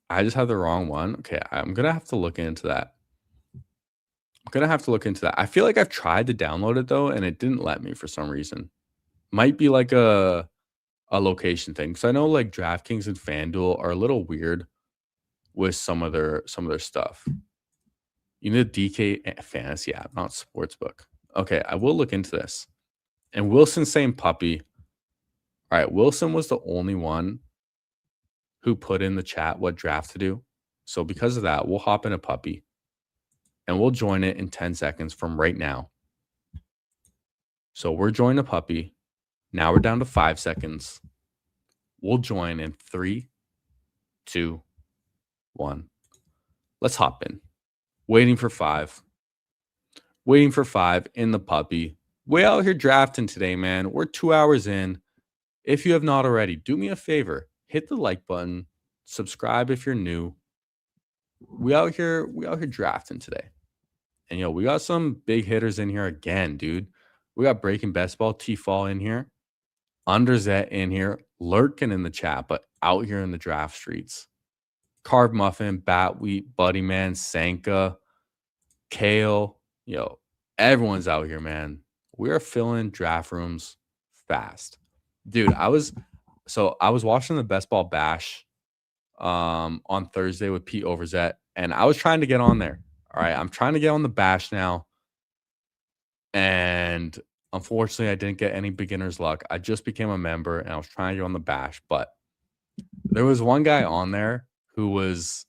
I just have the wrong one. Okay, I'm gonna have to look into that. I feel like I've tried to download it though, and it didn't let me for some reason. Might be like a location thing. So I know like DraftKings and FanDuel are a little weird with some of their stuff. You need a DK fantasy app, not sportsbook. Okay, I will look into this. And Wilson saying puppy. All right, Wilson was the only one who put in the chat what draft to do. So because of that, we'll hop in a puppy and we'll join it in 10 seconds from right now. So we're joining a puppy. Now we're down to 5 seconds. We'll join in 3, 2, 1. Let's hop in. Waiting for 5. Waiting for 5 in the puppy. We out here drafting today, man. We're 2 hours in. If you have not already, do me a favor. Hit the like button. Subscribe if you're new. We out here drafting today. And yo, we got some big hitters in here again, dude. We got Breaking Best Ball, T-Fall in here. Underzet in here. Lurking in the chat, but out here in the draft streets. Carb Muffin, Bat Wheat, Buddy Man, Sanka, Kale. Yo, everyone's out here, man. We are filling draft rooms fast. Dude, I was watching the Best Ball Bash on Thursday with Pete Overzet, and I was trying to get on there. All right, I'm trying to get on the Bash now. And unfortunately, I didn't get any beginner's luck. I just became a member and I was trying to get on the Bash, but there was one guy on there who was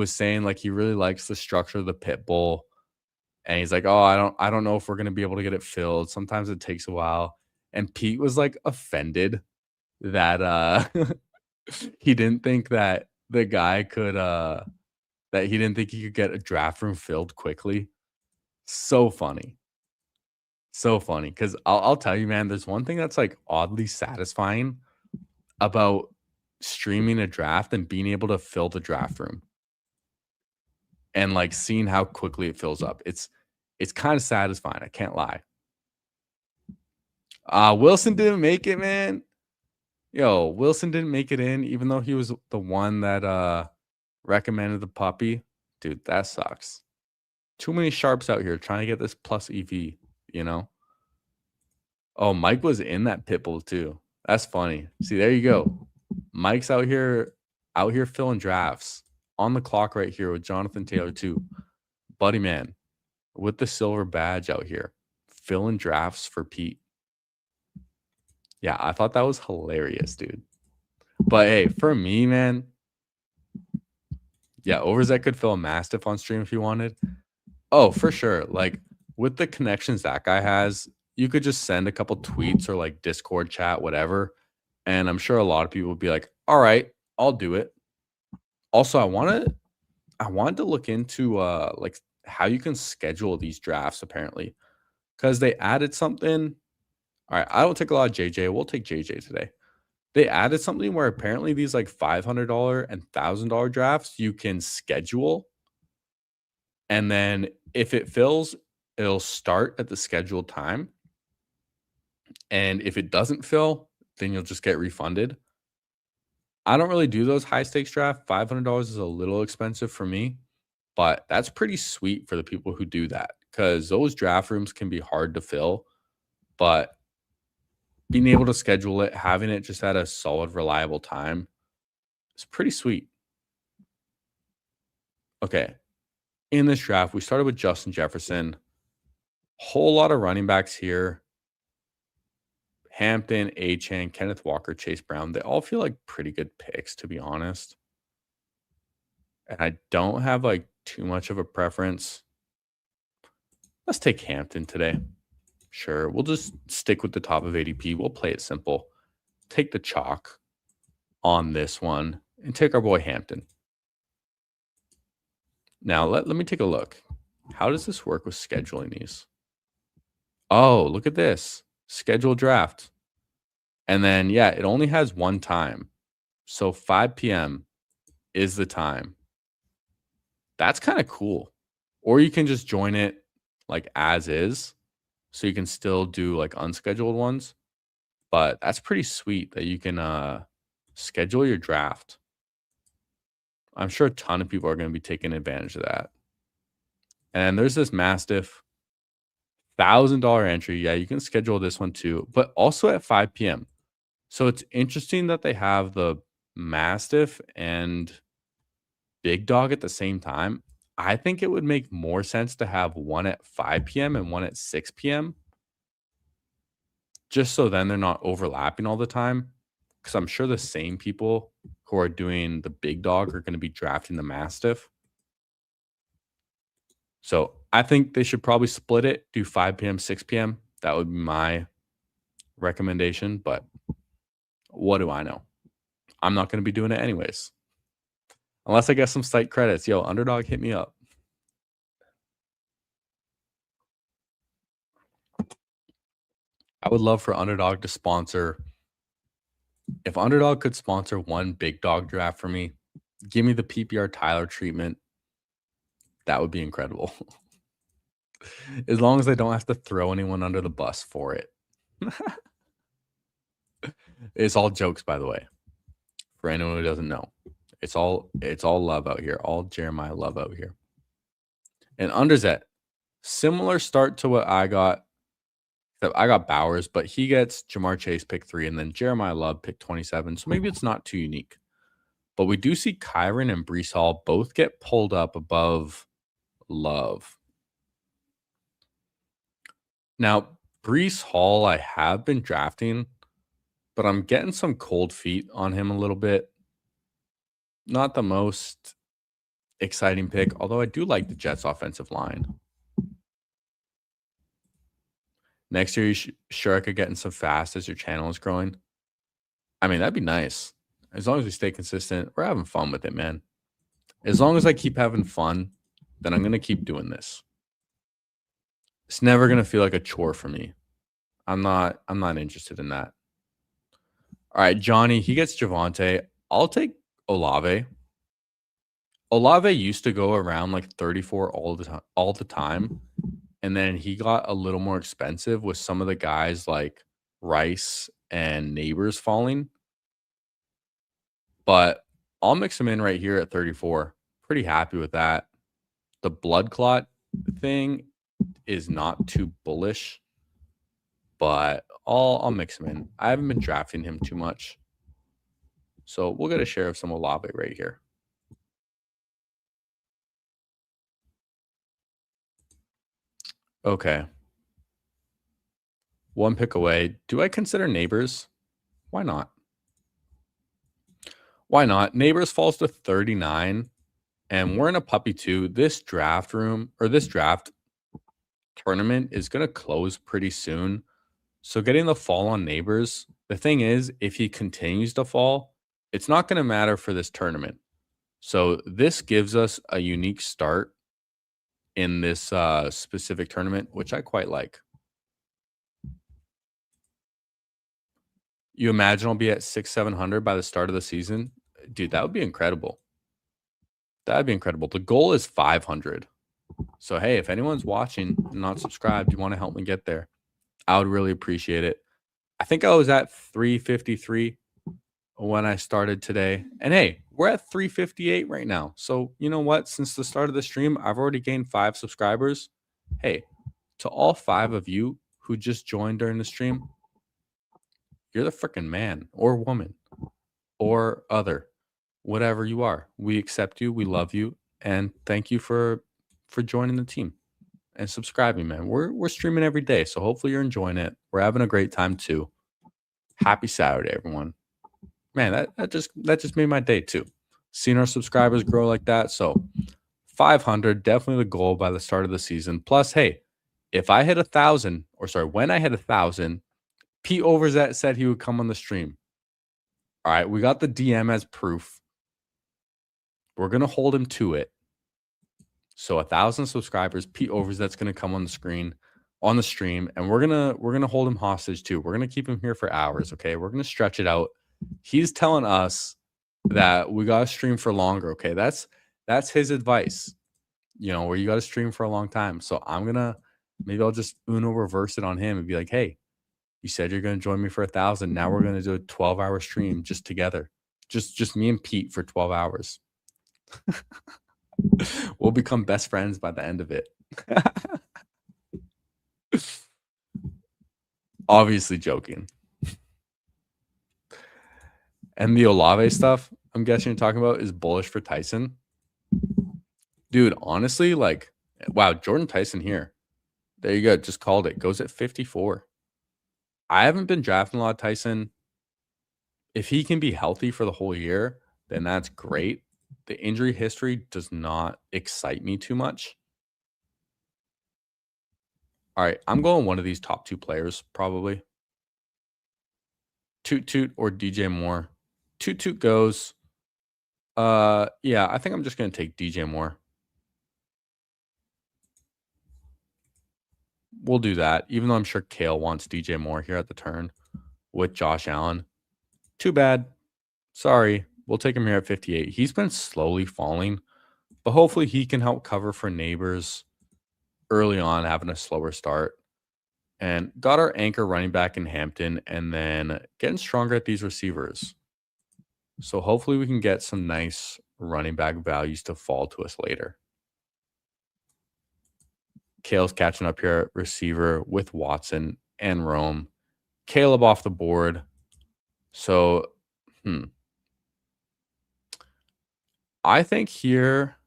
saying like he really likes the structure of the pit bull. And he's like, "Oh, I don't know if we're going to be able to get it filled. Sometimes it takes a while." And Pete was like offended that he didn't think that the guy could that he didn't think he could get a draft room filled quickly. So funny. So funny. Cause I'll tell you, man, there's one thing that's like oddly satisfying about streaming a draft and being able to fill the draft room. And like seeing how quickly it fills up. It's kind of satisfying. I can't lie. Wilson didn't make it, man. Yo, Wilson didn't make it in, even though he was the one that recommended the puppy. Dude, that sucks. Too many sharps out here trying to get this plus EV, you know? Oh, Mike was in that pitbull too. That's funny. See, there you go. Mike's out here filling drafts on the clock right here with Jonathan Taylor too. Buddy man with the silver badge out here filling drafts for Pete. Yeah, I thought that was hilarious, dude. But hey, for me, man, yeah, Overzet could fill a Mastiff on stream if you wanted. Oh, for sure. Like with the connections that guy has, you could just send a couple tweets or like Discord chat, whatever. And I'm sure a lot of people would be like, all right, I'll do it. Also, I wanted to look into like how you can schedule these drafts apparently. Because they added something. All right, I don't take a lot of JJ. We'll take JJ today. They added something where apparently these like $500 and $1,000 drafts you can schedule. And then if it fills, it'll start at the scheduled time. And if it doesn't fill, then you'll just get refunded. I don't really do those high stakes draft. $500 is a little expensive for me, but that's pretty sweet for the people who do that because those draft rooms can be hard to fill. But being able to schedule it, having it just at a solid, reliable time is pretty sweet. Okay. In this draft, we started with Justin Jefferson. Whole lot of running backs here. Hampton, Achane, Kenneth Walker, Chase Brown. They all feel like pretty good picks, to be honest. And I don't have like too much of a preference. Let's take Hampton today. Sure. We'll just stick with the top of ADP. We'll play it simple. Take the chalk on this one and take our boy Hampton. Now, let me take a look. How does this work with scheduling these? Oh, look at this. Schedule draft. And then, yeah, it only has one time. So 5 p.m. is the time. That's kind of cool. Or you can just join it like as is. So you can still do like unscheduled ones. But that's pretty sweet that you can schedule your draft. I'm sure a ton of people are going to be taking advantage of that. And there's this Mastiff $1,000 entry. Yeah, you can schedule this one too, but also at 5 p.m. So it's interesting that they have the Mastiff and Big Dog at the same time. I think it would make more sense to have one at 5 p.m. and one at 6 p.m. Just so then they're not overlapping all the time. Because I'm sure the same people who are doing the Big Dog are going to be drafting the Mastiff. So I think they should probably split it, do 5 p.m., 6 p.m. That would be my recommendation. But what do I know? I'm not going to be doing it anyways. Unless I get some site credits. Yo, Underdog, hit me up. I would love for Underdog to sponsor. If Underdog could sponsor one Big Dog draft for me, give me the PPR Tyler treatment. That would be incredible. As long as I don't have to throw anyone under the bus for it. It's all jokes, by the way. For anyone who doesn't know. It's all love out here. All Jeremiah love out here. And Underzet, similar start to what I got. I got Bowers, but he gets Jamar Chase pick 3 and then Jeremiah Love pick 27. So maybe it's not too unique. But we do see Kyron and Breece Hall both get pulled up above Love. Now, Breece Hall, I have been drafting, but I'm getting some cold feet on him a little bit. Not the most exciting pick, although I do like the Jets' offensive line. Next year, sure I could get in some fast as your channel is growing. I mean, that'd be nice. As long as we stay consistent, we're having fun with it, man. As long as I keep having fun, then I'm going to keep doing this. It's never going to feel like a chore for me. I'm not interested in that. All right, Johnny, he gets Javonte. I'll take Olave. Olave used to go around like 34 all the time. And then he got a little more expensive with some of the guys like Rice and Neighbors falling. But I'll mix him in right here at 34. Pretty happy with that. The blood clot thing is not too bullish, but I'll mix him in. I haven't been drafting him too much. So we'll get a share of some Olave right here. Okay. One pick away. Do I consider Neighbors? Why not? Why not? Neighbors falls to 39, and we're in a puppy 2. This draft room or this draft tournament is going to close pretty soon. So getting the fall on Neighbors, the thing is, if he continues to fall, it's not going to matter for this tournament. So this gives us a unique start in this specific tournament, which I quite like. You imagine I'll be at 600-700 by the start of the season? Dude, that would be incredible. That'd be incredible. The goal is 500. So, hey, if anyone's watching and not subscribed, you want to help me get there, I would really appreciate it. I think I was at 353 when I started today. And hey, we're at 358 right now. So, you know what? Since the start of the stream, I've already gained 5 subscribers. Hey, to all 5 of you who just joined during the stream, you're the freaking man or woman or other, whatever you are. We accept you, we love you, and thank you for joining the team and subscribing, man. We're streaming every day, so hopefully you're enjoying it. We're having a great time too. Happy Saturday, everyone. Man, that just made my day too. Seeing our subscribers grow like that. So 500, definitely the goal by the start of the season. Plus, hey, if I hit 1,000, or sorry, when I hit 1,000, Pete Overzet said he would come on the stream. All right, we got the DM as proof. We're gonna hold him to it. So 1,000 subscribers, Pete Overzet's gonna come on the screen, on the stream, and we're gonna hold him hostage too. We're gonna keep him here for hours. Okay, we're gonna stretch it out. He's telling us that we gotta stream for longer. Okay, that's his advice. You know, where you gotta stream for a long time. So maybe I'll just Uno reverse it on him and be like, hey, you said you're gonna join me for 1,000. Now we're gonna do a 12-hour stream just together, just me and Pete for 12 hours. We'll become best friends by the end of it. Obviously joking. And the Olave stuff, I'm guessing you're talking about, is bullish for Tyson. Dude, honestly, like, wow, Jordan Tyson here. There you go. Just called it. Goes at 54. I haven't been drafting a lot of Tyson. If he can be healthy for the whole year, then that's great. The injury history does not excite me too much. All right, I'm going one of these top 2 players, probably. Toot Toot or DJ Moore. Toot Toot goes. Yeah, I think I'm just going to take DJ Moore. We'll do that, even though I'm sure Kale wants DJ Moore here at the turn with Josh Allen. Too bad. Sorry. We'll take him here at 58. He's been slowly falling, but hopefully he can help cover for Neighbors early on, having a slower start. And got our anchor running back in Hampton, and then getting stronger at these receivers. So hopefully we can get some nice running back values to fall to us later. Kale's catching up here at receiver with Watson and Rome. Caleb off the board. So, I think here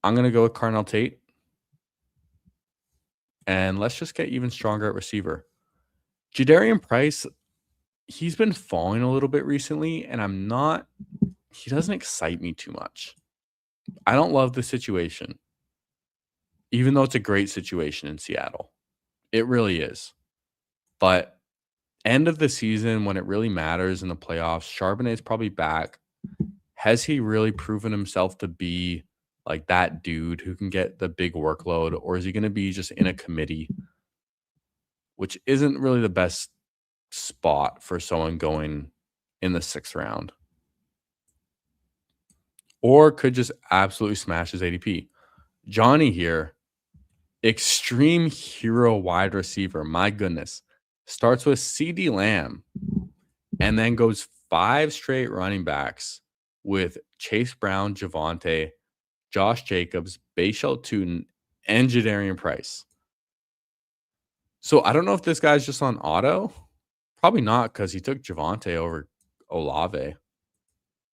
I'm going to go with Carnell Tate. And let's just get even stronger at receiver. Jadarian Price, he's been falling a little bit recently, and he doesn't excite me too much. I don't love the situation, even though it's a great situation in Seattle. It really is. But end of the season, when it really matters in the playoffs, Charbonnet's probably back. Has he really proven himself to be like that dude who can get the big workload, or is he going to be just in a committee, which isn't really the best spot for someone going in the 6th round? Or could just absolutely smash his ADP. Johnny here, extreme hero wide receiver. My goodness. Starts with CD Lamb and then goes 5 straight running backs with Chase Brown, Javonte, Josh Jacobs, Bayshell Tootin, and Jadarian Price. So I don't know if this guy's just on auto. Probably not, because he took Javonte over Olave.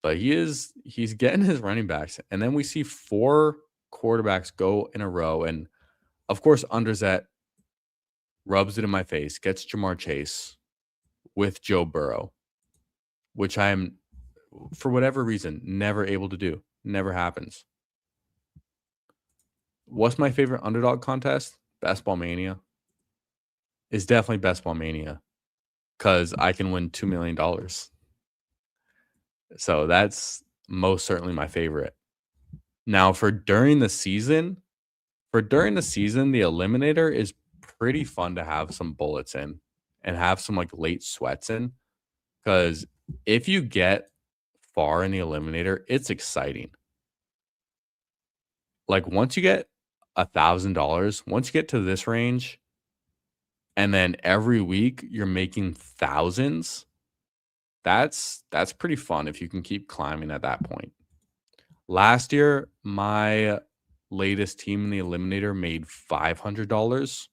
But he's getting his running backs. And then we see 4 quarterbacks go in a row. And of course, Underzet rubs it in my face, gets Jamar Chase with Joe Burrow, which I am, for whatever reason, never able to do. Never happens. What's my favorite underdog contest? Best Ball Mania. It's definitely Best Ball Mania, because I can win $2 million. So that's most certainly my favorite. Now for during the season, the Eliminator is pretty fun to have some bullets in and have some like late sweats in, because if you get far in the Eliminator, it's exciting. Like once you get $1,000, once you get to this range, and then every week you're making thousands, that's pretty fun if you can keep climbing at that point. Last year, my latest team in the Eliminator made $500.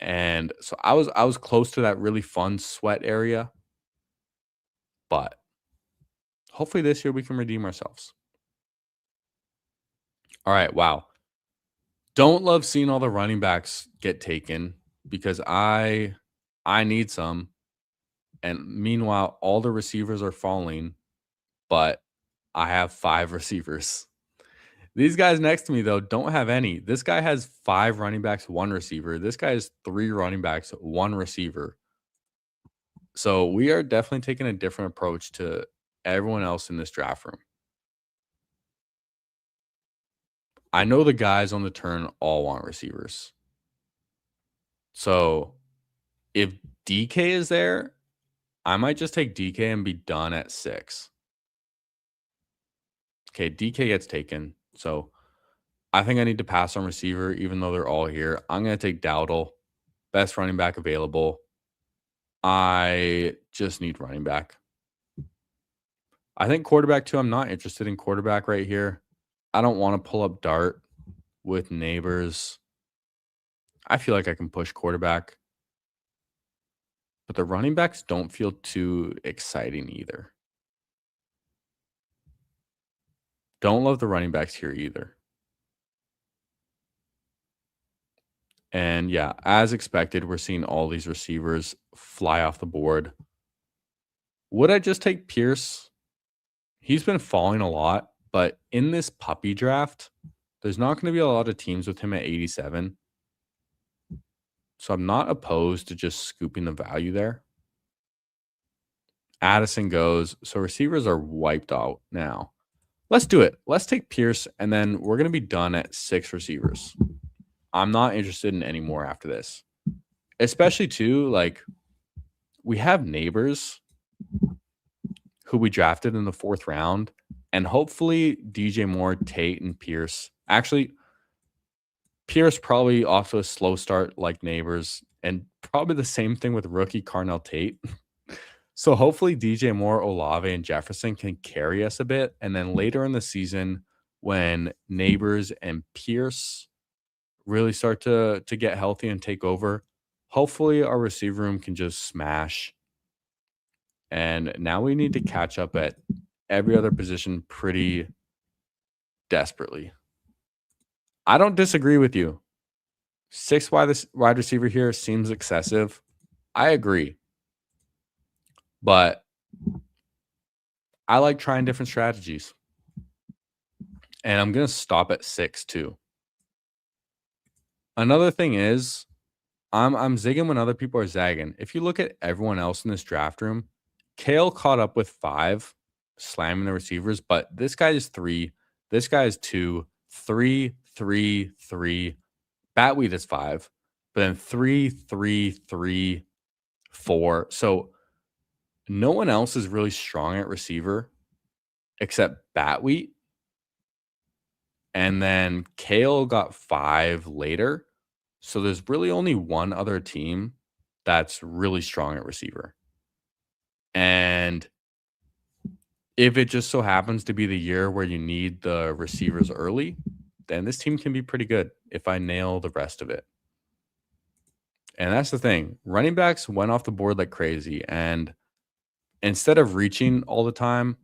And so I was close to that really fun sweat area, but hopefully this year we can redeem ourselves. All right, wow. Don't love seeing all the running backs get taken because I need some. And meanwhile, all the receivers are falling, but I have 5 receivers. These guys next to me, though, don't have any. This guy has 5 running backs, 1 receiver. This guy has 3 running backs, 1 receiver. So we are definitely taking a different approach to everyone else in this draft room. I know the guys on the turn all want receivers. So if DK is there, I might just take DK and be done at 6. Okay, DK gets taken. So I think I need to pass on receiver, even though they're all here. I'm going to take Dowdle, best running back available. I just need running back. I think quarterback too. I'm not interested in quarterback right here. I don't want to pull up Dart with Neighbors. I feel like I can push quarterback. But the running backs don't feel too exciting either. Don't love the running backs here either. And yeah, as expected, we're seeing all these receivers fly off the board. Would I just take Pierce? He's been falling a lot, but in this puppy draft, there's not going to be a lot of teams with him at 87. So I'm not opposed to just scooping the value there. Addison goes. So receivers are wiped out now. Let's do it. Let's take Pierce, and then we're going to be done at 6 receivers. I'm not interested in any more after this. Especially, too, like, we have Neighbors who we drafted in the 4th round, and hopefully DJ Moore, Tate, and Pierce. Actually, Pierce probably off to a slow start like Neighbors, and probably the same thing with rookie Carnell Tate. So hopefully DJ Moore, Olave, and Jefferson can carry us a bit. And then later in the season, when Neighbors and Pierce really start to get healthy and take over, hopefully our receiver room can just smash. And now we need to catch up at every other position pretty desperately. I don't disagree with you. 6 wide receiver here seems excessive. I agree. But I like trying different strategies. And I'm going to stop at 6 too. Another thing is I'm zigging when other people are zagging. If you look at everyone else in this draft room, Kale caught up with 5, slamming the receivers, but this guy is 3. This guy is 2, 3, 3, 3. Batweed is 5, but then 3, 3, 3, 4. So no one else is really strong at receiver except Batweed. And then Kale got 5 later. So there's really only one other team that's really strong at receiver. And if it just so happens to be the year where you need the receivers early, then this team can be pretty good if I nail the rest of it. And that's the thing. Running backs went off the board like crazy. And instead of reaching all the time,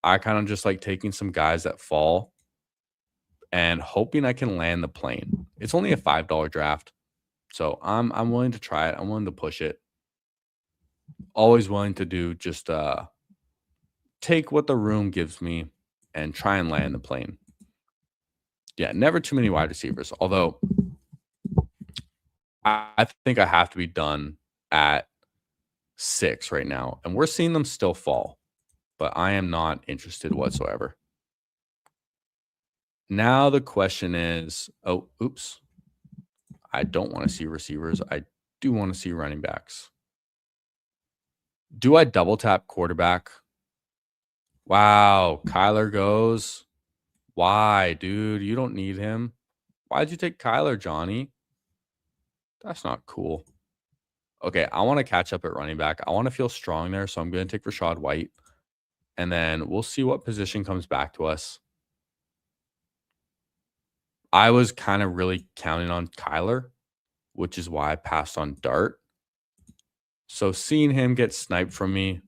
I kind of just like taking some guys that fall and hoping I can land the plane. It's only a $5 draft. So I'm willing to try it. I'm willing to push it. Always willing to do just take what the room gives me and try and land the plane. Yeah, never too many wide receivers. Although I think I have to be done at 6 right now. And we're seeing them still fall. But I am not interested whatsoever. Now the question is, oh, oops. I don't want to see receivers. I do want to see running backs. Do I double tap quarterback? Wow, Kyler goes. Why, dude? You don't need him. Why'd you take Kyler, Johnny? That's not cool. Okay, I want to catch up at running back. I want to feel strong there, so I'm going to take Rachaad White. And then we'll see what position comes back to us. I was kind of really counting on Kyler, which is why I passed on Dart. So seeing him get sniped from me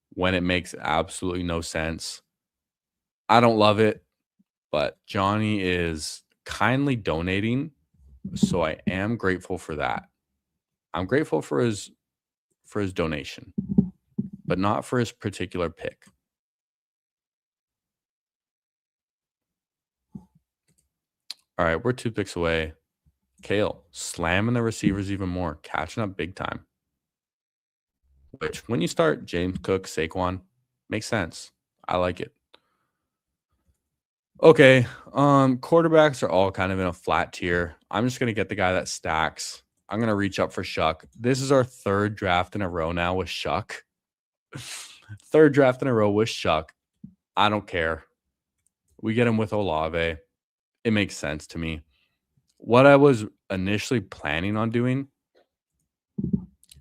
when it makes absolutely no sense, I don't love it, but Johnny is kindly donating, so I am grateful for that. I'm grateful for his donation, but not for his particular pick. All right, we're 2 picks away. Kale slamming the receivers even more, catching up big time. Which, when you start James Cook, Saquon, makes sense. I like it. Okay, quarterbacks are all kind of in a flat tier. I'm just going to get the guy that stacks. I'm going to reach up for Shuck. This is our 3rd draft in a row now with Shuck. 3rd draft in a row with Shuck. I don't care. We get him with Olave. It makes sense to me. What I was initially planning on doing,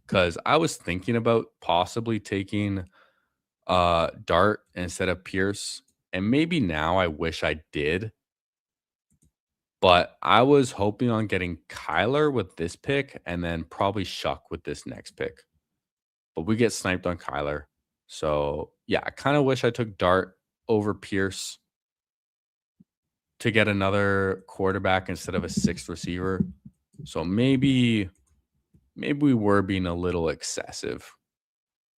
because I was thinking about possibly taking Dart instead of Pierce, and maybe now I wish I did, but I was hoping on getting Kyler with this pick and then probably Shuck with this next pick. But we get sniped on Kyler. So, yeah, I kind of wish I took Dart over Pierce to get another quarterback instead of a 6th receiver. So maybe we were being a little excessive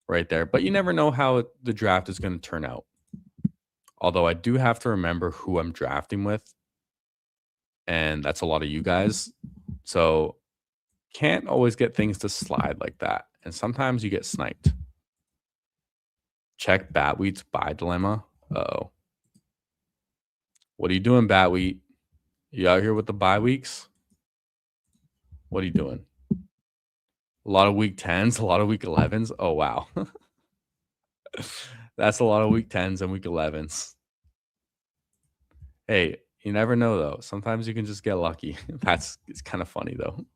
right there. But you never know how the draft is going to turn out. Although I do have to remember who I'm drafting with. And that's a lot of you guys. So can't always get things to slide like that. And sometimes you get sniped. Check Batwheat's buy dilemma. Uh-oh. What are you doing, Batwheat? You out here with the bye weeks? What are you doing? A lot of week 10s, a lot of week 11s. Oh, wow. That's a lot of week 10s and week 11s. Hey, you never know, though. Sometimes you can just get lucky. It's kind of funny, though.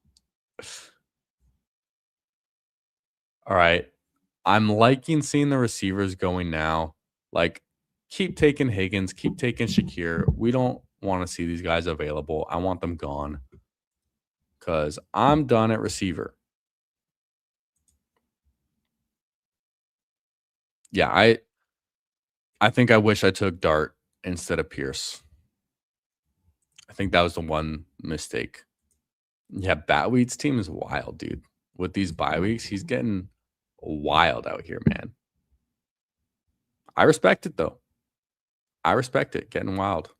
All right. I'm liking seeing the receivers going now. Like, keep taking Higgins, keep taking Shakir. We don't want to see these guys available. I want them gone because I'm done at receiver. Yeah, I think I wish I took Dart instead of Pierce. I think that was the one mistake. Yeah, Batweed's team is wild, dude. With these bye weeks, he's getting wild out here, man. I respect it, though. I respect it. Getting wild.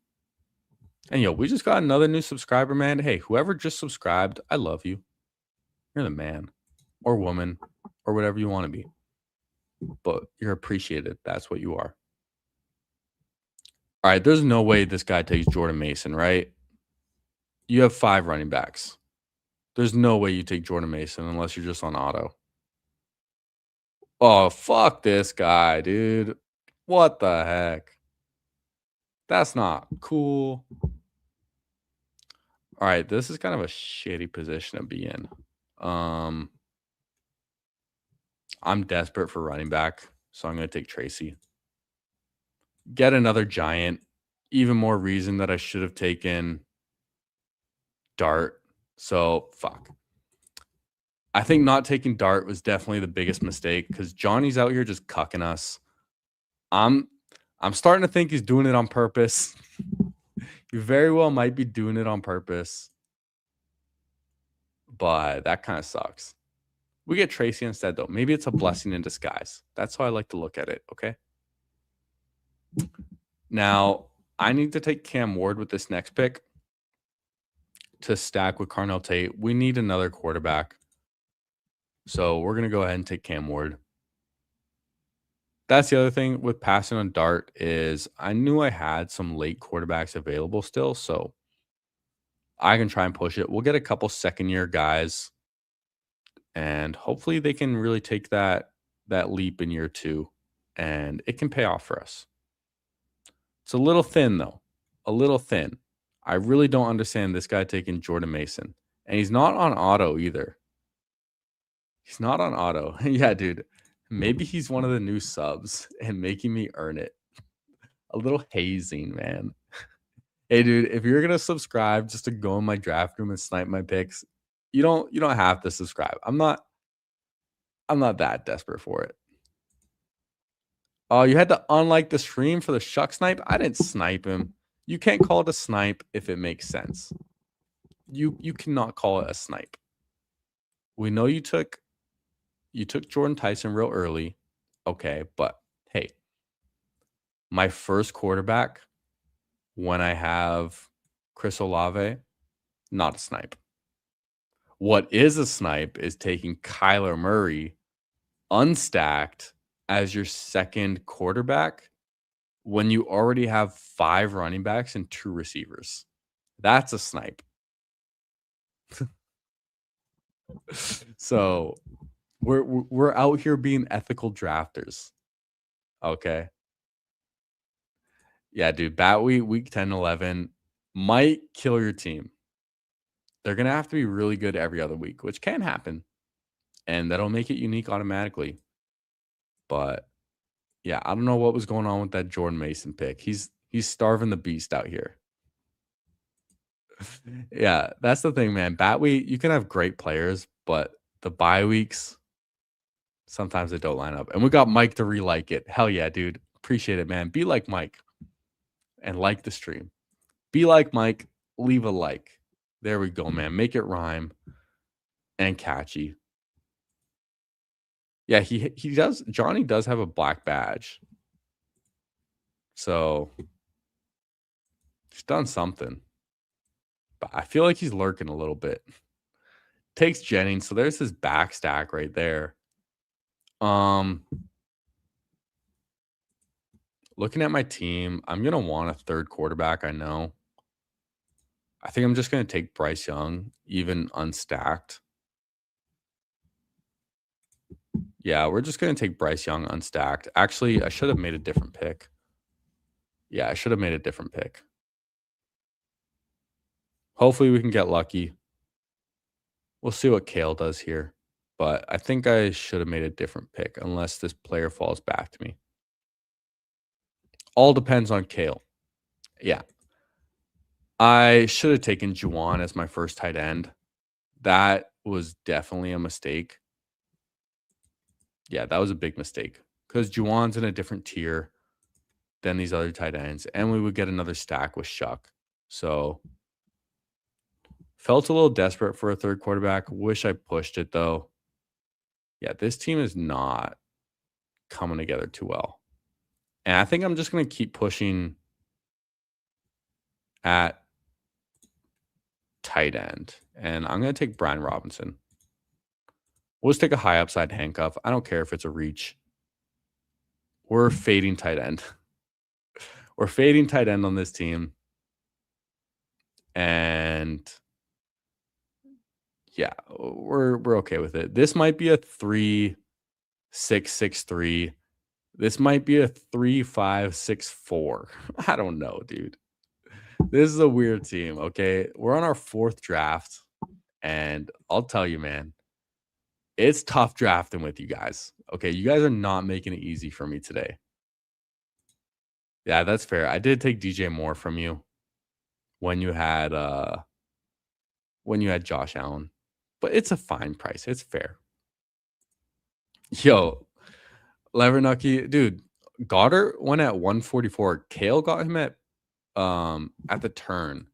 And, yo, we just got another new subscriber, man. Hey, whoever just subscribed, I love you. You're the man or woman or whatever you want to be. But you're appreciated. That's what you are. All right, there's no way this guy takes Jordan Mason, right? You have 5 running backs. There's no way you take Jordan Mason unless you're just on auto. Oh, fuck this guy, dude. What the heck? That's not cool. All right, this is kind of a shitty position to be in. I'm desperate for running back, so I'm going to take Tracy. Get another giant. Even more reason that I should have taken Dart. So, fuck. I think not taking Dart was definitely the biggest mistake because Johnny's out here just cucking us. I'm starting to think he's doing it on purpose. He very well might be doing it on purpose. But that kind of sucks. We get Tracy instead, though. Maybe it's a blessing in disguise. That's how I like to look at it, okay? Now, I need to take Cam Ward with this next pick to stack with Carnell Tate. We need another quarterback. So we're going to go ahead and take Cam Ward. That's the other thing with passing on Dart is I knew I had some late quarterbacks available still, so I can try and push it. We'll get a couple second-year guys, and hopefully they can really take that leap in year 2, and it can pay off for us. It's a little thin, though. A little thin. I really don't understand this guy taking Jordan Mason. And he's not on auto either. He's not on auto. Yeah, dude. Maybe he's one of the new subs and making me earn it. A little hazing, man. Hey, dude, if you're gonna subscribe just to go in my draft room and snipe my picks, you don't have to subscribe. I'm not that desperate for it. Oh, you had to unlike the stream for the shuck snipe? I didn't snipe him. You can't call it a snipe if it makes sense. You cannot call it a snipe. We know you took Jordan Tyson real early. Okay, but hey, my first quarterback when I have Chris Olave, not a snipe. What is a snipe is taking Kyler Murray unstacked as your second quarterback when you already have 5 running backs and 2 receivers. That's a snipe. So we're out here being ethical drafters. Okay. Yeah, dude, bat week 10, 11 might kill your team. They're going to have to be really good every other week, which can happen. And that'll make it unique automatically. But yeah, I don't know what was going on with that Jordan Mason pick. He's starving the beast out here. Yeah, that's the thing, man. Bat week, you can have great players, but the bye weeks, sometimes they don't line up. And we got Mike to re-like it. Hell yeah, dude. Appreciate it, man. Be like Mike and like the stream. Be like Mike. Leave a like. There we go, man. Make it rhyme and catchy. Yeah, he does. Johnny does have a black badge. So he's done something. But I feel like he's lurking a little bit. Takes Jennings. So there's his back stack right there. Looking at my team, I'm going to want a third quarterback, I know. I think I'm just going to take Bryce Young, even unstacked. Yeah, we're just going to take Bryce Young unstacked. Actually, I should have made a different pick. Yeah, I should have made a different pick. Hopefully we can get lucky. We'll see what Kale does here. But I think I should have made a different pick unless this player falls back to me. All depends on Kale. Yeah. I should have taken Juwan as my first tight end. That was definitely a mistake. Yeah, that was a big mistake because Juwan's in a different tier than these other tight ends, and we would get another stack with Shuck. So felt a little desperate for a third quarterback. Wish I pushed it though. Yeah, this team is not coming together too well. And I think I'm just going to keep pushing at tight end. And I'm going to take Brian Robinson. We'll just take a high upside handcuff. I don't care if it's a reach. We're fading tight end. We're fading tight end on this team. And yeah, we're okay with it. This might be a 3-6-6-3. This might be a 3-5-6-4. I don't know, dude. This is a weird team, okay? We're on our 4th draft, and I'll tell you, man, it's tough drafting with you guys. Okay, you guys are not making it easy for me today. Yeah, that's fair. I did take DJ Moore from you when you had Josh Allen. But it's a fine price. It's fair. Yo, Levernucky, dude, Goddard went at 144. Kale got him at the turn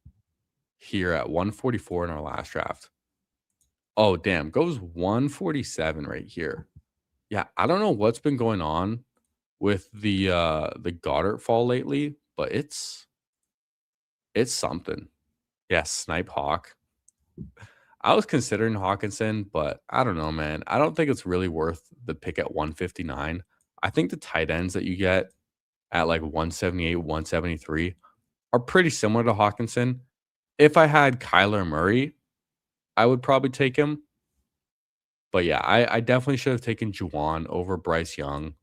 here at 144 in our last draft. Oh, damn. Goes 147 right here. Yeah, I don't know what's been going on with the Goddard fall lately, but it's something. Yeah, Snipe Hawk. I was considering Hawkinson, but I don't know, man. I don't think it's really worth the pick at 159. I think the tight ends that you get at like 178, 173 are pretty similar to Hawkinson. If I had Kyler Murray, I would probably take him. But yeah, I definitely should have taken Juwan over Bryce Young.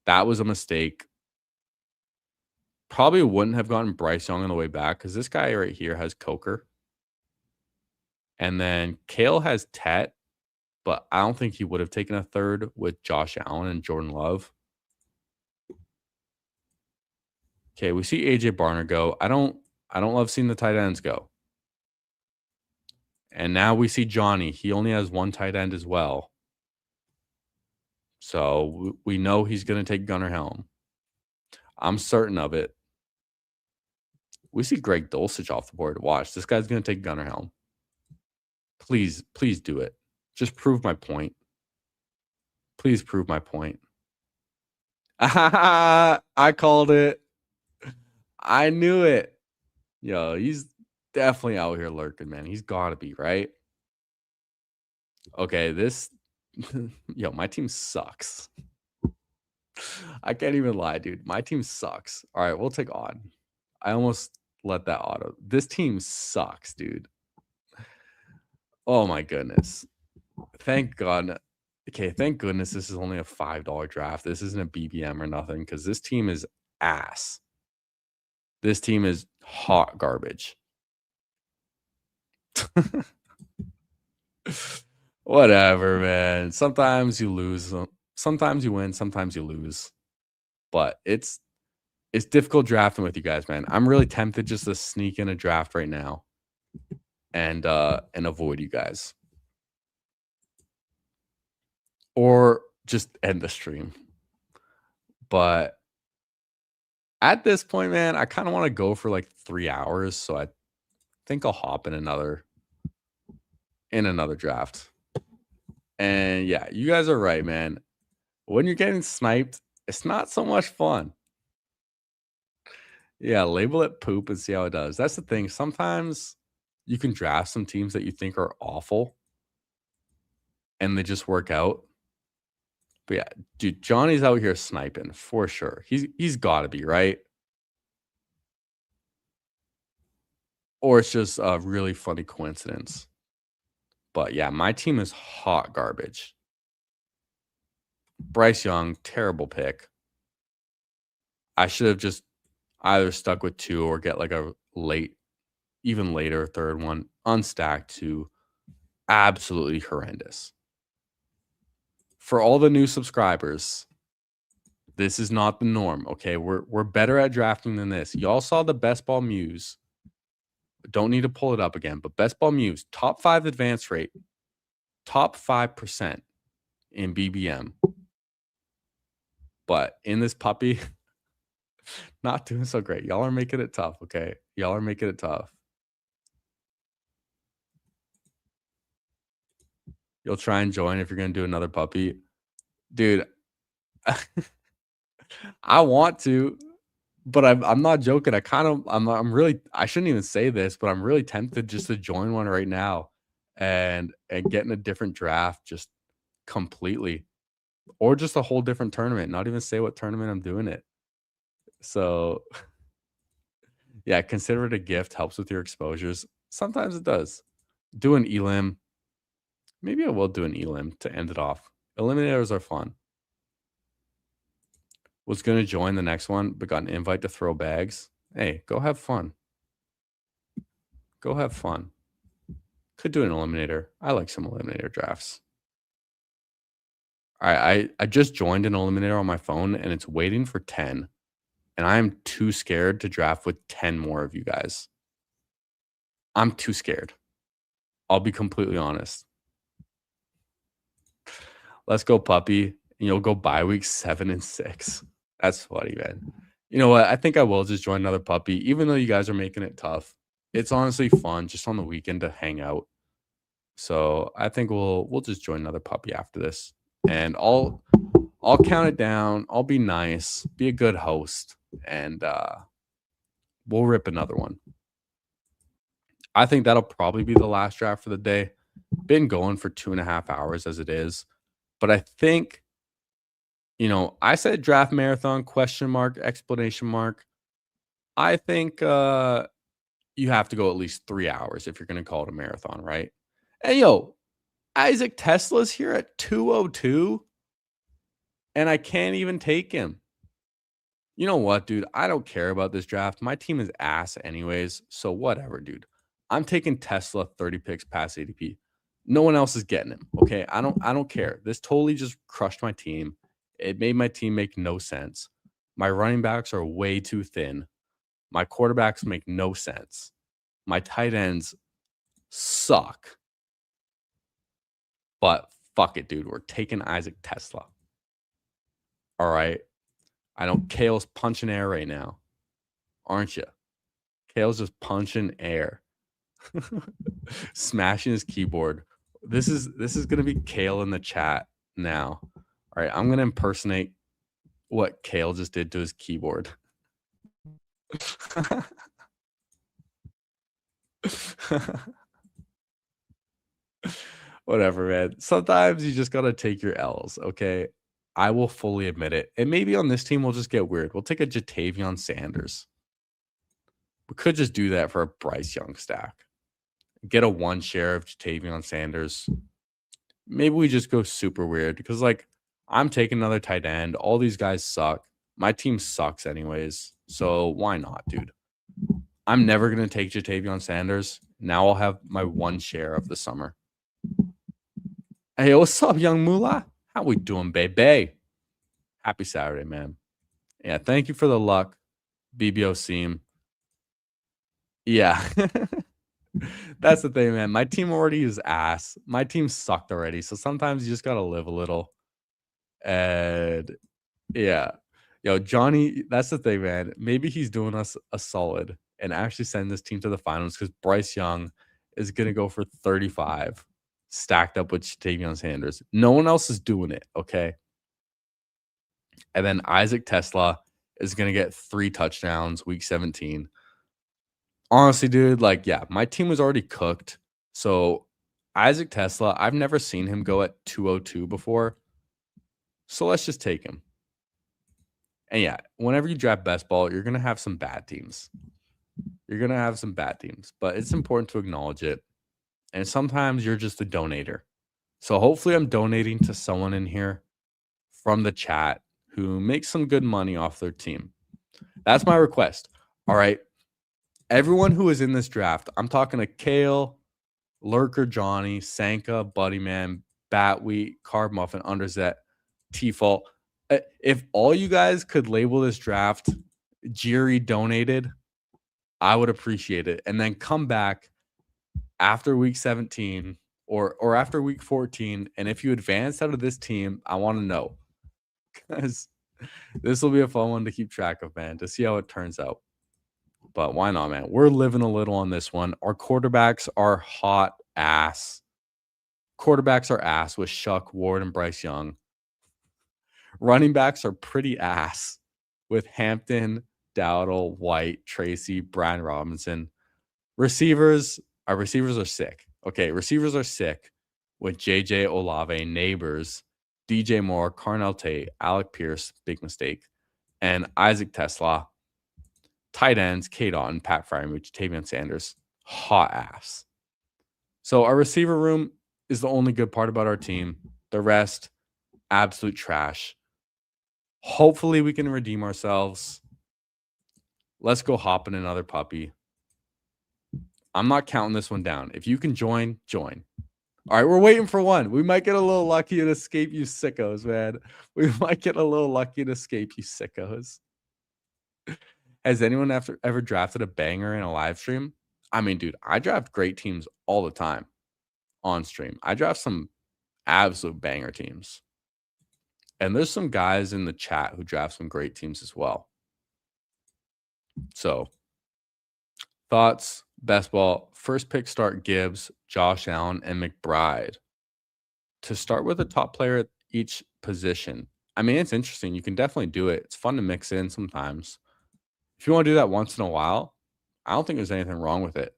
That was a mistake. Probably wouldn't have gotten Bryce Young on the way back because this guy right here has Coker. And then Kale has Tet, but I don't think he would have taken a third with Josh Allen and Jordan Love. Okay, we see AJ Barner go. I don't love seeing the tight ends go. And now we see Johnny. He only has one tight end as well. So we know he's going to take Gunnar Helm. I'm certain of it. We see Greg Dulcich off the board. Watch. This guy's going to take Gunnar Helm. Please do it. Just prove my point. Please prove my point. I called it. I knew it. Yo, he's definitely out here lurking, man. He's got to be, right? Okay, yo, my team sucks. I can't even lie, dude. My team sucks. All right, we'll take odd. I almost let that auto. This team sucks, dude. Oh my goodness. Thank God. Okay, thank goodness this is only a $5 draft. This isn't a BBM or nothing because this team is ass. This team is hot garbage. Whatever, man. Sometimes you lose. Sometimes you win. Sometimes you lose. But it's difficult drafting with you guys, man. I'm really tempted just to sneak in a draft right now and avoid you guys. Or just end the stream. But at this point, man, I kind of want to go for like 3 hours. So I think I'll hop in another draft. And yeah, you guys are right, man. When you're getting sniped, it's not so much fun. Yeah, label it poop and see how it does. That's the thing. Sometimes you can draft some teams that you think are awful and they just work out. But yeah, dude, Johnny's out here sniping for sure. He's got to be, right? Or it's just a really funny coincidence. But yeah, my team is hot garbage. Bryce Young, terrible pick. I should have just either stuck with 2 or get like a even later third one. Unstacked to absolutely horrendous. For all the new subscribers, this is not the norm, okay? We're better at drafting than this. Y'all saw the Best Ball Muse. Don't need to pull it up again, but Best Ball Muse, top 5 advance rate, top 5% in BBM. But in this puppy, not doing so great. Y'all are making it tough, okay? Y'all are making it tough. You'll try and join if you're going to do another puppy. Dude, I want to, but I'm not joking. I'm really, I shouldn't even say this, but I'm really tempted just to join one right now and get in a different draft just completely, or just a whole different tournament, not even say what tournament I'm doing it. So yeah, consider it a gift, helps with your exposures. Sometimes it does. Do an elim. Maybe I will do an elim to end it off. Eliminators are fun. Was going to join the next one, but got an invite to throw bags. Hey, go have fun. Go have fun. Could do an eliminator. I like some eliminator drafts. All right, I just joined an eliminator on my phone, and it's waiting for 10. And I am too scared to draft with 10 more of you guys. I'm too scared. I'll be completely honest. Let's go, puppy. And you'll go bye week 7 and 6. That's funny, man. You know what? I think I will just join another puppy, even though you guys are making it tough. It's honestly fun just on the weekend to hang out. So I think we'll just join another puppy after this. And I'll count it down. I'll be nice, be a good host, and we'll rip another one. I think that'll probably be the last draft for the day. Been going for 2.5 hours as it is. But I think, I said draft marathon, ? Explanation mark. I think you have to go at least 3 hours if you're going to call it a marathon, right? Hey, yo, Isaac Tesla's here at 202, and I can't even take him. You know what, dude? I don't care about this draft. My team is ass anyways, so whatever, dude. I'm taking Tesla 30 picks past ADP. No one else is getting him. Okay. I don't care. This totally just crushed my team. It made my team make no sense. My running backs are way too thin. My quarterbacks make no sense. My tight ends suck. But fuck it, dude. We're taking Isaac Tesla. All right. I know Kale's punching air right now. Aren't you? Kale's just punching air. Smashing his keyboard. This is gonna be Kale in the chat now. All right, I'm gonna impersonate what Kale just did to his keyboard. Whatever, man. Sometimes you just gotta take your L's, okay? I will fully admit it. And maybe on this team we'll just get weird. We'll take a Jatavion Sanders. We could just do that for a Bryce Young stack. Get a 1 share of Jatavion Sanders. Maybe we just go super weird because, like, I'm taking another tight end. All these guys suck. My team sucks anyways. So why not, dude? I'm never going to take Jatavion Sanders. Now I'll have my 1 share of the summer. Hey, what's up, young Moolah? How we doing, baby? Happy Saturday, man. Yeah, thank you for the luck, BBO Seam. Yeah. That's the thing, man. My team already is ass. My team sucked already. So sometimes you just got to live a little. And yeah. Yo, Johnny, that's the thing, man. Maybe he's doing us a solid and actually send this team to the finals because Bryce Young is going to go for 35 stacked up with Jatavion Sanders. No one else is doing it, okay? And then Isaac Tesla is going to get 3 touchdowns week 17. Honestly, dude, like, yeah, my team was already cooked. So Isaac Tesla, I've never seen him go at 202 before. So let's just take him. And yeah, whenever you draft best ball, you're going to have some bad teams. You're going to have some bad teams, but it's important to acknowledge it. And sometimes you're just a donator. So hopefully I'm donating to someone in here from the chat who makes some good money off their team. That's my request. All right. Everyone who is in this draft, I'm talking to Kale, Lurker Johnny, Sanka, Buddyman, Batwheat, Carb Muffin, Underzet, T-Fault. If all you guys could label this draft Jiri donated, I would appreciate it. And then come back after week 17 or after week 14. And if you advance out of this team, I want to know. Because this will be a fun one to keep track of, man, to see how it turns out. But why not, man? We're living a little on this one. Our quarterbacks are hot ass. Quarterbacks are ass with Shuck, Ward, and Bryce Young. Running backs are pretty ass with Hampton, Dowdle, White, Tracy, Brian Robinson. Receivers, our receivers are sick. Okay, receivers are sick with JJ Olave, Neighbors, DJ Moore, Carnell Tate, Alec Pierce, big mistake, and Isaac Tesla. Tight ends, K. Dotton, Pat Freiermuth, Jatavion Sanders. Hot ass. So our receiver room is the only good part about our team. The rest, absolute trash. Hopefully we can redeem ourselves. Let's go hop in another puppy. I'm not counting this one down. If you can join, join. All right, we're waiting for one. We might get a little lucky and escape, you sickos, man. We might get a little lucky and escape, you sickos. Has anyone ever drafted a banger in a live stream? I mean, dude, I draft great teams all the time on stream. I draft some absolute banger teams. And there's some guys in the chat who draft some great teams as well. So, thoughts, best ball. First pick start Gibbs, Josh Allen, and McBride. To start with a top player at each position. I mean, it's interesting. You can definitely do it. It's fun to mix in sometimes. If you want to do that once in a while, I don't think there's anything wrong with it.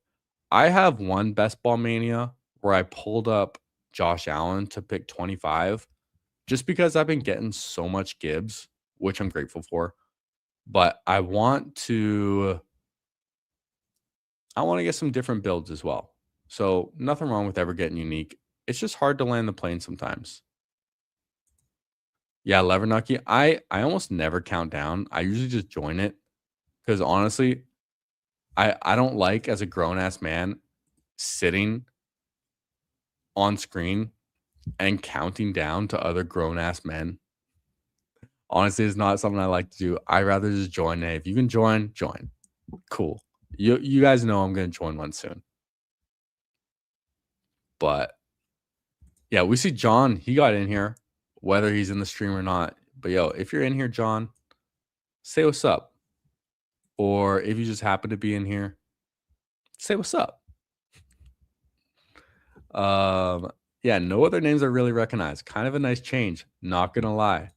I have one best ball mania where I pulled up Josh Allen to pick 25 just because I've been getting so much Gibbs, which I'm grateful for. But I want to get some different builds as well. So nothing wrong with ever getting unique. It's just hard to land the plane sometimes. Yeah, Levernucky. I almost never count down. I usually just join it. Because honestly, I don't like, as a grown-ass man, sitting on screen and counting down to other grown-ass men, honestly, it's not something I like to do. I'd rather just join. Hey, if you can join, join. Cool. You guys know I'm going to join one soon. But, yeah, we see John. He got in here, whether he's in the stream or not. But, yo, if you're in here, John, say what's up. Or if you just happen to be in here, say what's up. Yeah, no other names are really recognized. Kind of a nice change. Not going to lie.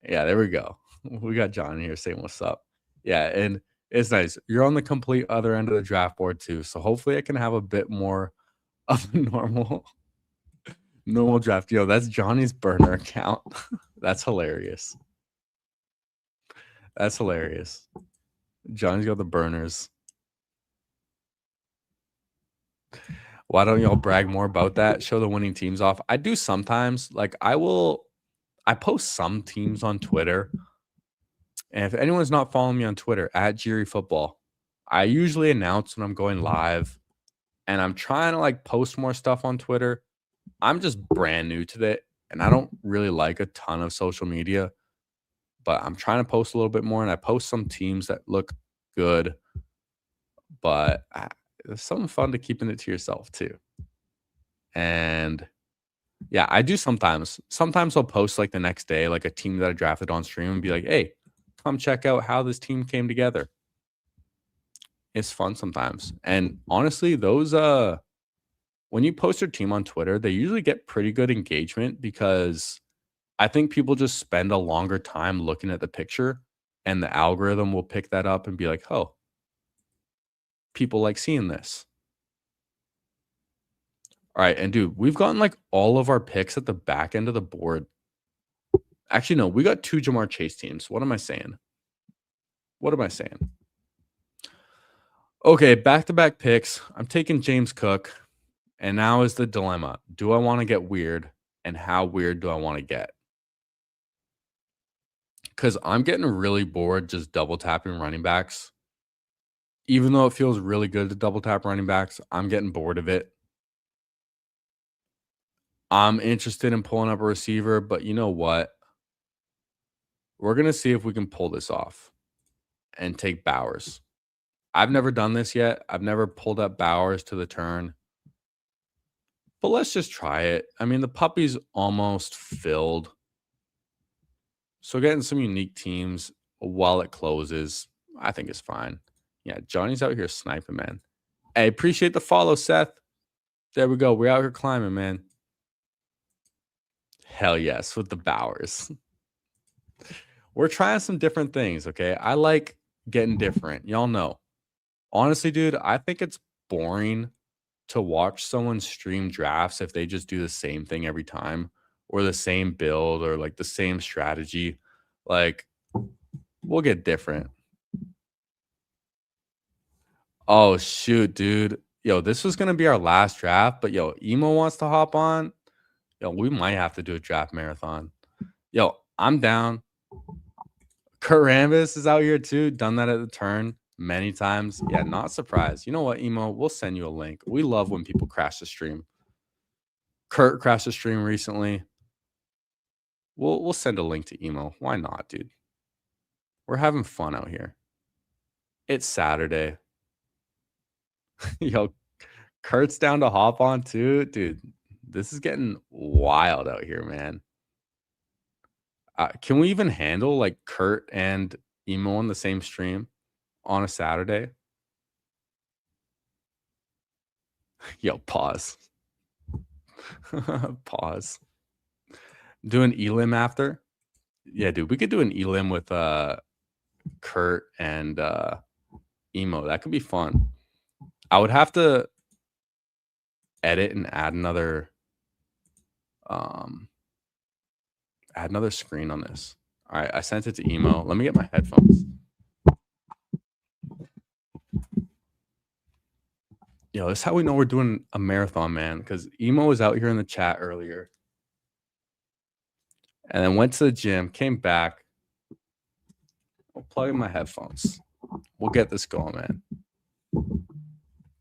Yeah, there we go. We got John here saying what's up. Yeah, and it's nice. You're on the complete other end of the draft board too. So hopefully I can have a bit more of a normal draft. Yo, that's Johnny's burner account. That's hilarious. That's hilarious. Johnny's got the burners. Why don't y'all brag more about that? Show the winning teams off. I do sometimes. Like I post some teams on Twitter. And if anyone's not following me on Twitter, at Jiri Football, I usually announce when I'm going live. And I'm trying to like post more stuff on Twitter. I'm just brand new to that. And I don't really like a ton of social media. But I'm trying to post a little bit more. And I post some teams that look good. But there's something fun to keeping it to yourself too. And yeah, I do sometimes. Sometimes I'll post like the next day, like a team that I drafted on stream and be like, hey, come check out how this team came together. It's fun sometimes. And honestly, those when you post your team on Twitter, they usually get pretty good engagement because I think people just spend a longer time looking at the picture and the algorithm will pick that up and be like, oh, people like seeing this. All right, and dude, we've gotten like all of our picks at the back end of the board. Actually, no, we got 2 Jamar Chase teams. What am I saying? Okay, back-to-back picks. I'm taking James Cook. And now is the dilemma. Do I want to get weird? And how weird do I want to get? Because I'm getting really bored just double tapping running backs. Even though it feels really good to double tap running backs, I'm getting bored of it. I'm interested in pulling up a receiver, but you know what? We're going to see if we can pull this off and take Bowers. I've never done this yet. I've never pulled up Bowers to the turn. But let's just try it. I mean, the puppy's almost filled. So getting some unique teams while it closes, I think is fine. Yeah, Johnny's out here sniping, man. Hey, appreciate the follow, Seth. There we go. We're out here climbing, man. Hell yes, with the Bowers. We're trying some different things, okay? I like getting different. Y'all know. Honestly, dude, I think it's boring to watch someone stream drafts if they just do the same thing every time or the same build or like the same strategy. Like, we'll get different. Oh, shoot, dude. Yo, this was going to be our last draft, but yo, Emo wants to hop on. Yo, we might have to do a draft marathon. Yo, I'm down. Curt Rambus is out here too. Done that at the turn many times. Yeah, not surprised. You know what, Emo? We'll send you a link. We love when people crash the stream. Curt crashed the stream recently. We'll send a link to Emo. Why not, dude? We're having fun out here. It's Saturday. Yo, Kurt's down to hop on too. Dude, this is getting wild out here, man. Can we even handle like Curt and Emo on the same stream on a Saturday? Yo, pause. Pause. Do an elim after? Yeah, dude, we could do an elim with Curt and Emo. That could be fun. I would have to edit and add another screen on this. All right, I sent it to Emo. Let me get my headphones. Yo, this is how we know we're doing a marathon, man, because Emo was out here in the chat earlier. And then went to the gym, came back. I'll plug in my headphones. We'll get this going, man.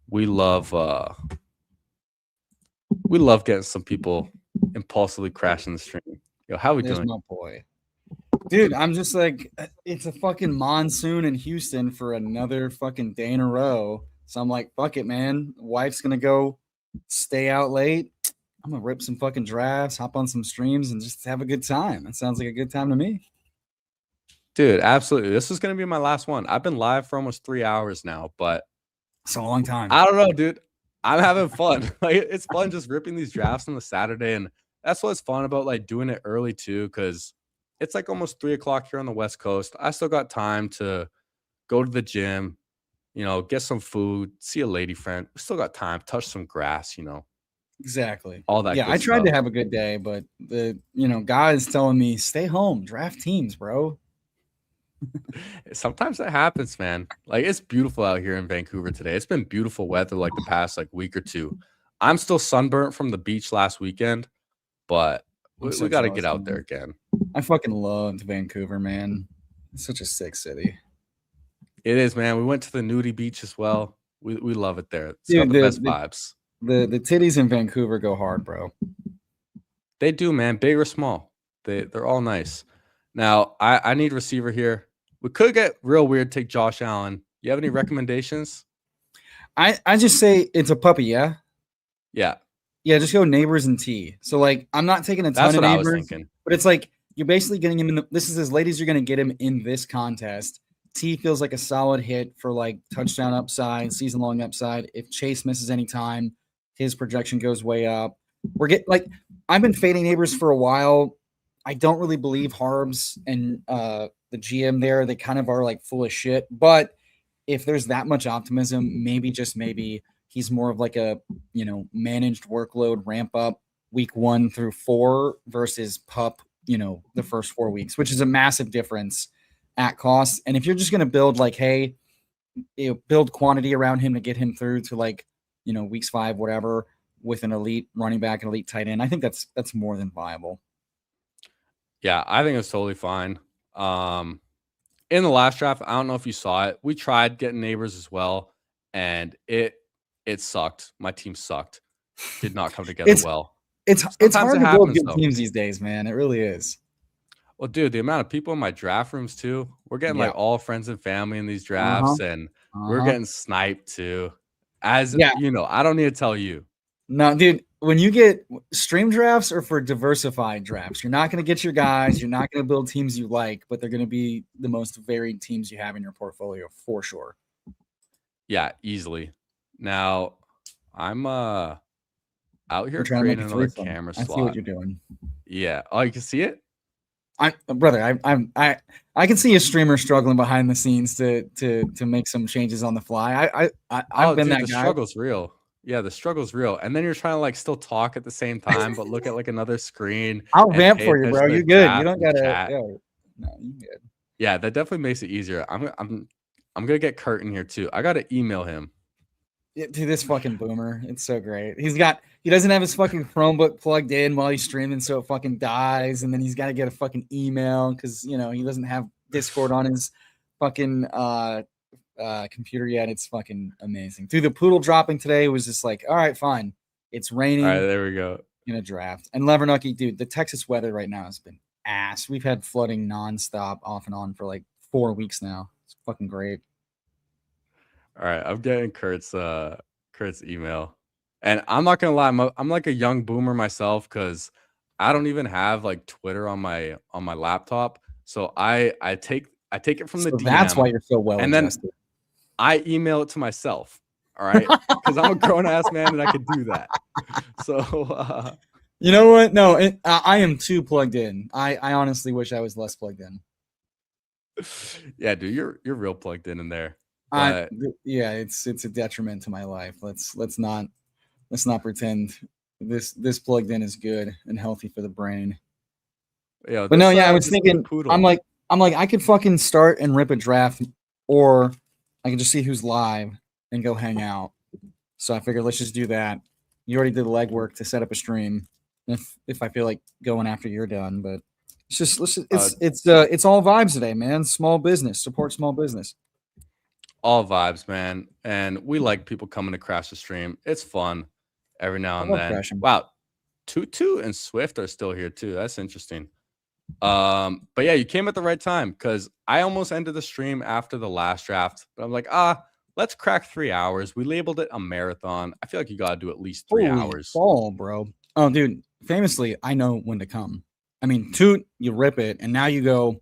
We love We love getting some people impulsively crashing the stream. Yo, how we There's doing? my boy. Dude, I'm just like, it's a fucking monsoon in Houston for another fucking day in a row. So I'm like, fuck it, man. Wife's gonna go stay out late. I'm gonna rip some fucking drafts, hop on some streams, and just have a good time. That sounds like a good time to me. Dude, absolutely. This is gonna be my last one. I've been live for almost 3 hours now, but It's a long time. I don't know, dude. I'm having fun. Like it's fun just ripping these drafts on the Saturday, and that's what's fun about like doing it early too, because it's like almost 3 o'clock here on the West Coast. I still got time to go to the gym, get some food, see a lady friend. We still got time, touch some grass, Exactly. all that. Yeah, good I tried stuff. to have a good day, but the guys telling me stay home, draft teams, bro. Sometimes that happens, man. Like it's beautiful out here in Vancouver today. It's been beautiful weather like the past like week or two. I'm still sunburnt from the beach last weekend, but we got to get out there again. I fucking loved Vancouver, man. It's such a sick city. It is, man. We went to the nudie beach as well. We love it there. It's got the best vibes. The titties in Vancouver go hard, bro. They do, man. Big or small. They're all nice. Now, I need receiver here. We could get real weird, take Josh Allen. You have any recommendations? I just say it's a puppy, yeah? Yeah. Yeah, just go neighbors and T. So, like, I'm not taking a ton of neighbors. I was thinking. But it's like, you're basically getting him in this is as late as you're going to get him in this contest. T feels like a solid hit for, like, touchdown upside, season-long upside. If Chase misses any time, his projection goes way up. I've been fading neighbors for a while. I don't really believe Harbs and the GM there. They kind of are like full of shit. But if there's that much optimism, maybe just maybe he's more of like a managed workload ramp up week 1 through 4 versus pup the first 4 weeks, which is a massive difference at cost. And if you're just going to build like, hey, build quantity around him to get him through to like weeks 5 whatever with an elite running back and elite tight end, I think that's more than viable. Yeah, I think it's totally fine. In the last draft, I don't know if you saw it. We tried getting neighbors as well, and it sucked. My team sucked. Did not come together well. It's hard to build good teams these days, man. It really is. Well, dude, the amount of people in my draft rooms too, we're getting like all friends and family in these drafts, and we're getting sniped too. I don't need to tell you. No, dude, when you get stream drafts or for diversified drafts, you're not going to get your guys. You're not going to build teams you like, but they're going to be the most varied teams you have in your portfolio for sure. Yeah, easily. Now, I'm out here creating another camera slot. I see what you're doing. Yeah. Oh, you can see it? I can see a streamer struggling behind the scenes to make some changes on the fly. I've been that guy. The struggle's real. Yeah, the struggle's real. And then you're trying to like still talk at the same time, but look at like another screen. I'll vamp for you, bro. You're good. You don't gotta. No, you good. Yeah, that definitely makes it easier. I'm gonna get Curt in here too. I gotta email him. Yeah, dude, this fucking boomer. It's so great. He doesn't have his fucking Chromebook plugged in while he's streaming, so it fucking dies, and then he's got to get a fucking email because he doesn't have Discord on his fucking computer yet. It's fucking amazing. Dude, the poodle dropping today was just like, all right, fine. It's raining. All right, there we go. In a draft. And Levernucky, dude, the Texas weather right now has been ass. We've had flooding nonstop off and on for like 4 weeks now. It's fucking great. All right, I'm getting Curt's email, and I'm not gonna lie, I'm like a young boomer myself because I don't even have like Twitter on my laptop, so I take it from the DM. That's why you're so well and adjusted. Then I email it to myself. All right, because I'm a grown ass man and I can do that. So you know what? No, I am too plugged in. I honestly wish I was less plugged in. Yeah, dude, you're real plugged in there. It's a detriment to my life. Let's not pretend this plugged in is good and healthy for the brain. Yeah, but no, I was thinking, I'm like, I could fucking start and rip a draft, or I can just see who's live and go hang out. So I figured let's just do that. You already did the legwork to set up a stream. If I feel like going after you're done, but it's all vibes today, man. Small business, support small business. All vibes, man. And we like people coming to crash the stream. It's fun. every now and then. Wow, Tutu and Swift are still here too. That's interesting. But yeah, you came at the right time because I almost ended the stream after the last draft. But I'm like, let's crack 3 hours. We labeled it a marathon. I feel like you gotta do at least 3 hours. Fall, bro. Oh, dude. Famously, I know when to come. I mean, Toot, you rip it, and now you go.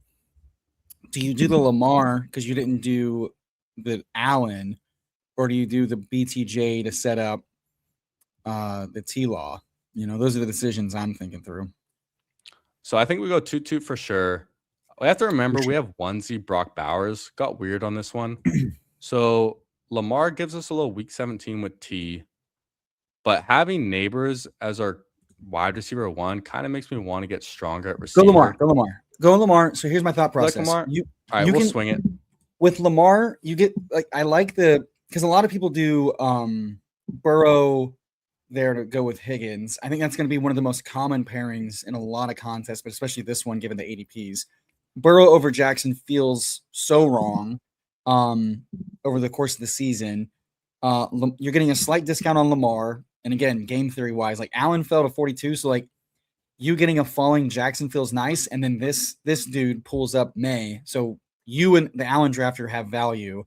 Do you do the Lamar because you didn't do the Allen, or do you do the BTJ to set up the T-Law? You know, those are the decisions I'm thinking through. So I think we go Toot for sure. We have to remember we have onesie Brock Bowers. Got weird on this one. So Lamar gives us a little week 17 with T, but having Neighbors as our wide receiver 1 kind of makes me want to get stronger at receiver. Go Lamar. So here's my thought process. Like Lamar? All right, we'll swing it. With Lamar, you get I like because a lot of people do Burrow there to go with Higgins. I think that's going to be one of the most common pairings in a lot of contests, but especially this one given the ADPs. Burrow over Jackson feels so wrong over the course of the season. You're getting a slight discount on Lamar. And again, game theory wise, like Allen fell to 42. So like you getting a falling Jackson feels nice. And then this dude pulls up May. So you and the Allen drafter have value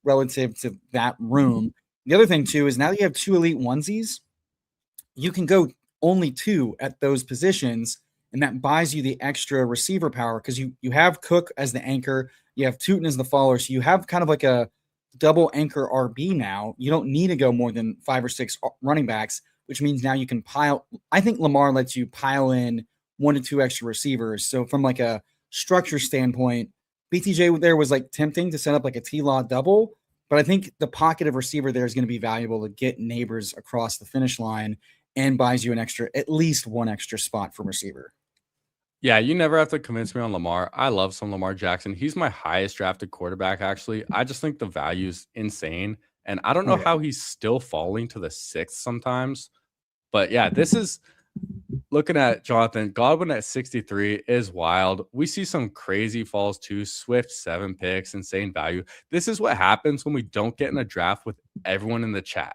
relative to that room. The other thing too is now that you have 2 elite onesies, you can go only 2 at those positions. And that buys you the extra receiver power because you have Cook as the anchor. You have Tootin as the follower. So you have kind of like a double anchor RB now. You don't need to go more than 5 or 6 running backs, which means now you can pile. I think Lamar lets you pile in 1 to 2 extra receivers. So from like a structure standpoint, BTJ there was like tempting to set up like a T-Law double, but I think the pocket of receiver there is going to be valuable to get Neighbors across the finish line and buys you at least 1 extra spot for receiver. Yeah, you never have to convince me on Lamar. I love some Lamar Jackson. He's my highest drafted quarterback, actually. I just think the value is insane. And I don't know how he's still falling to the 6th sometimes. But yeah, this is looking at Jonathan. Godwin at 63 is wild. We see some crazy falls too. Swift 7 picks, insane value. This is what happens when we don't get in a draft with everyone in the chat.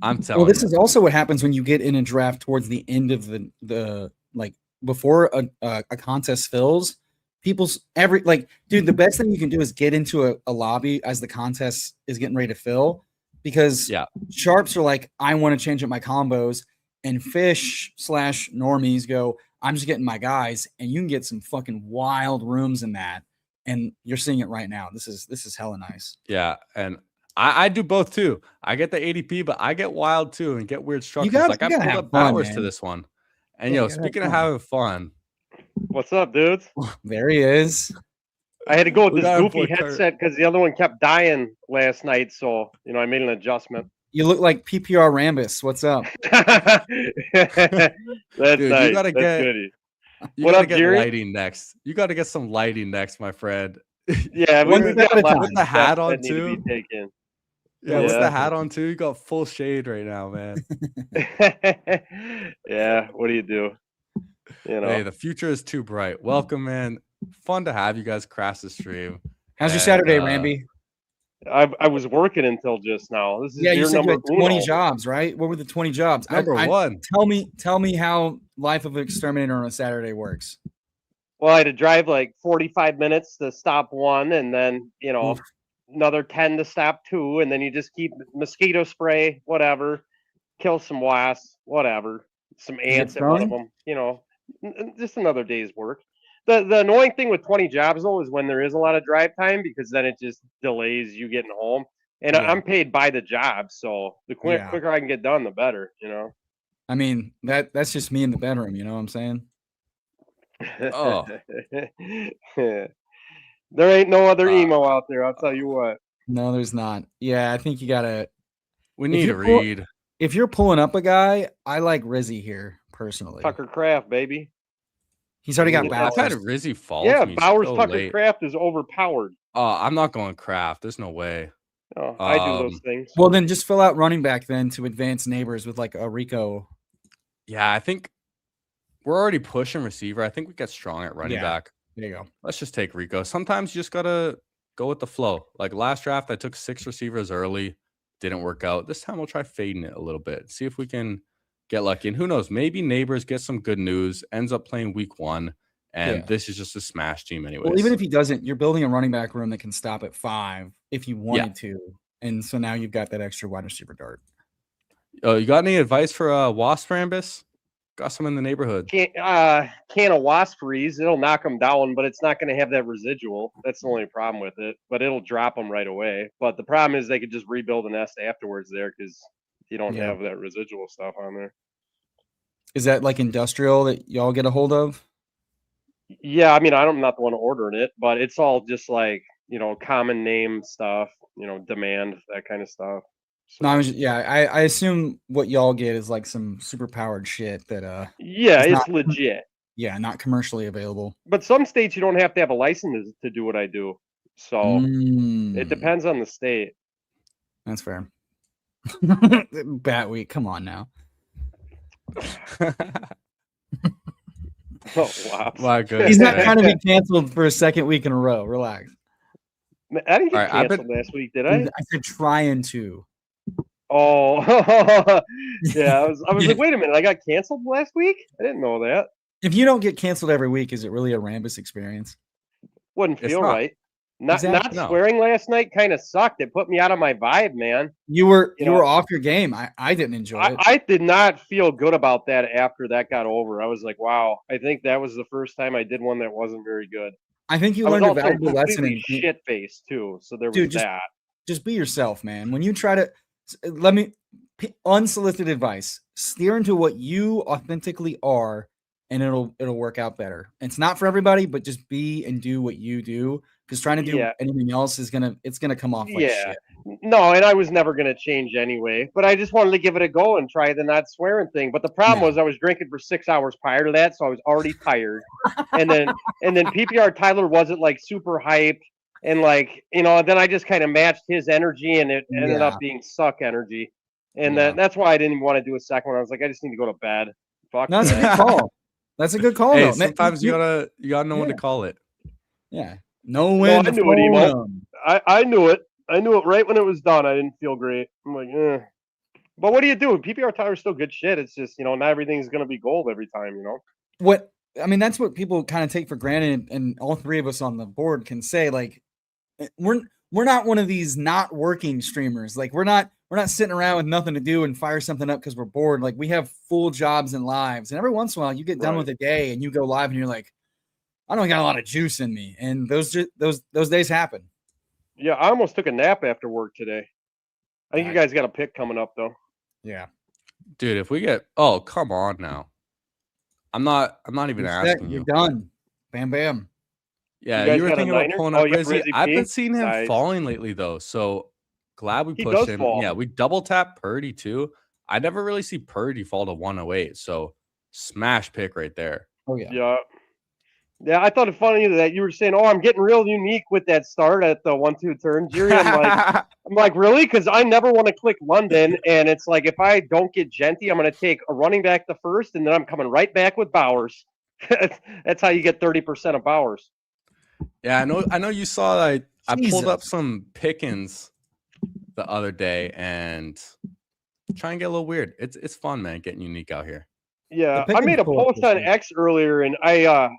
I'm telling you. Well, this is also what happens when you get in a draft towards the end of the like before a contest fills. Dude, the best thing you can do is get into a lobby as the contest is getting ready to fill, because sharps are like, I want to change up my combos, and fish / normies go, I'm just getting my guys, and you can get some fucking wild rooms in that, and you're seeing it right now. This is hella nice. Yeah, and I do both too. I get the ADP, but I get wild too and get weird structures. I pulled up Bowers to this one. And speaking of having fun, what's up, dudes? There he is. I had to go with this goofy headset because the other one kept dying last night, so I made an adjustment. You look like PPR Rambus. What's up? That's dude, nice. You gotta get lighting next. You gotta get some lighting next, my friend. Yeah, with the hat on too. Yeah, with Yeah. the hat on too. You got full shade right now, man. Yeah, what do you do? Hey, the future is too bright. Welcome, man. Fun to have you guys crash the stream. How's your Saturday, Ramby? I was working until just now. This is you said you had 20 uno. jobs, right? What were the 20 jobs? Number one. Tell me how life of an exterminator on a Saturday works. Well, I had to drive like 45 minutes to stop one, and then another 10 to stop 2, and then you just keep mosquito spray, whatever, kill some wasps, whatever, some ants at one of them, just another day's work. The annoying thing with 20 jobs though is when there is a lot of drive time, because then it just delays you getting home. And I'm paid by the job, so the quicker I can get done, the better. I mean, that's just me in the bedroom. You know what I'm saying? Oh, there ain't no other emo out there. I'll tell you what. No, there's not. Yeah, I think you gotta. We need to read. If you're pulling up a guy, I like Rizzy here personally. Tucker Craft, baby. He's already got Bowers. I've had Rizzy fall. Yeah, Bowers Tucker Craft is overpowered. I'm not going Craft. There's no way. Oh, I do those things. Well, then just fill out running back then to advance Neighbors with like a Rico. Yeah, I think we're already pushing receiver. I think we get strong at running back. There you go. Let's just take Rico. Sometimes you just gotta go with the flow. Like last draft, I took 6 receivers early. didn't work out. This time we'll try fading it a little bit. See if we can get lucky. And who knows? Maybe Neighbors get some good news, ends up playing week 1, and this is just a smash team anyway. Well, even if he doesn't, you're building a running back room that can stop at 5 if you wanted to. And so now you've got that extra wide receiver dart. You got any advice for Wasp Rambus? Got some in the neighborhood. Can of Wasp freeze. It'll knock them down, but it's not going to have that residual. That's the only problem with it. But it'll drop them right away. But the problem is they could just rebuild a nest afterwards there because you don't have that residual stuff on there. Is that like industrial that y'all get a hold of? Yeah, I mean, I'm not the one ordering it, but it's all just like, common name stuff, demand, that kind of stuff. So, no, I assume what y'all get is like some super powered shit that it's legit. Yeah, not commercially available. But some states you don't have to have a license to do what I do. So it depends on the state. That's fair. Bat week, come on now. Oh wow. My goodness. He's not trying to be canceled for a second week in a row. Relax. I didn't get canceled last week, did I? I said trying to. Oh, yeah. I was like, wait a minute, I got canceled last week? I didn't know that. If you don't get canceled every week, is it really a Rambus experience? Wouldn't feel right. Not swearing last night kind of sucked. It put me out of my vibe, man. You were off your game. I didn't enjoy it. I did not feel good about that after that got over. I was like, wow, I think that was the first time I did one that wasn't very good. I think you learned a valuable lesson in shit face too. So there was that. Just be yourself, man. When you try to unsolicited advice, steer into what you authentically are, and it'll work out better. It's not for everybody, but just be and do what you do. Because trying to do anything else is gonna come off like shit. No, and I was never gonna change anyway. But I just wanted to give it a go and try the not swearing thing. But the problem was I was drinking for 6 hours prior to that, so I was already tired. and then PPR Tyler wasn't like super hyped, and like then I just kind of matched his energy, and it ended up being suck energy. And that's why I didn't even want to do a second one. I was like, I just need to go to bed. Fuck. No, that's a good call. That's a good call. Hey, though. Sometimes you gotta know when to call it. Yeah. No, I knew it, Emo. I knew it. I knew it right when it was done. I didn't feel great. I'm like, But what do you do? PPR Tyler's still good shit. It's just, not everything's gonna be gold every time, That's what people kind of take for granted, and all three of us on the board can say, like, we're not one of these not working streamers. Like, we're not sitting around with nothing to do and fire something up because we're bored. Like, we have full jobs and lives. And every once in a while you get done with a day and you go live and you're like, I don't got a lot of juice in me. And those days happen. Yeah, I almost took a nap after work today. I think you guys got a pick coming up though. Yeah. Dude, if we get come on now. I'm not even asking you. You're done. Bam bam. Yeah, you were thinking about pulling up Rizzy. I've been seeing him falling lately though. So glad we pushed him. Fall. Yeah, we double tap Purdy too. I never really see Purdy fall to 108. So smash pick right there. Oh yeah. Yeah. Yeah, I thought it funny that you were saying, "Oh, I'm getting real unique with that start at the 1-2 turn." Jerry, I'm like, really? Because I never want to click London, and it's like if I don't get Genty, I'm going to take a running back the first, and then I'm coming right back with Bowers. That's how you get 30% of Bowers. Yeah, I know. You saw I pulled up some Pickens the other day and try and get a little weird. It's fun, man, getting unique out here. Yeah, I made a post on X earlier, and I'm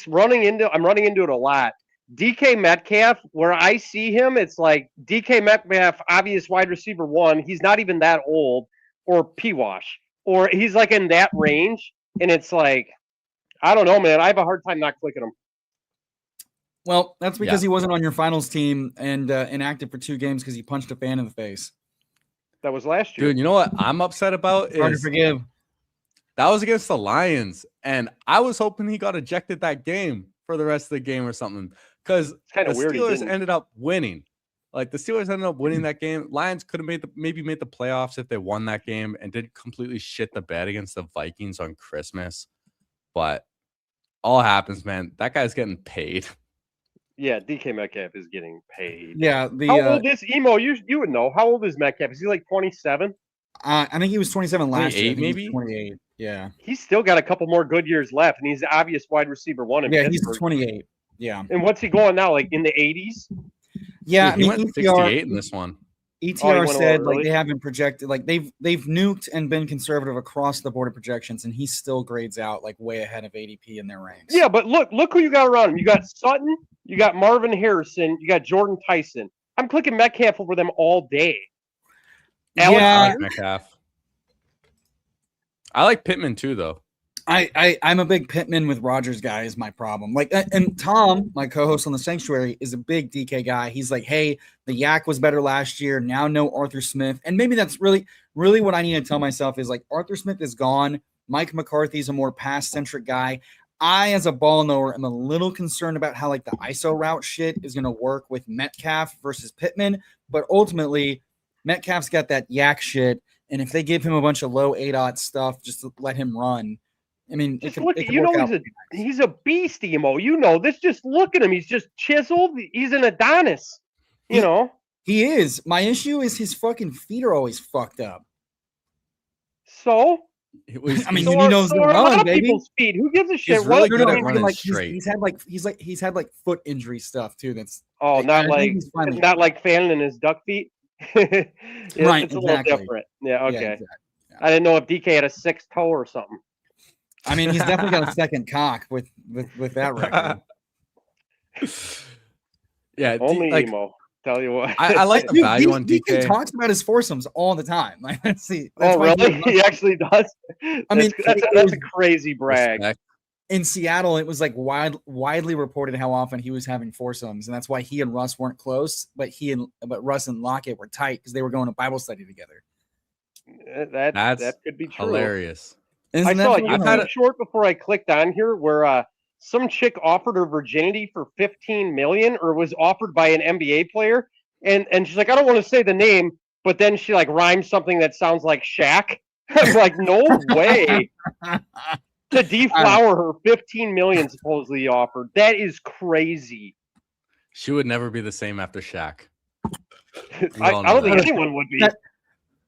running into it a lot. DK Metcalf, where I see him, it's like DK Metcalf, obvious wide receiver 1. He's not even that old, or P-Wash, or he's like in that range, and it's like, I don't know, man. I have a hard time not clicking him. Well, that's because he wasn't on your finals team and inactive for 2 games because he punched a fan in the face. That was last year. Dude, you know what I'm upset about? Hard to forgive. That was against the Lions, and I was hoping he got ejected that game for the rest of the game or something because the Steelers ended up winning. Like, the Steelers ended up winning that game. Lions could have maybe made the playoffs if they won that game and did completely shit the bed against the Vikings on Christmas. But all happens, man. That guy's getting paid. Yeah, DK Metcalf is getting paid. Yeah. How old is Emo? You would know. How old is Metcalf? Is he like 27? I think he was 27 last year. Maybe 28. Yeah. He's still got a couple more good years left, and he's the obvious wide receiver 1. Yeah, he's 28. Yeah. And what's he going now? Like in the 80s? Yeah, dude, he went 68 in this one. ETR said like they haven't projected, like they've nuked and been conservative across the board of projections, and he still grades out like way ahead of ADP in their ranks. Yeah, but look who you got around him. You got Sutton, you got Marvin Harrison, you got Jordan Tyson. I'm clicking Metcalf over them all day. I like Metcalf. I like Pittman too, though. I'm a big Pittman with Rodgers guy is my problem. Like, and Tom, my co-host on the Sanctuary, is a big DK guy. He's like, hey, the Yak was better last year. Now no Arthur Smith. And maybe that's really what I need to tell myself is like Arthur Smith is gone. Mike McCarthy's a more pass-centric guy. I, as a ball knower, am a little concerned about how like the ISO route shit is going to work with Metcalf versus Pittman. But ultimately, Metcalf's got that Yak shit. And if they give him a bunch of low ADOT stuff just to let him run, I mean, he's a beast, Emo. You know this. Just look at him. He's just chiseled. He's an Adonis. You know he is. My issue is his fucking feet are always fucked up. So he knows the run, baby. People's feet. Who gives a shit? He's really good at running straight. He's had like foot injury stuff too. That's not like Fannin and his duck feet. Right, it's a little different. Yeah, okay. Yeah, exactly. Yeah. I didn't know if DK had a sixth toe or something. I mean, he's definitely got a second cock with that record. Yeah, only Emo. Tell you what, I like the value on DK. He talks about his foursomes all the time. Like, let's see. Really? He actually does. That's a crazy brag. Respect. In Seattle, it was like widely reported how often he was having foursomes, and that's why he and Russ weren't close, but Russ and Lockett were tight because they were going to Bible study together. That could be true. Hilarious. I saw a YouTube short before I clicked on here where some chick offered her virginity for $15 million, or was offered by an NBA player, and she's like, I don't want to say the name, but then she like rhymes something that sounds like Shaq. I'm like, no way. To deflower her, $15 million supposedly offered. That is crazy. She would never be the same after Shaq. I don't think anyone would be.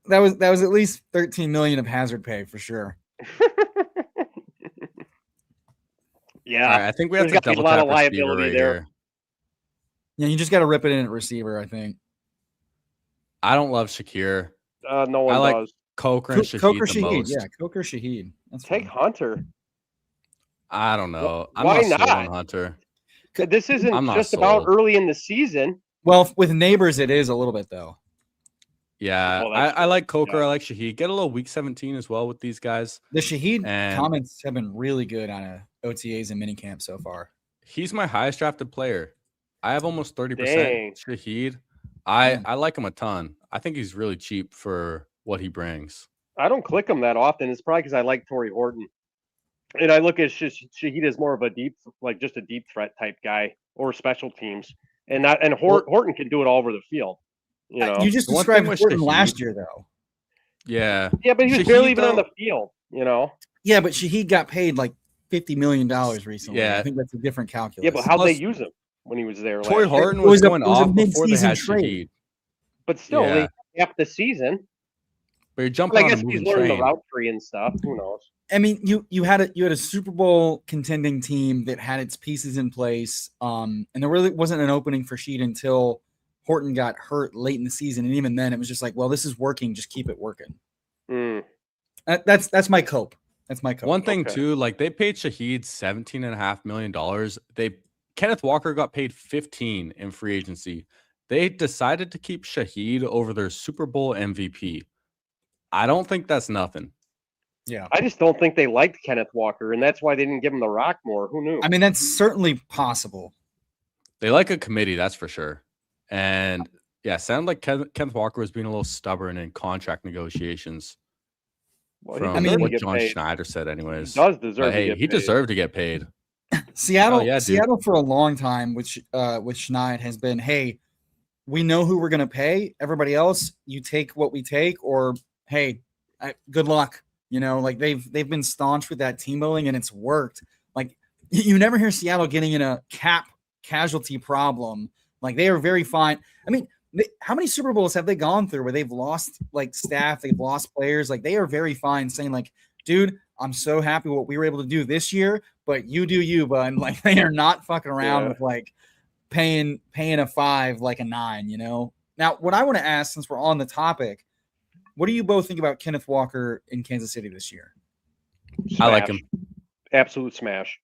That was at least $13 million of hazard pay for sure. Yeah, right, I think we have to double tap liability there. Here. Yeah, you just got to rip it in at receiver. I think. I don't love Shakir. No one does. Like Coker and Shaheed the most. Yeah, Coker Shaheed. Take Hunter. I don't know. Why I'm not not? On Hunter. This isn't just about early in the season. Well, with neighbors, it is a little bit though. Yeah, I like Coker. Yeah. I like Shaheed. Get a little week 17 as well with these guys. The Shaheed comments have been really good on OTAs and minicamp so far. He's my highest drafted player. I have almost 30% Shaheed. I like him a ton. I think he's really cheap for what he brings. I don't click him that often. It's probably because I like Torrey Horton. And I look at Shaheed as more of a deep threat type guy or special teams. And Horton can do it all over the field. You know, you just described Horton last year, though. Yeah. Yeah, but he was barely even on the field, you know? Yeah, but Shaheed got paid like $50 million recently. Yeah. I think that's a different calculus. Yeah, but how'd they use him when he was there? Torrey Horton was going off before they had Shaheed. But still, they half the season. But you're jumping on a moving train. I guess he's learning the route tree and stuff. Who knows? I mean, you had a Super Bowl contending team that had its pieces in place, and there really wasn't an opening for Shaheed until Horton got hurt late in the season, and even then, it was just like, well, this is working. Just keep it working. That's my cope. That's my cope. One thing too, like they paid Shaheed $17.5 million. Kenneth Walker got paid $15 in free agency. They decided to keep Shaheed over their Super Bowl MVP. I don't think that's nothing. Yeah, I just don't think they liked Kenneth Walker, and that's why they didn't give him the rock more. Who knew? I mean, that's certainly possible. They like a committee, that's for sure. And yeah, sounded like Kenneth Walker was being a little stubborn in contract negotiations. Well, from what John Schneider said, anyways. He does deserve. He deserved to get paid. Seattle for a long time, with Schneider has been, hey, we know who we're gonna pay. Everybody else, you take what we take, or hey, good luck. You know, like they've been staunch with that team building, and it's worked. Like you never hear Seattle getting in a cap casualty problem. Like they are very fine. I mean, how many Super Bowls have they gone through where they've lost like staff, they've lost players? Like they are very fine saying like, dude, I'm so happy what we were able to do this year, but you do you, bud. Like they are not fucking around with like paying a 5 like a 9, you know? Now, what I want to ask, since we're on the topic, what do you both think about Kenneth Walker in Kansas City this year? Smash. I like him. Absolute smash.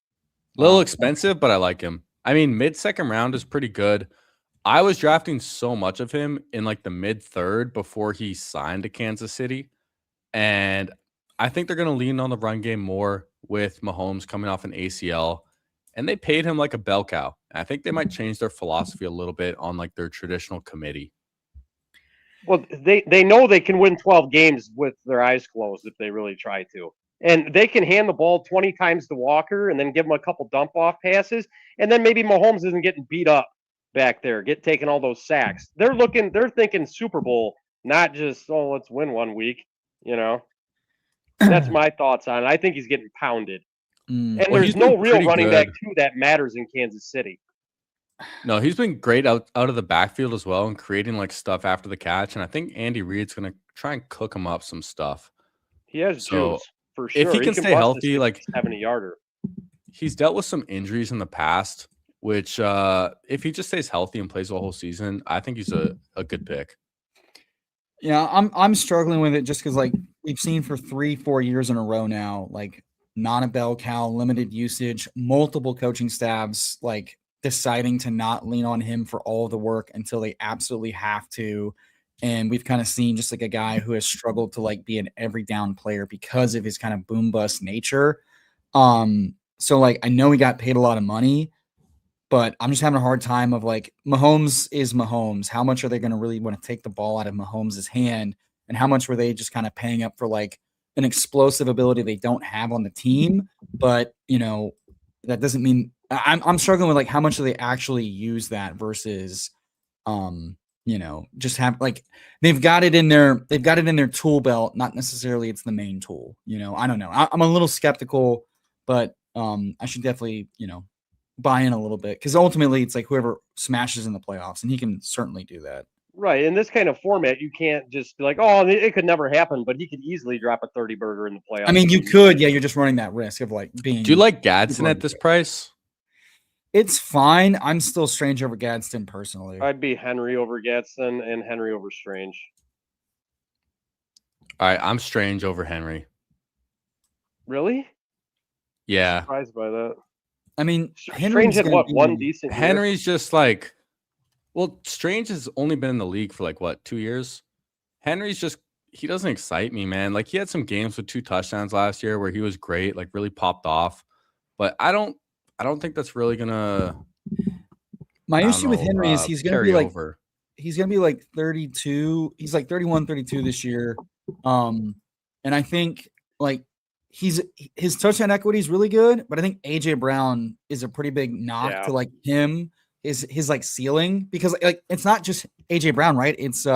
A little expensive, but I like him. I mean, mid-second round is pretty good. I was drafting so much of him in like the mid-third before he signed to Kansas City. And I think they're going to lean on the run game more with Mahomes coming off an ACL. And they paid him like a bell cow. I think they might change their philosophy a little bit on like their traditional committee. Well, they know they can win 12 games with their eyes closed if they really try to. And they can hand the ball 20 times to Walker and then give him a couple dump-off passes. And then maybe Mahomes isn't getting beat up back there, taking all those sacks. They're thinking Super Bowl, not just, let's win one week, That's my thoughts on it. I think he's getting pounded. And there's no real running back, too, that matters in Kansas City. No, he's been great out of the backfield as well and creating like stuff after the catch. And I think Andy Reid's going to try and cook him up some stuff. He has juice. For sure. If he can stay healthy, like 70-yarder. He's dealt with some injuries in the past, which if he just stays healthy and plays the whole season, I think he's a good pick. Yeah, I'm struggling with it just because like we've seen for 3-4 years in a row now, like not a bell cow, limited usage, multiple coaching staffs like deciding to not lean on him for all of the work until they absolutely have to. And we've kind of seen just like a guy who has struggled to like be an every down player because of his kind of boom bust nature. So like I know he got paid a lot of money, but I'm just having a hard time of like Mahomes is Mahomes. How much are they going to really want to take the ball out of Mahomes' hand? And how much were they just kind of paying up for like an explosive ability they don't have on the team? But that doesn't mean I'm struggling with like how much do they actually use that versus just have like they've got it in their tool belt, not necessarily it's the main tool. I don't know. I'm a little skeptical, but I should definitely buy in a little bit because ultimately it's like whoever smashes in the playoffs, and he can certainly do that. Right. In this kind of format, you can't just be like, it could never happen, but he could easily drop a 30 burger in the playoffs. I mean, you could, yeah. You're just running that risk of like being. Do you like Gadsden at this price? It's fine. I'm still Strange over Gadsden personally. I'd be Henry over Gadsden and Henry over Strange. All right, I'm Strange over Henry. Really? Yeah. Surprised by that. I mean, Strange had one decent year? Henry's just like, well, Strange has only been in the league for like 2 years. Henry's just, he doesn't excite me, man. Like he had some games with 2 touchdowns last year where he was great, like really popped off. But I don't think that's really gonna. My issue with Henry is he's gonna be like over. He's gonna be like 32. He's like 31, 32 this year. And I think like his touchdown equity is really good, but I think AJ Brown is a pretty big knock to like him. His like ceiling, because like it's not just AJ Brown, right? It's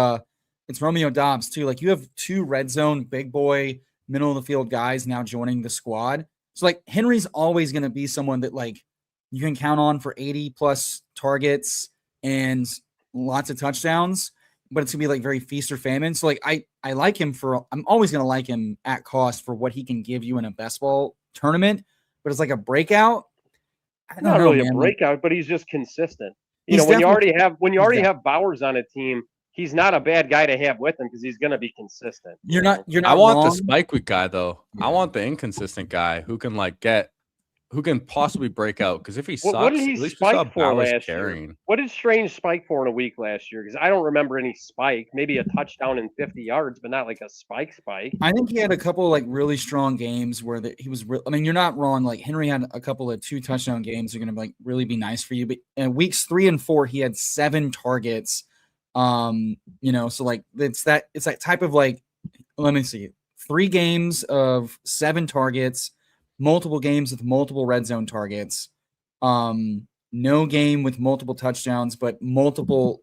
Romeo Doubs too. Like you have 2 red zone big boy middle of the field guys now joining the squad. So like Henry's always going to be someone that like you can count on for 80 plus targets and lots of touchdowns, but it's gonna be like very feast or famine. So like I like him I'm always going to like him at cost for what he can give you in a best ball tournament, but it's like a breakout. Not really a breakout, but he's just consistent. When you already have Bowers on a team, he's not a bad guy to have with him because he's going to be consistent. You're not. I want the spike week guy though. Yeah. I want the inconsistent guy who can who can possibly break out. Because if he sucks, what did he at least spike for Bowers last year? What did Strange spike for in a week last year? Because I don't remember any spike. Maybe a touchdown in 50 yards, but not like a spike. I think he had a couple like really strong games where he was. I mean, you're not wrong. Like Henry had a couple of 2 touchdown games. Are going to like really be nice for you. But in weeks 3 and 4, he had 7 targets. So like it's that type of like, let me see, 3 games of 7 targets, multiple games with multiple red zone targets, no game with multiple touchdowns, but multiple,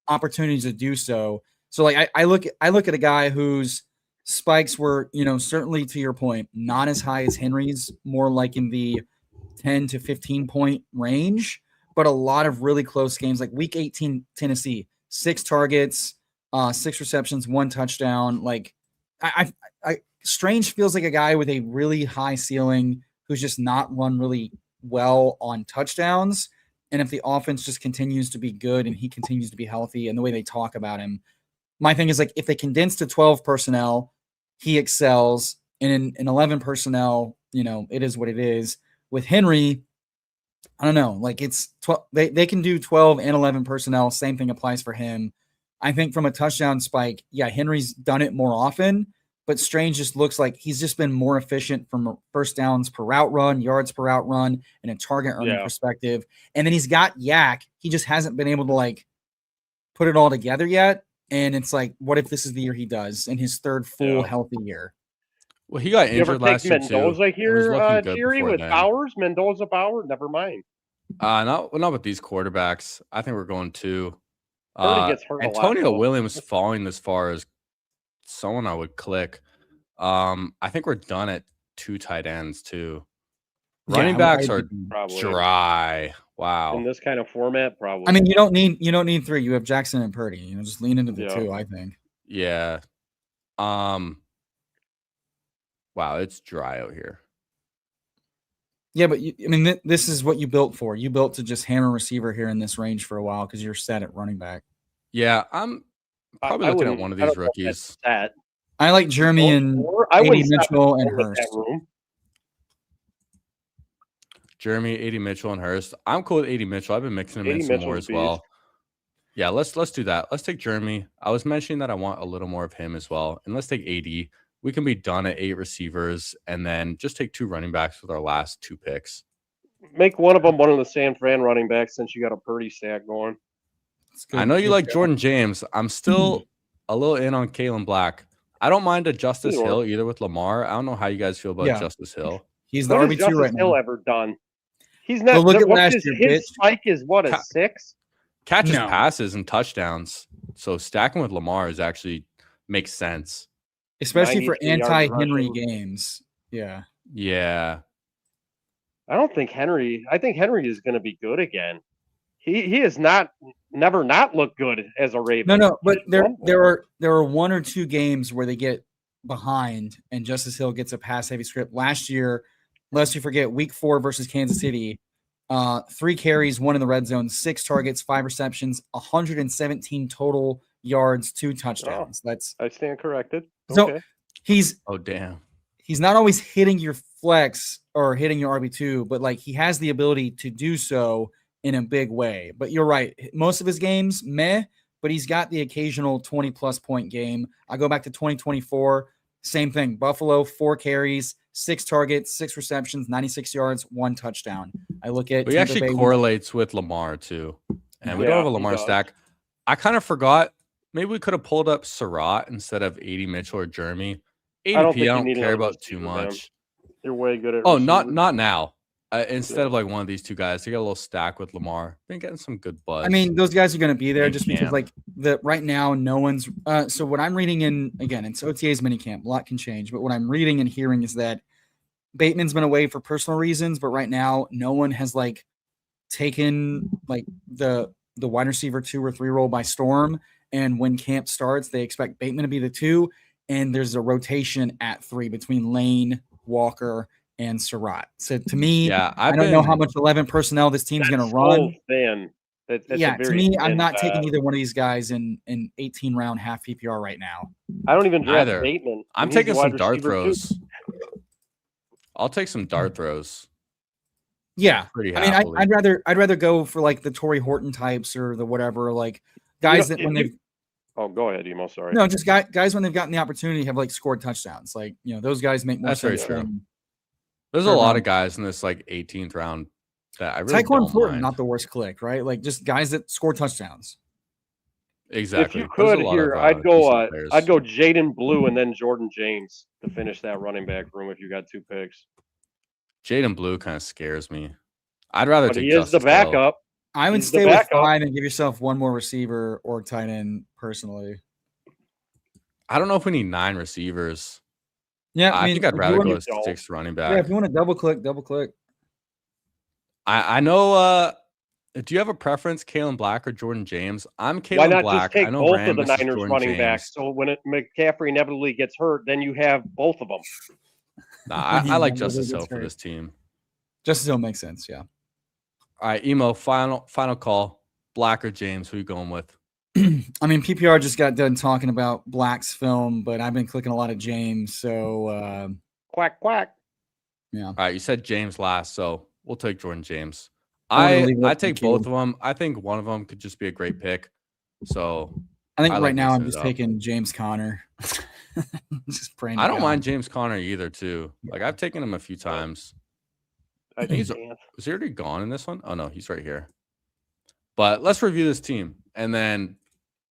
opportunities to do so. So like I look at a guy whose spikes were, certainly to your point, not as high as Henry's, more like in the 10 to 15 point range. But a lot of really close games, like week 18, Tennessee, 6 targets, 6 receptions, 1 touchdown. Like I Strange feels like a guy with a really high ceiling who's just not run really well on touchdowns. and if the offense just continues to be good and he continues to be healthy and the way they talk about him, my thing is like if they condense to 12 personnel, he excels. And in 11 personnel, it is what it is. With Henry, I don't know. Like it's 12. They can do 12 and 11 personnel. Same thing applies for him. I think from a touchdown spike, yeah, Henry's done it more often, but Strange just looks like he's just been more efficient from first downs per route run, yards per route run, and a target earning perspective. And then he's got Yak. He just hasn't been able to like put it all together yet. And it's like, what if this is the year he does in his third full healthy year? Well, he got injured last year too. Mendoza here, Jerry, with Bowers, Mendoza, Bowers. Never mind. Not with these quarterbacks. I think we're going to. Gets hurt Antonio Williams falling as far as someone I would click. I think we're done at 2 tight ends too. Running backs are probably dry. Wow. In this kind of format, probably. I mean, you don't need 3. You have Jackson and Purdy. Just lean into the 2. I think. Yeah. Wow, it's dry out here. Yeah, but this is what you built for. You built to just hammer receiver here in this range for a while because you're set at running back. Yeah, I'm probably looking at one of these rookies. I like Jeremy and A.D. Mitchell and Hurst. Jeremy, A.D. Mitchell, and Hurst. I'm cool with A.D. Mitchell. I've been mixing him in some more as well. Yeah, let's do that. Let's take Jeremy. I was mentioning that I want a little more of him as well. And let's take A.D. We can be done at 8 receivers and then just take 2 running backs with our last 2 picks. Make one of them one of the San Fran running backs since you got a Purdy stack going. I know you like Jordan James. I'm still a little in on Kalen Black. I don't mind a Justice Hill either with Lamar. I don't know how you guys feel about Justice Hill. He's the RB2 right now. Hill ever done? He's not. Look at last year. His spike is what, a 6? Catches passes and touchdowns. So stacking with Lamar is actually makes sense. Especially for anti-Henry games. Yeah. Yeah. I think Henry is going to be good again. He has never not looked good as a Raven. No, but there are 1 or 2 games where they get behind and Justice Hill gets a pass heavy script. Last year, lest you forget, week 4 versus Kansas City, 3 carries, 1 in the red zone, 6 targets, 5 receptions, 117 total yards, 2 touchdowns. I stand corrected. So okay. He's not always hitting your flex or hitting your RB2, but like he has the ability to do so in a big way. But you're right. Most of his games, but he's got the occasional 20-plus point game. I go back to 2024, same thing. Buffalo, 4 carries, 6 targets, 6 receptions, 96 yards, 1 touchdown. I look at he actually correlates with Lamar too. And we don't have a Lamar stack. I kind of forgot. Maybe we could have pulled up Surratt instead of A.D. Mitchell or Jeremy. ADP, I don't care about too much. You're way good at receivers. Not now. Instead of like one of these 2 guys, they got a little stack with Lamar. Been getting some good buzz. I mean, those guys are going to be there just because like right now, no one's. So what I'm reading it's OTA's minicamp. A lot can change, but what I'm reading and hearing is that Bateman's been away for personal reasons, but right now, no one has like taken like the wide receiver 2 or 3 role by storm. And when camp starts, they expect Bateman to be the 2, and there's a rotation at 3 between Lane, Walker, and Surratt. So to me, I don't know how much 11 personnel this team's going to run. To me, I'm not taking either one of these guys in 18-round half PPR right now. I don't even draft Bateman. I'm taking some dart throws. I'll take some dart throws. Yeah, pretty happily. I'd rather go for like the Torrey Horton types or the whatever, like guys that when they've. Oh, go ahead, Emo. Sorry. No, just guys when they've gotten the opportunity have like scored touchdowns. Like those guys make more sense. Very true. There's a lot of guys in this like 18th round that I really Tyquan Thornton, mind. Not the worst click, right? Like just guys that score touchdowns. Exactly. If you could here, I'd go Jaden Blue and then Jordan James to finish that running back room if you got 2 picks. Jaden Blue kind of scares me. I'd rather take Justice the backup. Hill. I would stay with 5 and give yourself 1 more receiver or tight end personally. I don't know if we need 9 receivers. Yeah, I think I'd rather go 6 running back. Yeah, if you want to double click. I know. Do you have a preference, Kalen Black or Jordan James? I'm Kalen Why not Black. Just take I know both Rambus of the Niners running James. backs. So when McCaffrey inevitably gets hurt, then you have both of them. Nah, I like Justice Hill for this team. Justice Hill makes sense, yeah. All right, Emo, final call. Black or James? Who are you going with? I mean, PPR just got done talking about Black's film, but I've been clicking a lot of James. So quack quack. Yeah. All right, you said James last, so we'll take Jordan James. I take both of them. I think one of them could just be a great pick. So I think right now I'm just taking James Conner. Just praying. I don't mind James Conner either, too. Like I've taken him a few times. I think was he already gone in this one? Oh no, he's right here. But let's review this team, and then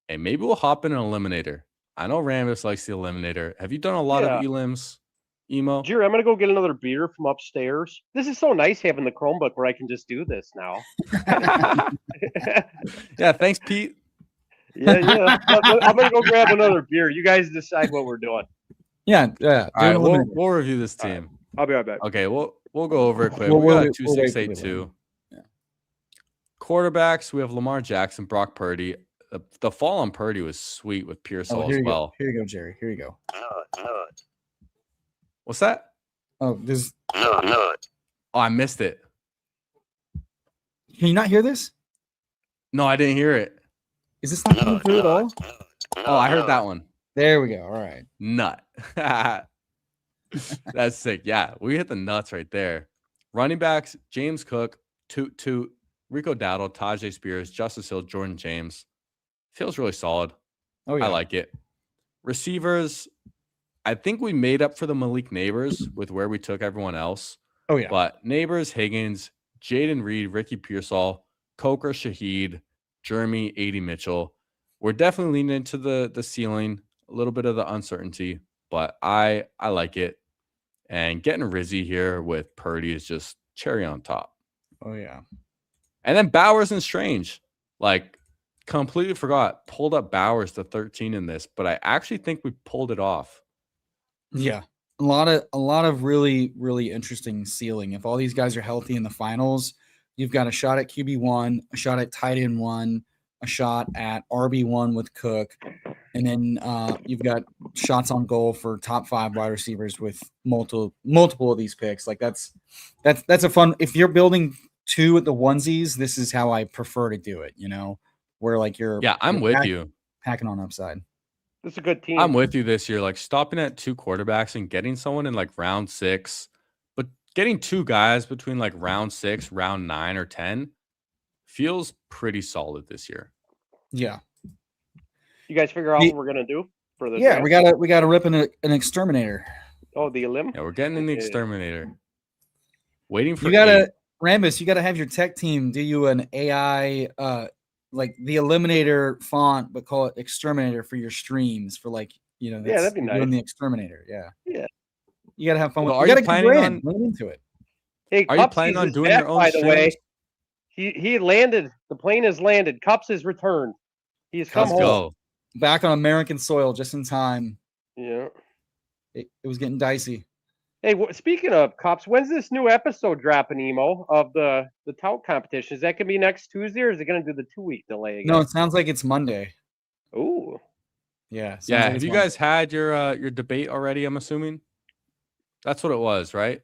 maybe we'll hop in an eliminator. I know Rambus likes the eliminator. Have you done a lot of elims, Emo? Jerry, I'm gonna go get another beer from upstairs. This is so nice having the Chromebook where I can just do this now. Yeah, thanks, Pete. Yeah. I'm gonna go grab another beer. You guys decide what we're doing. Yeah. All right, we'll review this team. Right. I'll be right back. Okay, we'll go over it quick. We got 2-6-8-2. Yeah. Quarterbacks, we have Lamar Jackson, Brock Purdy. The fall on Purdy was sweet with Pearsall as well. Here you go, Jerry. Here you go. What's that? Oh, this. Oh, I missed it. Can you not hear this? No, I didn't hear it. Is this not coming through at all? Oh, I heard that one. There we go. All right. Nut. That's sick. Yeah, we hit the nuts right there. Running backs, James Cook, Toot, Rico Dowdle, Tajay Spears, Justice Hill, Jordan James. Feels really solid. Oh, yeah. I like it. Receivers, I think we made up for the Malik Neighbors with where we took everyone else. Oh, yeah. But Neighbors, Higgins, Jaden Reed, Ricky Pearsall, Coker Shaheed, Jeremy, A.D. Mitchell. We're definitely leaning into the ceiling, a little bit of the uncertainty, but I like it. And getting Rizzy here with Purdy is just cherry on top. Oh, yeah. And then Bowers and Strange. Like, completely forgot. Pulled up Bowers to 13 in this, but I actually think we pulled it off. Yeah. A lot of really, really interesting ceiling. If all these guys are healthy in the finals, you've got a shot at QB1, a shot at tight end 1, a shot at RB1 with Cook, and then you've got shots on goal for top 5 wide receivers with multiple of these picks. Like that's a fun. If you're building 2 at the onesies, this is how I prefer to do it. You know, where like I'm with you packing on upside. This is a good team. I'm with you this year. Like stopping at 2 quarterbacks and getting someone in like round 6, but getting 2 guys between like round 6, round 9, or 10 feels pretty solid this year. Yeah. You guys figure out what we're gonna do for the draft? we gotta rip an exterminator. Oh, the elim? Yeah, we're getting in the exterminator. Waiting for Rambus, you gotta have your tech team do you an AI like the eliminator font, but call it exterminator for your streams for like, you know, that'd be nice. Doing the exterminator. Yeah. You gotta have fun with it. You planning lean into it. Hey, are you planning on doing your own by the way? He landed. The plane has landed. Cups has returned. He's come home. Go. Back on American soil just in time. Yeah. It was getting dicey. Hey, speaking of Cups, when's this new episode dropping, Emo, of the tout competition? Is that going to be next Tuesday, or is it going to do the 2-week delay again? No, it sounds like it's Monday. Ooh. Yeah. Yeah. Have you guys had your debate already, I'm assuming? That's what it was, right?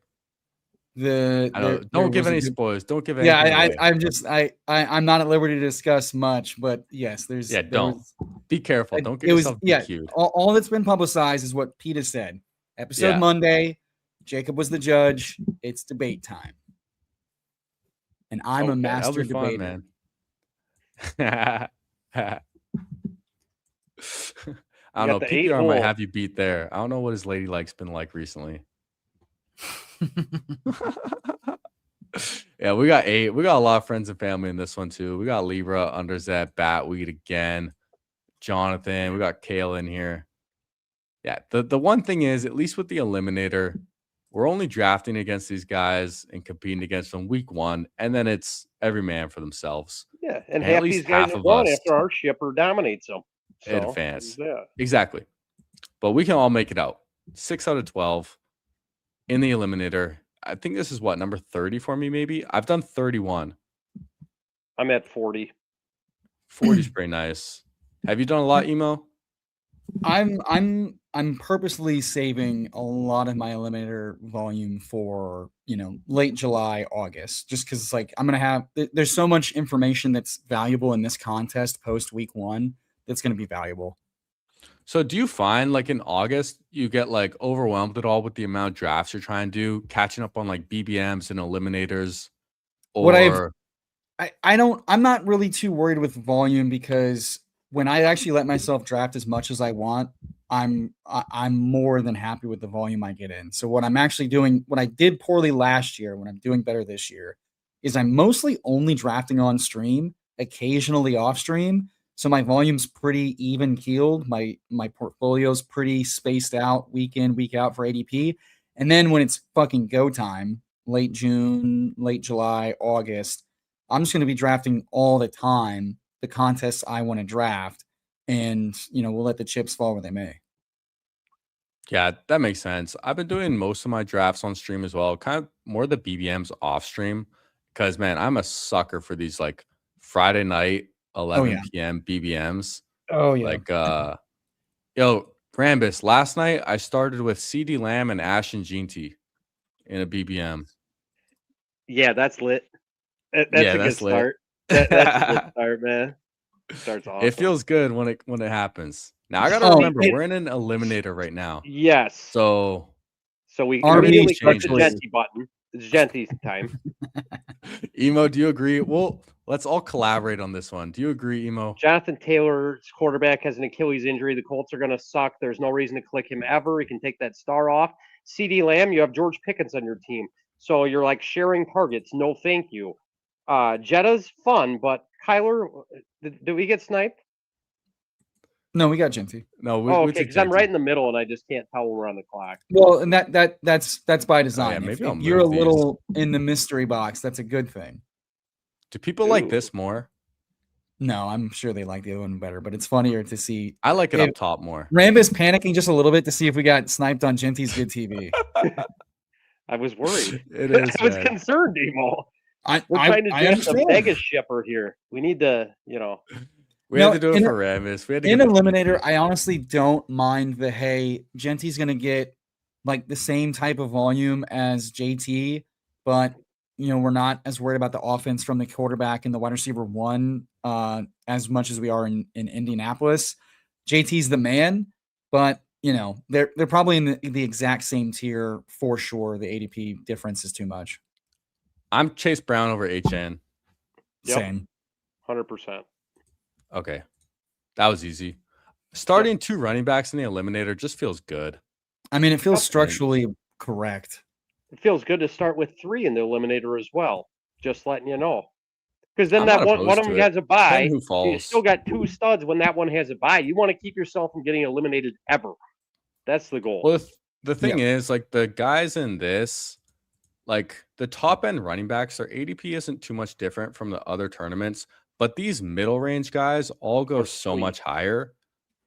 Don't give any spoilers. Don't give any. Yeah, I'm not at liberty to discuss much, but yes, don't be careful. Don't get yourself DQ'd. All that's been publicized is what Pete has said. Episode Monday, Jacob was the judge. It's debate time, and I'm a master debater. Man. I don't know. PPR might have you beat there. I don't know what his ladylike's been like recently. Yeah, we got 8. We got a lot of friends and family in this one too. We got Libra, Underzet, Batweed again, Jonathan. We got Kale in here. Yeah, the one thing is, at least with the eliminator, we're only drafting against these guys and competing against them week 1, and then it's every man for themselves. Yeah, and half these guys are gone after our shipper dominates them. So, advance. Exactly. But we can all make it out. 6 out of 12 in the eliminator. I think this is what, number 30 for me, maybe? I've done 31. I'm at 40. 40 is pretty nice. Have you done a lot, Emo? I'm purposely saving a lot of my eliminator volume for, late July, August, just because it's like I'm gonna have there's so much information that's valuable in this contest post week 1 that's gonna be valuable. So do you find like in August you get like overwhelmed at all with the amount of drafts you're trying to do, catching up on like BBMs and eliminators? Or I'm not really too worried with volume because when I actually let myself draft as much as I want, I'm more than happy with the volume I get in. So what I'm actually doing, what I did poorly last year, when I'm doing better this year, is I'm mostly only drafting on stream, occasionally off stream. So my volume's pretty even keeled. My portfolio's pretty spaced out week in, week out for ADP. And then when it's fucking go time, late June, late July, August, I'm just going to be drafting all the time the contests I want to draft, and we'll let the chips fall where they may. Yeah, that makes sense. I've been doing most of my drafts on stream as well, kind of more the BBMs off stream, because man, I'm a sucker for these like Friday night 11 p.m. BBMs. Oh yeah. Like yo, Rambus, last night I started with CD Lamb and Ash and Ginty in a BBM. Yeah, that's lit. That's a good start. That's a good start, man. Starts awesome. It feels good when it happens. Now I gotta remember we're in an eliminator right now. Yes. So we immediately click the Genty button. It's Genty's time. Emo, do you agree? Well, let's all collaborate on this one. Do you agree, Emo? Jonathan Taylor's quarterback has an Achilles injury. The Colts are gonna suck. There's no reason to click him ever. He can take that star off. CD Lamb, you have George Pickens on your team. So you're like sharing targets. No, thank you. Jetta's fun, but Kyler, did we get sniped? No, we got Genty. No, okay, because I'm right in the middle and I just can't tell when we're on the clock. Well, and that's by design. Oh, yeah, maybe if you're a little in the mystery box, that's a good thing. Do people like this more? No, I'm sure they like the other one better, but it's funnier to see. I like it up top more. Rambus panicking just a little bit to see if we got sniped on Genty's good TV. I was worried. I was concerned, Emo. We're trying to draft a mega shipper here. We need to, We had to do it for Rambus. In Eliminator, I honestly don't mind the Genty's going to get like the same type of volume as JT, but we're not as worried about the offense from the quarterback and the wide receiver 1 as much as we are in Indianapolis. JT's the man, but they're probably in the exact same tier for sure. The ADP difference is too much. I'm Chase Brown over HN. Yep. Same. 100%. Okay. That was easy. Starting 2 running backs in the eliminator just feels good. I mean, it feels structurally correct. It feels good to start with 3 in the eliminator as well. Just letting you know. Because then that one of them has a bye. You still got 2 studs when that one has a bye. You want to keep yourself from getting eliminated ever. That's the goal. Well, the thing is, like the guys in this, like the top end running backs, their ADP isn't too much different from the other tournaments, but these middle range guys all go so much higher.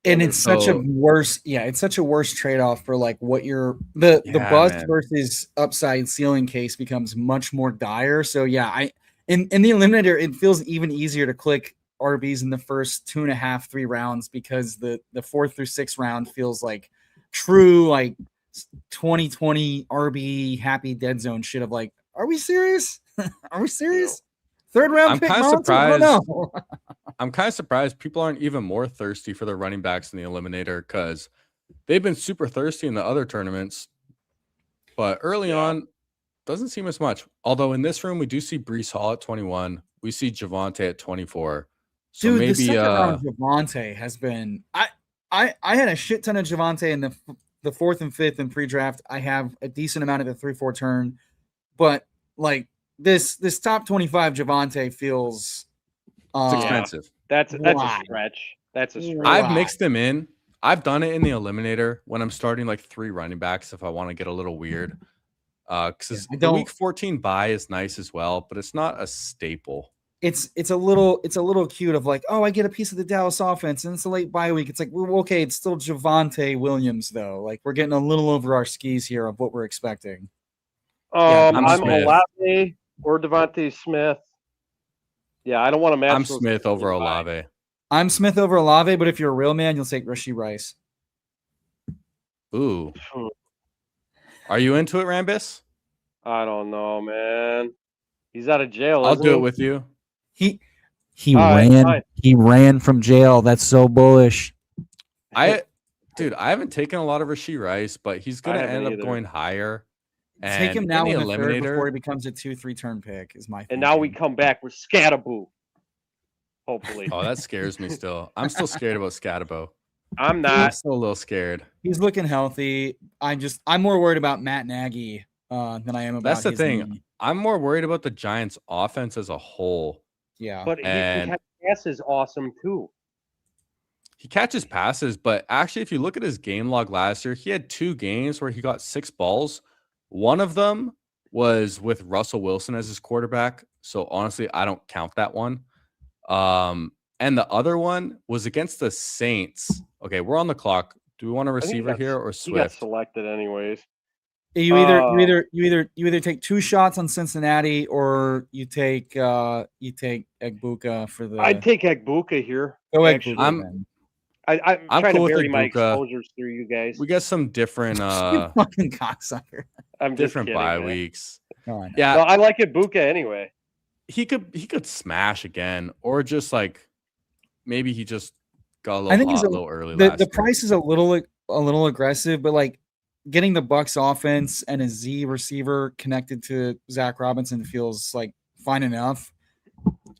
And it's such a worse, it's such a worse trade-off for like what you're the bust versus upside ceiling case becomes much more dire. So in the eliminator, it feels even easier to click RBs in the first 2.5, 3 rounds because the 4th through 6th round feels like true like 2020 RB happy dead zone shit of like, are we serious? Are we serious? 3rd round. I'm kind of surprised. I'm kind of surprised people aren't even more thirsty for the running backs in the eliminator because they've been super thirsty in the other tournaments. But early on, doesn't seem as much. Although in this room, we do see Breece Hall at 21. We see Javonte at 24. So dude, maybe the second round Javonte has been. I had a shit ton of Javonte in the 4th and 5th in pre-draft. I have a decent amount of the 3-4 turn, but like this top 25 Javonte feels. It's expensive. That's a stretch. That's a stretch. I've mixed them in. I've done it in the eliminator when I'm starting like 3 running backs if I want to get a little weird. Because the week 14 bye is nice as well, but it's not a staple. It's a little cute of like, oh, I get a piece of the Dallas offense and it's a late bye week. It's like, well, okay, it's still Javonte Williams though. Like we're getting a little over our skis here of what we're expecting. I'm Olave or Devontae Smith. Yeah, I don't want to match. I'm Smith over Olave. I'm Smith over Olave, but if you're a real man, you'll take Rashee Rice. Ooh. Are you into it, Rambus? I don't know, man. He's out of jail. I'll do it with you. He ran from jail. That's so bullish. Dude, I haven't taken a lot of Rashee Rice, but he's gonna end up going higher. And take him now in the third eliminator before he becomes a 2-3 turn pick. Is my. And now we come back with Scatterboo. Hopefully. Oh, that scares me still. I'm still scared about Scatterbo. I'm not. I'm still a little scared. He's looking healthy. I'm more worried about Matt Nagy than I am about. That's the his thing. knee. I'm more worried about the Giants' offense as a whole. Yeah, but he catches passes awesome too. He catches passes, but actually, if you look at his game log last year, he had 2 games where he got 6 balls. One of them was with Russell Wilson as his quarterback. So honestly, I don't count that one. And the other one was against the Saints. Okay, we're on the clock. Do we want a receiver here or Swift? He got selected anyways. You either take 2 shots on Cincinnati or you take Egbuka for the. I'd take Egbuka here. Go Egbuka. I'm trying to vary my exposures through you guys. We got some different you fucking cocksucker. I'm different just kidding, bye weeks. Oh, yeah, well, I like Egbuka anyway. He could smash again, or just like maybe he just got a little early. The price is a little aggressive, but like getting the Bucs offense and a Z receiver connected to Zach Robinson feels like fine enough.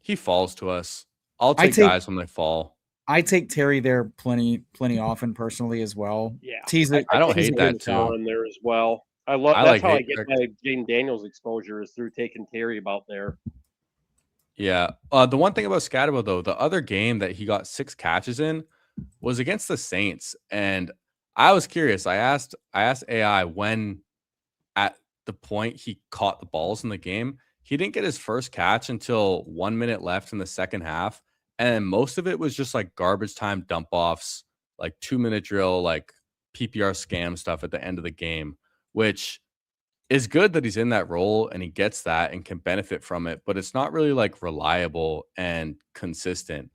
He falls to us. I'll take guys when they fall. I take Terry there plenty often personally as well. Yeah, I don't hate that too. In there as well. That's how I get my Jaden Daniels exposure is through taking Terry about there. Yeah. The one thing about Scatterbo though, the other game that he got 6 catches in was against the Saints, and I was curious. I asked AI when at the point he caught the balls in the game. He didn't get his first catch until 1 minute left in the second half. And most of it was just like garbage time dump offs, like 2-minute drill, like PPR scam stuff at the end of the game, which is good that he's in that role and he gets that and can benefit from it. But it's not really like reliable and consistent.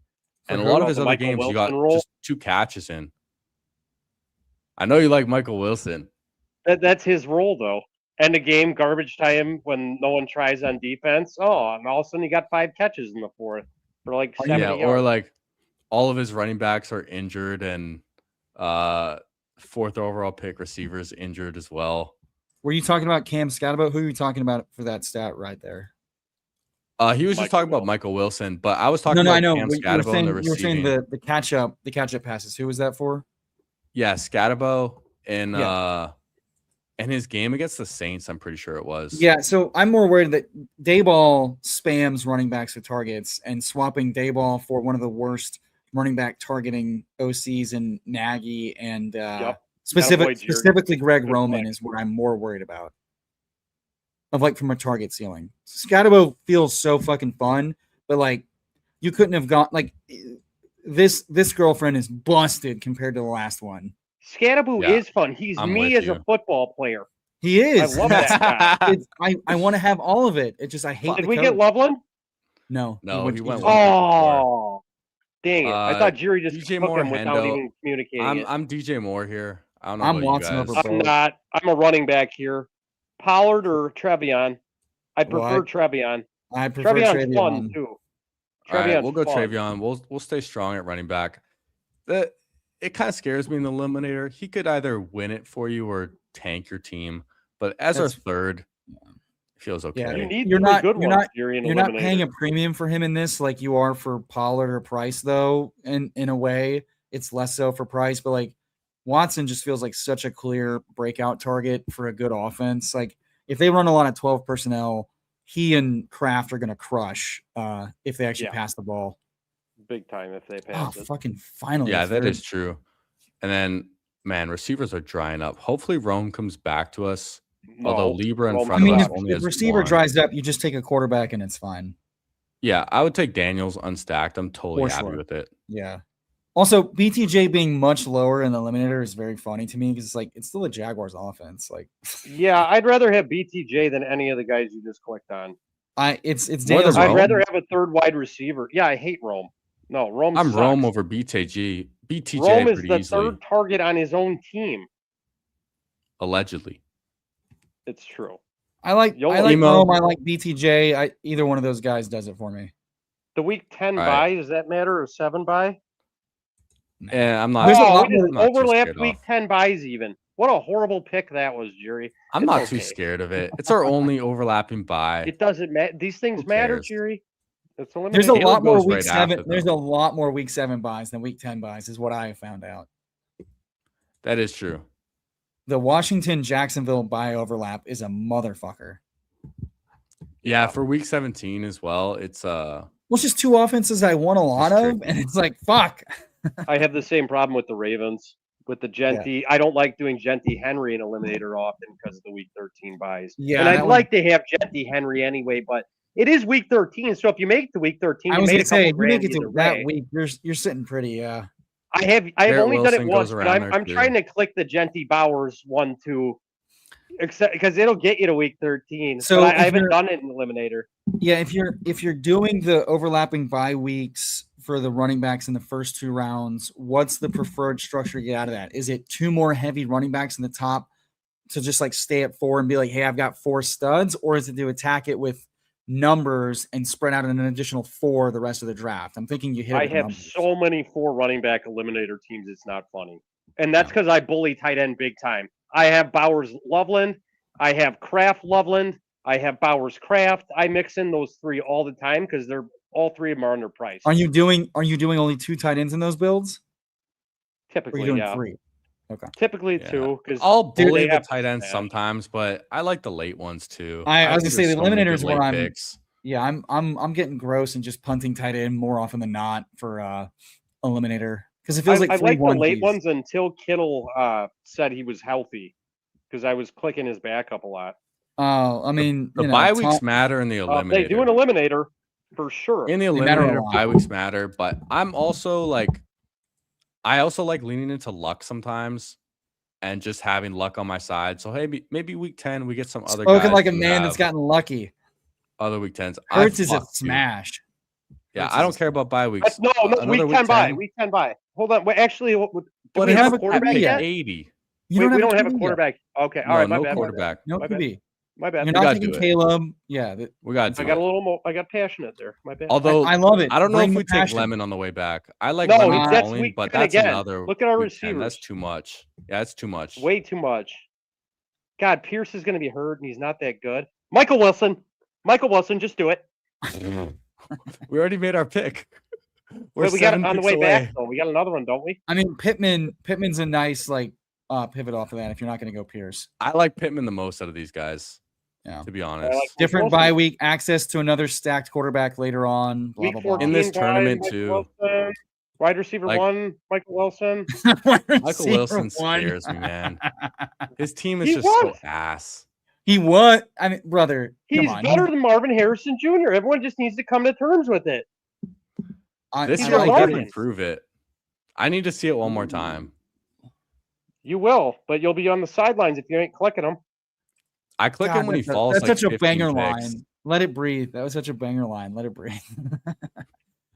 And a lot of his other games, you got just 2 catches in. I know you like Michael Wilson. That's his role, though. End of game, garbage time when no one tries on defense. Oh, and all of a sudden you got 5 catches in the fourth. For like 70 yards. Or like all of his running backs are injured and 4th overall pick receivers injured as well. Were you talking about Cam Scatterbo? Who are you talking about for that stat right there? He was just talking about Michael Wilson, but I was talking about Cam Scatterbo and the receiving. You were saying the catch up passes. Who was that for? Yeah, Scatterbo and his game against the Saints, I'm pretty sure it was. Yeah, so I'm more worried that Dayball spams running backs with targets, and swapping Dayball for one of the worst running back targeting OCs in Nagy and specifically Greg Roman is what I'm more worried about. Of like from a target ceiling. Scatterbo feels so fucking fun, but like you couldn't have got like this girlfriend is busted compared to the last one. Scatterboo is fun. He's me as a football player. He is. I love that guy. I want to have all of it. It just I hate. Did we get Loveland? No, he went. Oh, dang it! I thought Jerry just DJ took Moore him without even communicating. I'm DJ Moore here. I don't know. I'm Watson over both. I'm not. I'm a running back here. Pollard or Trevion? I prefer Trevion. I prefer Trevion's fun too. All right, we'll go Trevion. We'll stay strong at running back. It kind of scares me in the eliminator. He could either win it for you or tank your team. But as our third, it feels okay. Yeah, you're not paying a premium for him in this like you are for Pollard or Price, though. And in a way, it's less so for Price. But like Watson just feels like such a clear breakout target for a good offense. Like if they run a lot of 12 personnel, he and Kraft are going to crush if they actually pass the ball. Big time if they pass it. Fucking finally. Yeah, that is true. And then, man, receivers are drying up. Hopefully Rome comes back to us. Although Libra in front of us only has receiver dries up, you just take a quarterback and it's fine. Yeah, I would take Daniels unstacked. I'm totally happy with it. Yeah. Also, BTJ being much lower in the eliminator is very funny to me because it's still a Jaguars offense. Like, yeah, I'd rather have BTJ than any of the guys you just clicked on. It's Daniels. I'd rather have a third wide receiver. Yeah, I hate Rome. No, Rome. I'm Rome over BTJ. BTJ Rome is the third target on his own team. Allegedly. It's true. I like Emo. Rome. I like BTJ. Either one of those guys does it for me. The week 10 All buy, right. does that matter, or 7 buy? Yeah, I'm not. There's a Oh, lot we just more- overlapped week 10 buys even. What a horrible pick that was, Jerry. I'm It's not okay. too scared of it. It's our only overlapping buy. It doesn't matter. These things Who matter, cares? Jerry. It's There's a eliminated. lot more goes week right 7. after, There's though. a lot more week 7 buys than week 10 buys, is what I have found out. That is true. The Washington Jacksonville buy overlap is a motherfucker. Yeah, for week 17 as well. It's Well, it's just two offenses I want a lot It's of, tricky. and it's like fuck. I have the same problem with the Ravens. With the Genty, I don't like doing Genty Henry and Eliminator often because of the week 13 buys. Yeah, and that I'd like to have Genty Henry anyway, but it is week 13. So if you make it to week 13, I you was made gonna a couple say, if you grand make it either to that way. week, you're sitting pretty. Yeah, I have Garrett only done it Wilson once, goes but around I'm there, too. trying to click the Genty Bowers 1-2, except because it'll get you to week 13. So So I if haven't you're- done it in Eliminator. yeah. If you're doing the overlapping bye weeks for the running backs in the first 2 rounds, what's the preferred structure to get out of that? Is it 2 more heavy running backs in the top to just like stay at 4 and be like, hey, I've got 4 studs, or is it to attack it with numbers and spread out an additional 4 the rest of the draft? I'm thinking you hit. I with have numbers. so many 4 running back Eliminator teams, it's not funny. And that's because I bully tight end big time. I have Bowers Loveland. I have Kraft Loveland. I have Bowers Kraft. I mix in those 3 all the time because they're all 3 of them are underpriced. Are you doing only 2 tight ends in those builds? Or are Typically, you doing yeah. 3? Okay. Typically Yeah. 2 because I'll bully they the have tight ends smash. sometimes, but I like the late ones too. I was gonna think say there's the so many Eliminator good is where late I'm. picks. Yeah, I'm getting gross and just punting tight end more often than not for Eliminator because it feels I like like the 3-1 late keys. ones until Kittle said he was healthy because I was clicking his backup a lot. Oh, I mean, The bye weeks matter in the eliminator. They do an eliminator for sure. In the They matter a eliminator, lot. bye weeks matter, but I also like leaning into luck sometimes and just having luck on my side. So hey, maybe week 10 we get some other spoken guys like a who man that's have gotten lucky. other week 10s. Hurts is a fuck, dude. smash. Yeah, Hurts I is don't a care about bye weeks. No, Another week 10 buy. 10? Week 10 buy. Hold on. Wait, actually, do But we it's have a a quarterback QB yet? 80. You Wait, we don't have a QB yet. quarterback. Okay, all No, right, my no bad. quarterback. No My bad. QB. My bad. You're We not gotta thinking do it. Caleb. Yeah, We got to I do got it. a little more. I got passionate there. My bad. Although I love it. I don't know Bring if the we take passion. Lemon on the way back. I like No, Lemon that's falling, week but 10 that's again. another. Look at our week 10. That's receivers. too much. Yeah, it's too much. Way too much. God, Pierce is going to be hurt, and he's not that good. Michael Wilson, just do it. We already made our pick. We're Wait, we got it 7 on the picks way away. back, though. We got another one, don't we? I mean, Pittman's a nice like pivot off of that if you're not going to go Pierce. I like Pittman the most out of these guys. Yeah. To be honest. like Different Wilson. bye week, access to another stacked quarterback later on. Blah Week blah blah. 14 In this guy, tournament, Michael too. Wilson, wide receiver Like- 1, Michael Wilson. Michael Wilson scares me, man. His team is He just so was. ass. He was. I mean, brother, come He's on. better than Marvin Harrison Jr. Everyone just needs to come to terms with it. This He's year a will bargain. definitely prove it. I need to see it one more time. You will, but you'll be on the sidelines if you ain't clicking them. I click him when he falls. That's like such a 15 banger picks. line. Let it breathe. That was such a banger line. Let it breathe.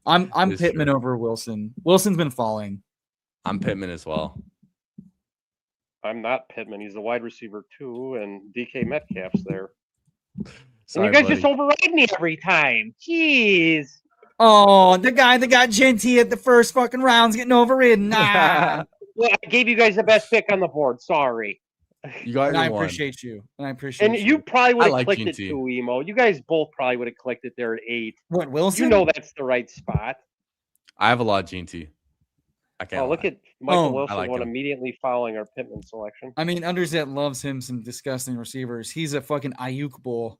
I'm It's Pittman true. over Wilson. Wilson's been falling. I'm Pittman as well. I'm not Pittman. He's the wide receiver 2, and DK Metcalf's there. Sorry, and you guys buddy. just override me every time. Jeez. Oh, the guy that got Genty at the first fucking round's getting overridden. Nah. Well, I gave you guys the best pick on the board. Sorry. You got And your I one. appreciate you. And I appreciate And you probably would have like clicked it GT. too, Emo. You guys both probably would have clicked it there at 8. What, Wilson? You know that's the right spot. I have a lot of GT. I can't. Oh, look lie. at Michael Oh, Wilson I like one him. immediately following our Pittman selection. I mean, Underzet loves him some disgusting receivers. He's a fucking Ayuk bull.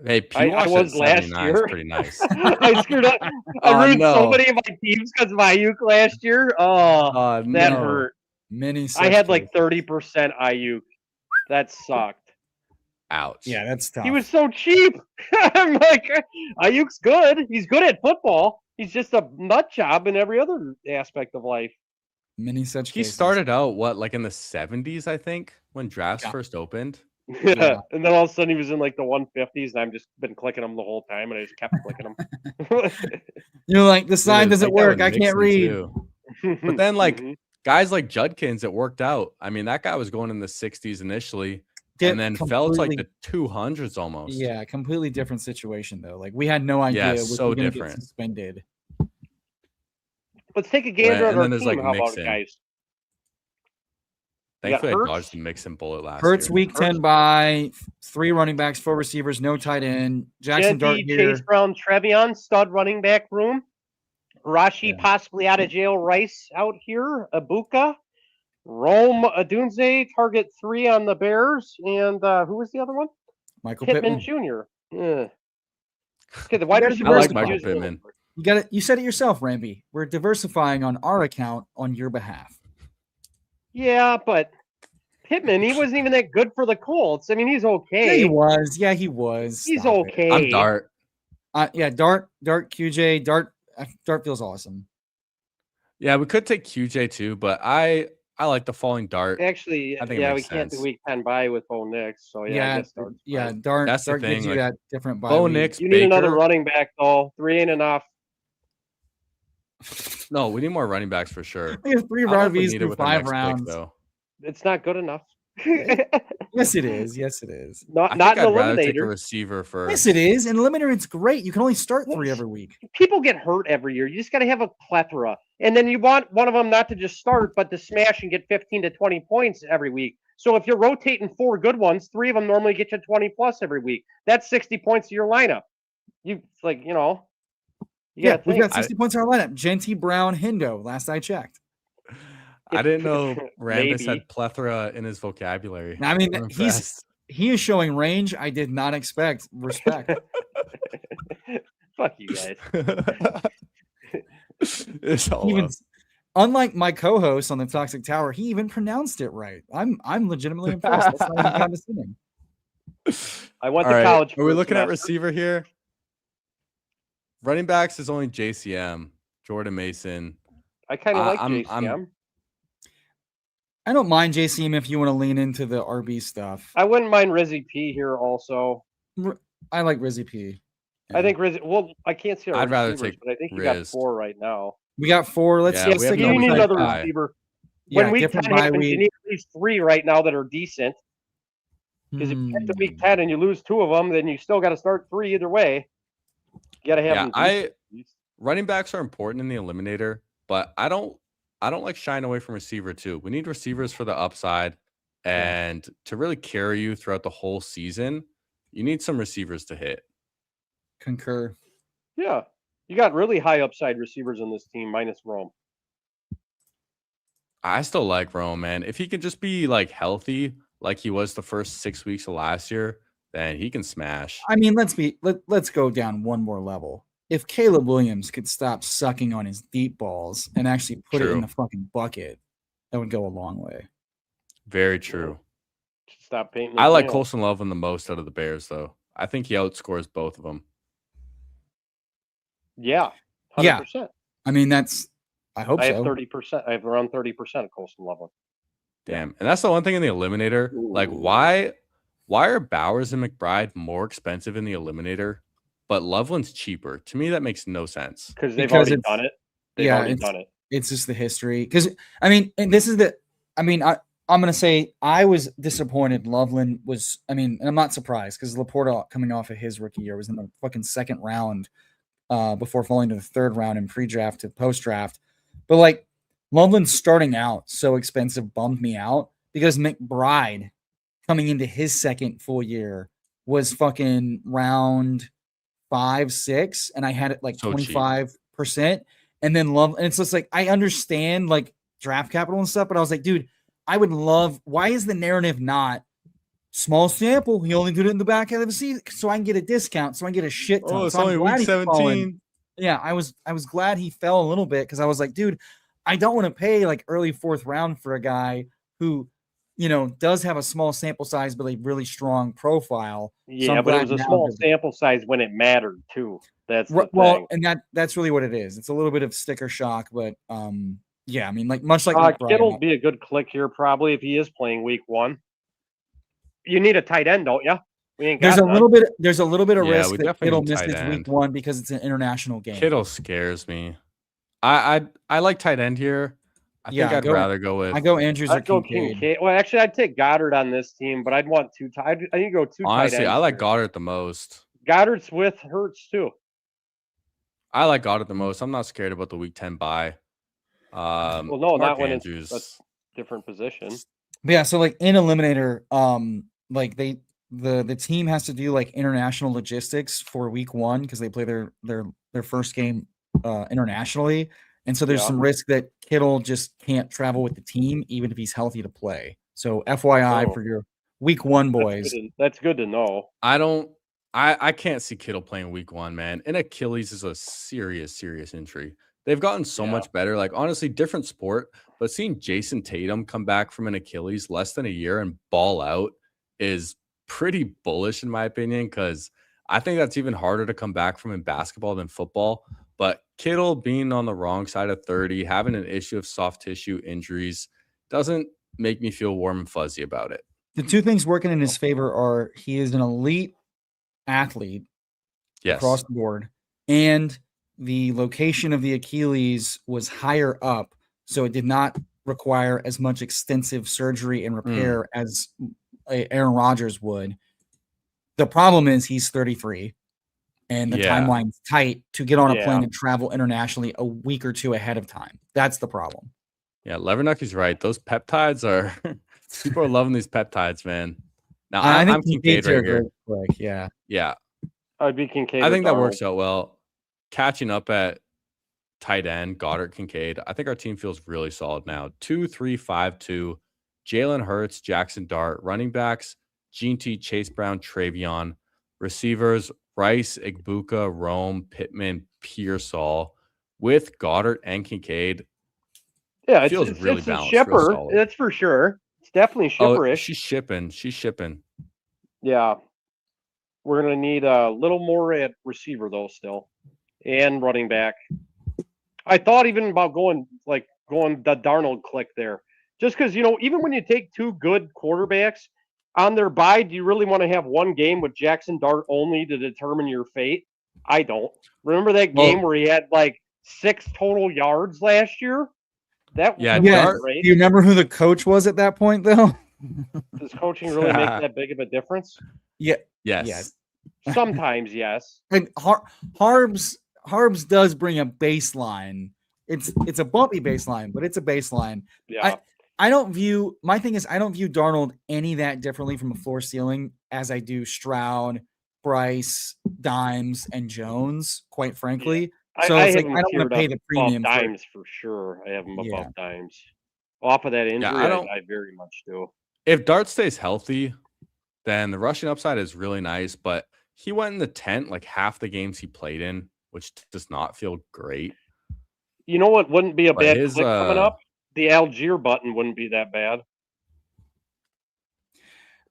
Hey, I P-Wash was at last 79 year. is pretty nice. I screwed up. I Oh, ruined so no. many of my teams because of Ayuk last year. Oh, that no. hurt. Many. I such had like cases. 30% Ayuk. That sucked. Ouch. Yeah, that's tough. He was so cheap. I'm like, Ayuk's good. He's good at football. He's just a nut job in every other aspect of life. Many such He cases. started out like in the 70s, I think, when drafts Yeah. first opened. Yeah. And then all of a sudden he was in like the 150s, and I've just been clicking them the whole time, and I just kept clicking them. You're like, the sign Dude, doesn't like that work. with I can't Mixon, read. too. But then, like, Mhm. guys like Judkins, it worked out. I mean, that guy was going in the 60s initially, and then fell to like the 200s almost. Yeah, completely different situation though. Like we had no idea was so going to different. get suspended. Let's take a gander at our team. Like how about it, guys? Thankfully, I dodged the Mixon bullet last Hurts year. week 10 by 3 running backs, 4 receivers, no tight end. Jackson Dart here. Chase Brown, Trevion, stud running back room. Rashi possibly out of jail. Rice out here. Abuka. Rome Adunze, target 3 on the Bears. And who was the other one? Michael Pittman Jr. Yeah. Okay, the wide receiver. I like Michael Pittman. You said it yourself, Ramby. We're diversifying on our account on your behalf. Yeah, but Pittman, he wasn't even that good for the Colts. I mean, he's okay. Yeah, he was. Yeah, he was. He's okay. I'm Dart. Dart, QJ, Dart feels awesome. Yeah, we could take QJ too, but I like the falling Dart. Actually, we can't do week 10 bye with Bo Nix. So Dart. That's the Dart thing. gives you that different bye. Bo Nix. You need another running back though. 3 ain't enough. No, we need more running backs for sure. We have 3 RVs through 5 rounds. Though. It's not good enough. Yes, it is. Not an eliminator. Take a receiver first. Yes, it is. An eliminator, it's great. You can only start 3 every week. People get hurt every year. You just got to have a plethora. And then you want one of them not to just start, but to smash and get 15 to 20 points every week. So if you're rotating 4 good ones, 3 of them normally get you 20 plus every week. That's 60 points to your lineup. We've got 60 points in our lineup. Genty, Brown, Hindo, last I checked. I didn't know Rambus had plethora in his vocabulary. I mean, he is showing range I did not expect. Respect. Fuck you guys. It's all unlike my co-host on the Toxic Tower, he even pronounced it right. I'm legitimately impressed. That's not even condescending. I went to college. Are we looking at receiver here? Running backs is only JCM, Jordan Mason. I kind of like JCM. I don't mind JCM if you want to lean into the RB stuff. I wouldn't mind Rizzy P here also. I like Rizzy P. Yeah. I think Rizzy. Well, I can't see. I'd rather take. But I think you got 4 right now. We got 4. Let's you need another receiver. When week 10 happens, you need at least 3 right now that are decent. Because if you get to week 10 and you lose 2 of them, then you still got to start 3 either way. You got to have. Running backs are important in the eliminator, but I don't like shying away from receiver too. We need receivers for the upside, and to really carry you throughout the whole season, you need some receivers to hit. Concur. Yeah, you got really high upside receivers in this team, minus Rome. I still like Rome, man. If he can just be like healthy, like he was the first 6 weeks of last year, then he can smash. I mean, let's go down one more level. If Caleb Williams could stop sucking on his deep balls and actually put it in the fucking bucket, that would go a long way. Very true. Stop painting. I like Colson Loveland the most out of the Bears, though. I think he outscores both of them. Yeah, 100%. Yeah. I mean, I hope so. I have 30%. I have around 30% of Colson Loveland. Damn, and that's the one thing in the eliminator. Ooh. Like, why are Bowers and McBride more expensive in the eliminator? But Loveland's cheaper. To me, that makes no sense. Because they've already done it. It's just the history. Because, I mean, and this is I'm going to say I was disappointed. Loveland was, and I'm not surprised because Laporta coming off of his rookie year was in the fucking 2nd round before falling to the 3rd round in pre-draft to post-draft. But, like, Loveland starting out so expensive bummed me out because McBride coming into his 2nd full year was fucking round 5, 6, and I had it like 25%. And then and it's just like I understand like draft capital and stuff, but I was like, dude, I would love. Why is the narrative not small sample? He only did it in the back end of the season, so I can get a discount, so I can get a shit ton. It's only week 17. Yeah, I was glad he fell a little bit because I was like, dude, I don't want to pay like early 4th round for a guy who, does have a small sample size, but a really strong profile. Yeah, so but it was a small sample size when it mattered too. That's the well, thing. And that's really what it is. It's a little bit of sticker shock, but yeah, I mean, like much like Kittle'll be a good click here probably if he is playing week 1. You need a tight end, don't you? There's a little bit of risk that Kittle misses week 1 because it's an international game. Kittle scares me. I like tight end here. I think I'd rather go with. I go Andrews or Kincaid. Well, actually, I'd take Goddard on this team, but I'd want two. I think go two. Honestly, tight ends I like here. Goddard the most. Goddard's with Hurts too. I like Goddard the most. I'm not scared about the Week 10 bye. Well, no, Mark not when Andrews. it's a different position. But yeah, so like in Eliminator, like the team has to do like international logistics for Week 1 because they play their first game internationally, and so there's some risk that Kittle just can't travel with the team even if he's healthy to play. So FYI for your Week 1 boys. That's good to know. I can't see Kittle playing Week 1, man. And Achilles is a serious injury. They've gotten so much better. Like, honestly, different sport, but seeing Jason Tatum come back from an Achilles less than a year and ball out is pretty bullish, in my opinion, because I think that's even harder to come back from in basketball than football. But Kittle being on the wrong side of 30, having an issue of soft tissue injuries doesn't make me feel warm and fuzzy about it. The two things working in his favor are he is an elite athlete across the board, and the location of the Achilles was higher up, so it did not require as much extensive surgery and repair as Aaron Rodgers would. The problem is he's 33, and the timeline's tight to get on a plane and travel internationally a week or two ahead of time. That's the problem. Yeah, Levernucky's right. Those peptides are people are loving these peptides, man. Now I'm Kincaid right here. Yeah. I'd be Kincaid. I think that works out well. Catching up at tight end, Goddard, Kincaid. I think our team feels really solid now. 2-3-5-2. Jalen Hurts, Jackson Dart. Running backs, Gene T, Chase Brown, Travion. Receivers, Rice, Igbuka, Rome, Pittman, Pearsall. With Goddard and Kincaid. Yeah, it feels really it's balanced. A shipper, that's for sure. It's definitely shipperish. She's shipping. Yeah. We're going to need a little more at receiver, though, still. And running back. I thought even about going the Darnold click there. Just because, even when you take two good quarterbacks on their bye, do you really want to have one game with Jackson Dart only to determine your fate? I don't. Remember that game where he had 6 total yards last year? That was great. Do you remember who the coach was at that point, though? Does coaching really make that big of a difference? Yeah. Yes. Sometimes, yes. And Harbs does bring a baseline. It's a bumpy baseline, but it's a baseline. Yeah. I don't view Darnold any that differently from a floor ceiling as I do Stroud, Bryce, Dimes, and Jones, quite frankly. Yeah. So I don't want to pay the premium. Dimes for sure. I have him above Dimes. Off of that injury, I very much do. If Dart stays healthy, then the rushing upside is really nice, but he went in the tent half the games he played in, which does not feel great. You know what wouldn't be a bad click coming up? The Algier button wouldn't be that bad.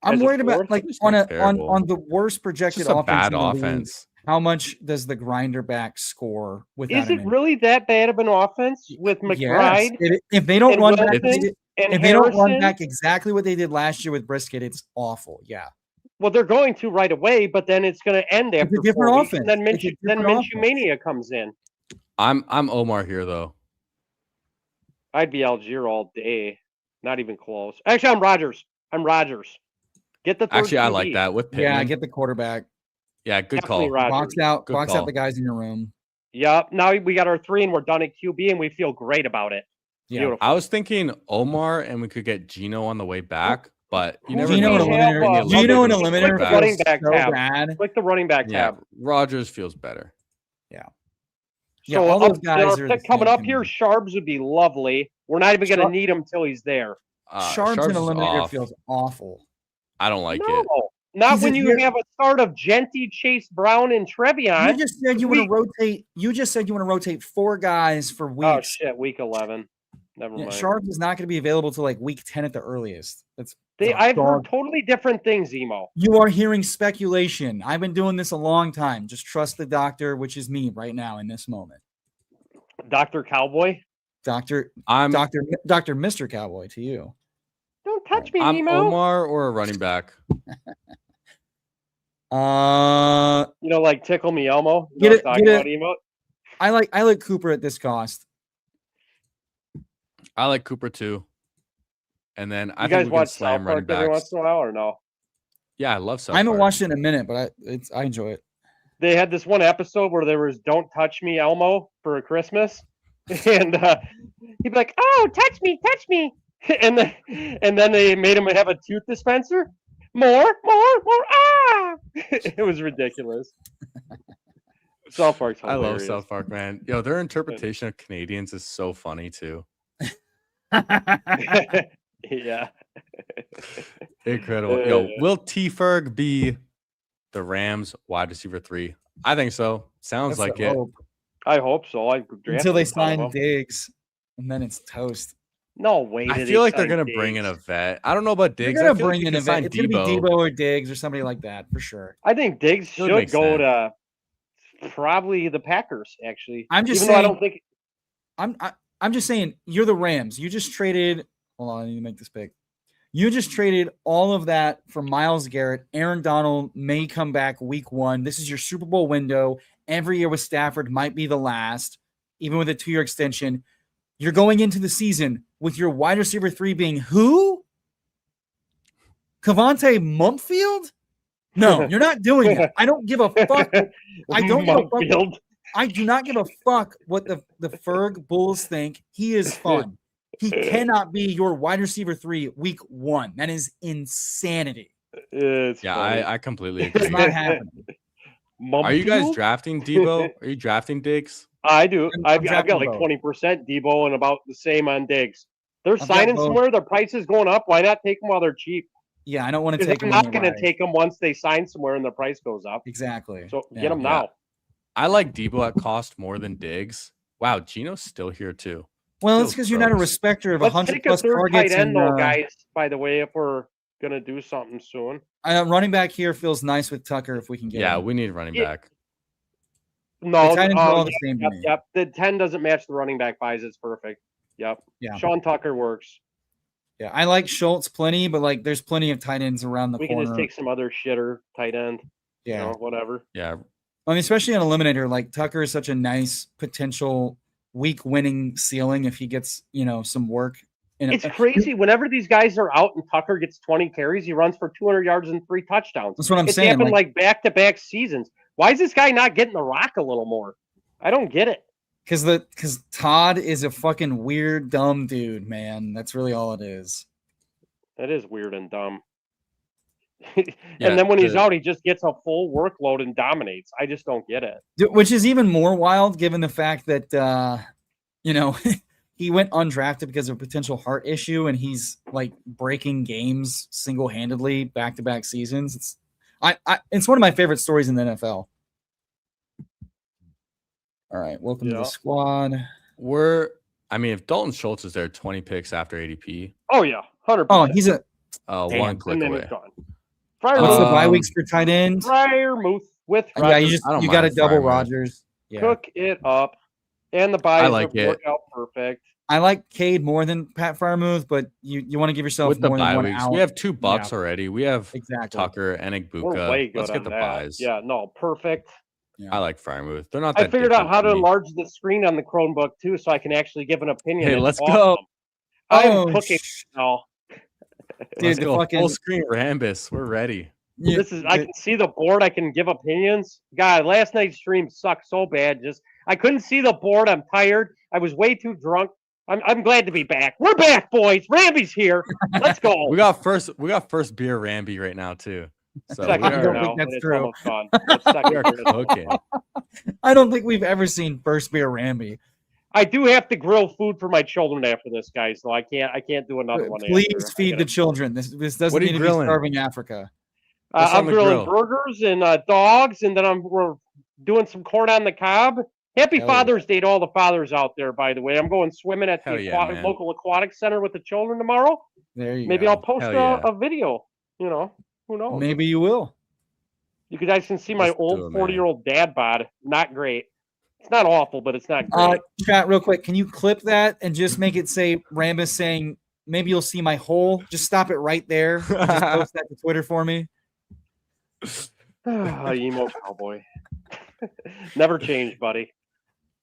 I'm worried about on the worst projected offense. Bad offense. How much does the grinder back score with that? Is it really that bad of an offense with McBride? Yes. If they don't run back, don't run back exactly what they did last year with Brisket, it's awful. Yeah. Well, they're going to right away, but then it's going to end after a different 4 offense. Weeks, and then Minshew Mania comes in. I'm Omar here though. I'd be Algier all day. Not even close. Actually, I'm Rodgers. Get the third Actually, QB. I like that with Pittman. Yeah, get the quarterback. Yeah, good Definitely call. Rodgers. Box out the guys in your room. Yeah. Now we got our 3 and we're done at QB and we feel great about it. Yeah. Beautiful. I was thinking Omar and we could get Gino on the way back, but you never Gino know. Gino and Eliminator feels running back so tab. bad. Like the running back tab. Rodgers feels better. Yeah. So all those guys are coming up here. Sharps would be lovely. We're not even going to need him till he's there. Sharps and Eliminator feels awful. I don't like it. No, not when you have a start of Genty, Chase Brown, and Trevion. You just said you want to rotate. You just said you want to rotate 4 guys for weeks. Oh shit, week 11. Never mind. Sharps is not going to be available till week 10 at the earliest. I've heard totally different things, Emo. You are hearing speculation. I've been doing this a long time. Just trust the doctor, which is me right now in this moment. Dr. Cowboy? Dr. Mr. Cowboy to you. Don't touch me, I'm Emo. Omar or a running back. Like Tickle Me Elmo. About Emo? I like Cooper at this cost. I like Cooper too. And then I You think guys we can watch slam South running Park every backs. once in a while or no? Yeah, I love South I haven't Park. watched it in a minute, but I enjoy it. They had this one episode where there was "Don't Touch Me, Elmo" for Christmas, and he'd be like, "Oh, touch me," and then they made him have a tooth dispenser. More. Ah! It was ridiculous. South Park's hilarious. I love South Park, man. Yo, their interpretation of Canadians is so funny too. Yeah. Incredible. Yo, will T. Ferg be the Rams wide receiver 3? I think so. Sounds like it. Hope. I hope so. Until they sign Diggs, and then it's toast. No way. I feel like they're gonna bring in a vet. I don't know about Diggs. They're gonna bring in a vet. It's gonna be Debo or Diggs or somebody like that for sure. I think Diggs should go to probably the Packers. Actually, I'm just saying. I don't think. I'm just saying. You're the Rams. You just traded. Hold on, I need to make this pick. You just traded all of that for Myles Garrett. Aaron Donald may come back week 1. This is your Super Bowl window. Every year with Stafford might be the last, even with a 2-year extension. You're going into the season with your wide receiver 3 being who? Cavante Mumpfield? No, you're not doing it. I don't give a fuck. I don't give a fuck. I do not give a fuck what the Ferg Bulls think. He is fun. He cannot be your wide receiver 3 week 1. That is insanity. I completely agree. It's not happening. Are you guys drafting Debo? Are you drafting Diggs? I do. I've got like 20% Debo and about the same on Diggs. They're signing somewhere. Their price is going up. Why not take them while they're cheap? Yeah, I don't want to take them. I'm not going to take them once they sign somewhere and the price goes up. Exactly. So get them now. I like Debo at cost more than Diggs. Wow, Geno's still here too. Well, it's because you're not a respecter of 100 plus targets. Tight end, though, guys. By the way, if we're gonna do something soon, running back here feels nice with Tucker if we can get. Yeah, we need running back. No, the tight ends are all the same. Yep. The 10 doesn't match the running back buys. It's perfect. Yep. Yeah. Sean Tucker works. Yeah, I like Schultz plenty, but like, there's plenty of tight ends around the corner. We can just take some other shitter tight end. Yeah. Whatever. Yeah. I mean, especially on Eliminator, like Tucker is such a nice potential week winning ceiling if he gets, some work. It's crazy. Whenever these guys are out and Tucker gets 20 carries, he runs for 200 yards and 3 touchdowns. That's what I'm saying. It's happened like back-to-back seasons. Why is this guy not getting the rock a little more? I don't get it. Because Todd is a fucking weird, dumb dude, man. That's really all it is. That is weird and dumb. And then when he's out, he just gets a full workload and dominates. I just don't get it. Which is even more wild given the fact that, he went undrafted because of a potential heart issue, and he's like breaking games single-handedly back-to-back seasons. It's one of my favorite stories in the NFL. All right, welcome to the squad. If Dalton Schultz is there, 20 picks after ADP. Oh yeah, 100%. Oh, he's one click away. What's the bye weeks for tight end? Freiermuth with Rodgers. You got to double Rodgers. Yeah. Cook it up, and the buys work out perfect. I like Cade more than Pat Freiermuth, but you want to give yourself with the more bye than 1 weeks. out. We have 2 bucks already. We have exactly Tucker and Igbuka. Let's get the buys. Yeah, no, perfect. Yeah. I like Freiermuth. They're not. That I figured out how to enlarge the screen on the Chromebook too, so I can actually give an opinion. Hey, let's go. I'm cooking now. Dude, the fucking full screen Rambus. We're ready. Yeah, I can see the board. I can give opinions. God, last night's stream sucked so bad. I couldn't see the board. I'm tired. I was way too drunk. I'm glad to be back. We're back, boys. Ramby's here. Let's go. we got first beer Ramby right now too. So I don't think that's true. Okay. I don't think we've ever seen first beer Ramby. I do have to grill food for my children after this, guys. So I can't do another one. Please feed the children. This doesn't need to be starving Africa. I'm grilling burgers and dogs, and then we're doing some corn on the cob. Happy Father's Day to all the fathers out there, by the way. I'm going swimming at the local aquatic center with the children tomorrow. There you Maybe go. I'll post a video. Who knows? Maybe you will. You guys can see my old 40-year-old dad bod. Not great. It's not awful, but it's not great. Chat real quick. Can you clip that and just make it say Rambus saying, maybe you'll see my hole? Just stop it right there. Just post that to Twitter for me. Emo cowboy. Never change, buddy.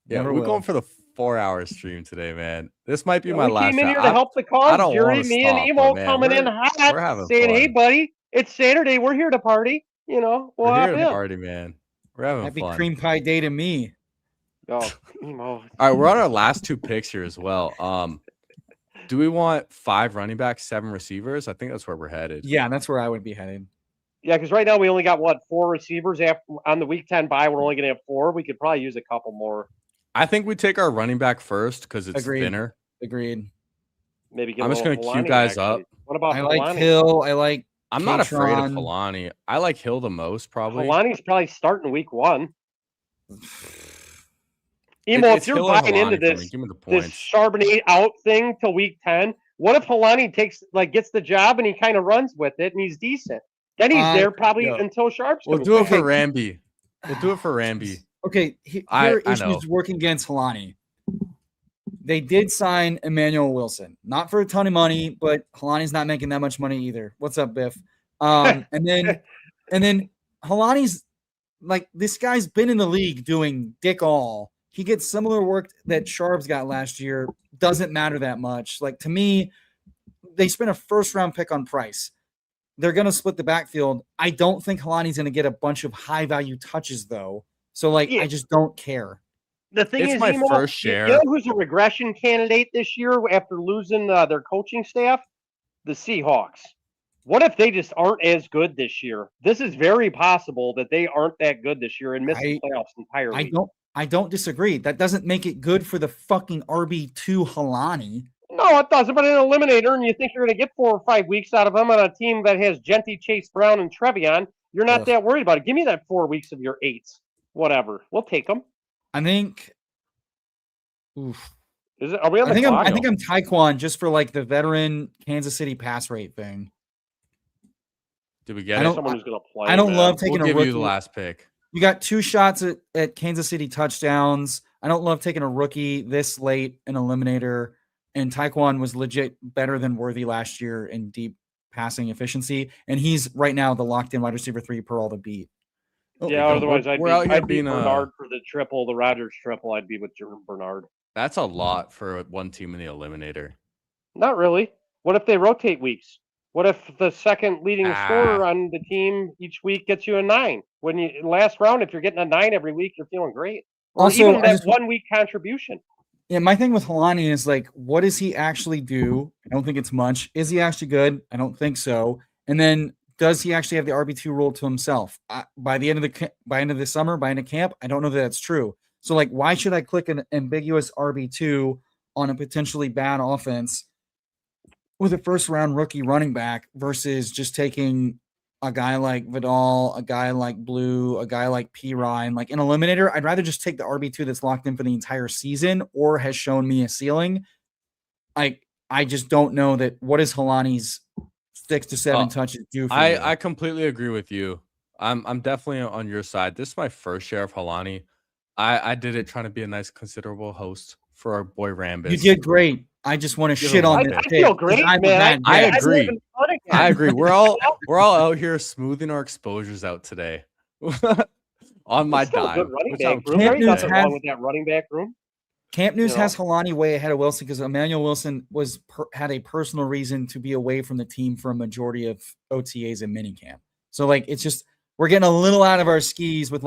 Yeah, we're going for the 4-hour stream today, man. This might be Yeah, my we last. came in here to help the cause, don't Jerry. wanna Me and stop, Emo man. coming in We're hot, having saying, fun. "Hey, buddy, it's Saturday. We're here to party." You know, we'll We're here hop to in. party, man. We're having Happy fun. cream pie day to me. Oh, Emo. All right, we're on our last 2 picks here as well. Do we want 5 running backs, 7 receivers? I think that's where we're headed. Yeah, that's where I would be headed. Yeah, because right now we only got 4 receivers after on the week 10 bye. We're only going to have 4. We could probably use a couple more. I think we take our running back first because it's thinner. Agreed. Maybe get I'm just going to queue guys up. What about I Helani? like Hill. I'm not afraid of Helani. I like Hill the most, probably. Helani's probably starting week 1. Emo, if you're buying into this Charbonnet out thing till week 10, what if Helani gets the job and he kind of runs with it and he's decent? Then he's there probably until Sharp's. We'll do it for Ramby. We'll do it for Ramby. Okay, here are issues working against Helani. They did sign Emmanuel Wilson, not for a ton of money, but Helani's not making that much money either. What's up, Biff? And then Helani's like, this guy's been in the league doing dick all. He gets similar work that Sharps got last year. Doesn't matter that much. Like, to me, they spent a first-round pick on Price. They're going to split the backfield. I don't think Helani's going to get a bunch of high-value touches, though. So, I just don't care. The thing is, my first share. You know who's a regression candidate this year after losing their coaching staff? The Seahawks. What if they just aren't as good this year? This is very possible that they aren't that good this year and miss the playoffs entirely. I don't disagree. That doesn't make it good for the fucking RB2 Helani. No, it doesn't. But an eliminator, and you think you're going to get 4 or 5 weeks out of him on a team that has Genty, Chase Brown, and Trevion, you're not that worried about it. Give me that 4 weeks of your 8s. Whatever. We'll take them. I think. Oof. Are we on the clock? I think I'm Taekwon just for the veteran Kansas City pass rate thing. Did we get someone who's going to play? I don't love taking a rookie. Give you the last pick. You got 2 shots at Kansas City touchdowns. I don't love taking a rookie this late, an eliminator. And Taekwon was legit better than Worthy last year in deep passing efficiency. And he's right now the locked-in wide receiver 3 per all the beat. Yeah, otherwise I'd be Bernard for the triple, the Rodgers triple. I'd be with Bernard. That's a lot for one team in the eliminator. Not really. What if they rotate weeks? What if the second leading scorer on the team each week gets you a 9? When you last round, if you're getting a 9 every week, you're feeling great. Or also, even that 1 week contribution. Yeah, my thing with Helani is what does he actually do? I don't think it's much. Is he actually good? I don't think so. And then does he actually have the RB2 role to himself? By the end of the summer, by end of camp, I don't know that that's true. So why should I click an ambiguous RB2 on a potentially bad offense with a first-round rookie running back versus just taking a guy like Vidal, a guy like Blue, a guy like P. Ryan, an eliminator? I'd rather just take the RB2 that's locked in for the entire season or has shown me a ceiling. I just don't know that. What is Helani's 6 to 7 touches do for you? I completely agree with you. I'm definitely on your side. This is my first share of Helani. I did it trying to be a nice, considerable host for our boy Rambus. You did great. I just want to shit on this. I feel great, man. I agree. I agree. We're all out here smoothing our exposures out today on my dime. Camp News has wrong with that running back room. Camp News has Helani way ahead of Wilson because Emmanuel Wilson had a personal reason to be away from the team for a majority of OTAs and minicamp. So it's just we're getting a little out of our skis with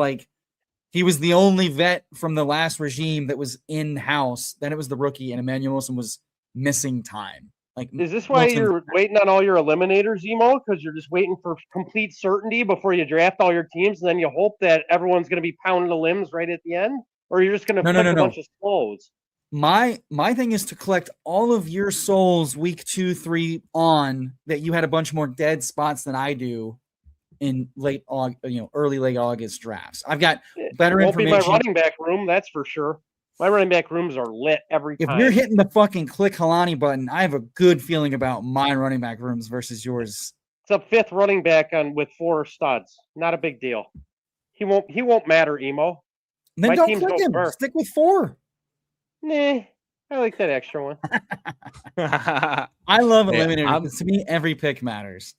he was the only vet from the last regime that was in-house. Then it was the rookie, and Emmanuel Wilson was missing time. Is this why you're waiting on all your eliminators, Emo? Because you're just waiting for complete certainty before you draft all your teams, and then you hope that everyone's going to be pounding the limbs right at the end? Or you're just going to pick a bunch of slows? My thing is to collect all of your souls week 2, 3 on that you had a bunch more dead spots than I do in early late August drafts. I've got better information. Won't be my running back room, that's for sure. My running back rooms are lit every time. If you're hitting the fucking click Helani button, I have a good feeling about my running back rooms versus yours. It's a 5th running back with 4 studs. Not a big deal. He won't matter, Emo. Then don't click him. Stick with 4. Nah, I like that extra one. I love eliminating. To me, every pick matters.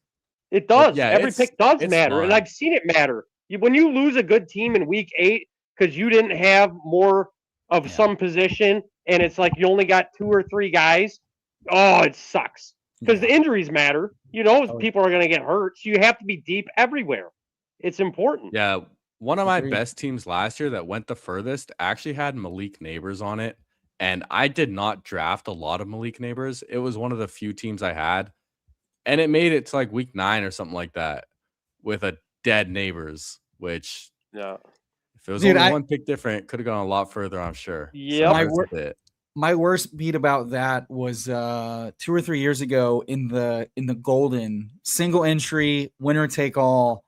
It does. Yeah, every pick does matter, fun. And I've seen it matter. When you lose a good team in week 8 because you didn't have more of some position and it's like you only got 2 or 3 guys, oh, it sucks because the injuries matter. People are going to get hurt, so you have to be deep everywhere. It's important. Yeah, one of my best teams last year that went the furthest actually had Malik Neighbors on it, and I did not draft a lot of Malik Neighbors. It was one of the few teams I had, and it made it to like week 9 or something like that with a dead Neighbors, which if it was only one pick different, could have gone a lot further, I'm sure. Yeah, my worst beat about that was 2 or 3 years ago in the Golden single entry winner take all.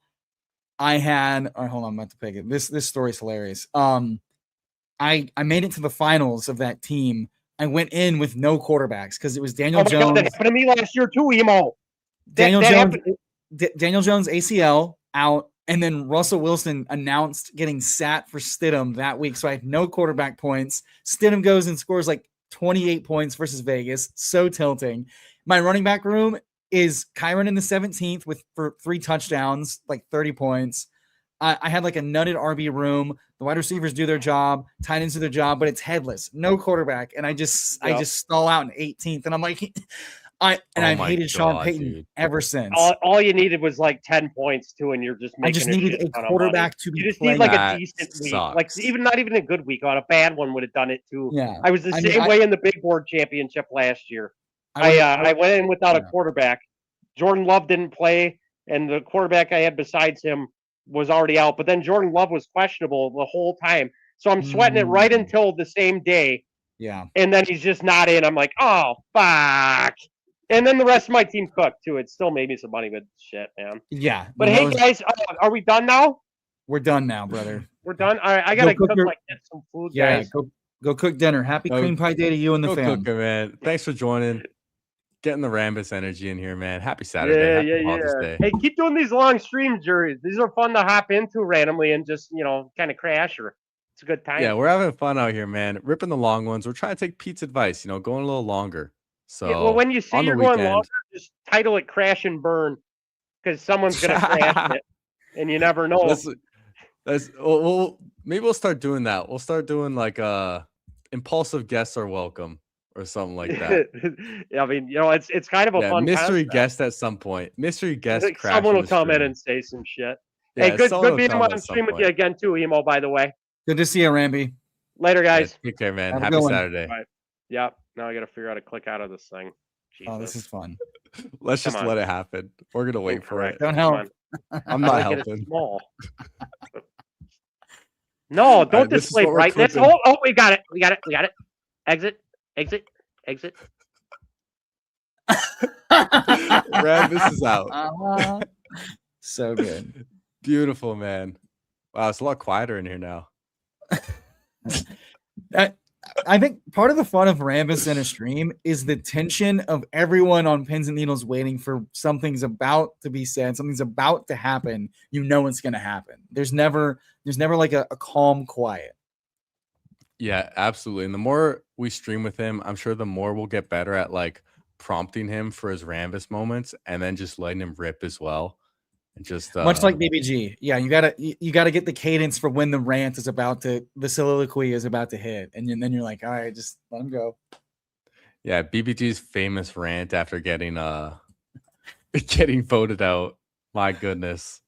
I had hold on, I'm about to pick it. This story's hilarious. I made it to the finals of that team. I went in with no quarterbacks because it was Daniel Jones. God, that happened to me last year too, Emo. Daniel Jones ACL out, and then Russell Wilson announced getting sat for Stidham that week. So I had no quarterback points. Stidham goes and scores like 28 points versus Vegas. So tilting. My running back room is Kyron in the 17th for 3 touchdowns, like 30 points. I had like a nutted RB room. The wide receivers do their job, tight ends do their job, but it's headless, no quarterback. And I just stall out in 18th. And I'm like, I've hated Sean Payton ever since. All you needed was like 10 points too, and you're just making. I just needed a quarterback to be. You just need like a decent week, like not even a good week. On a bad one would have done it too. Yeah, I was the same way in the Big Board Championship last year. I went in without a quarterback. Jordan Love didn't play, and the quarterback I had besides him was already out. But then Jordan Love was questionable the whole time, so I'm sweating it right until the same day. Yeah, and then he's just not in. I'm like, oh fuck. And then the rest of my team cooked too. It still made me some money, but shit, man. Yeah. But hey, guys, are we done now? We're done now, brother. We're done. All right, I gotta get some food, guys. Go cook dinner. Happy cream pie day to you and the fam. Cooking, man. Thanks for joining. Getting the Rambus energy in here, man. Happy Saturday. Yeah. Hey, keep doing these long streams, Juries. These are fun to hop into randomly and just kind of crash or. It's a good time. Yeah, we're having fun out here, man. Ripping the long ones. We're trying to take Pete's advice. Going a little longer. So when you say you're going longer, just title it "Crash and Burn" because someone's gonna crash it, and you never know. Maybe we'll start doing that. We'll start doing like impulsive guests are welcome or something like that. Yeah, I mean, it's kind of a fun mystery concept. guest at some point. Mystery guest. Someone will come in and say some shit. Yeah, hey, good being on stream with you again too, Emo. By the way, good to see you, Ramby. Later, guys. Take care, man. Happy Saturday. Right. Yep. Now I got to figure out how to click out of this thing. Jesus. Oh, this is fun. Let's just let it happen. We're gonna wait for it. Don't help. I'm not helping. No, don't display brightness. Oh, we got it. We got it. Exit. Rambus is out. So good. Beautiful, man. Wow, it's a lot quieter in here now. I think part of the fun of Rambus in a stream is the tension of everyone on pins and needles waiting for something's about to be said, something's about to happen. It's going to happen. There's never like a calm quiet. Yeah, absolutely. And the more we stream with him, I'm sure the more we'll get better at like prompting him for his Rambus moments and then just letting him rip as well. And just much like BBG. Yeah, you gotta get the cadence for when the rant is the soliloquy is about to hit. And then you're like, all right, just let him go. Yeah, BBG's famous rant after getting getting voted out. My goodness.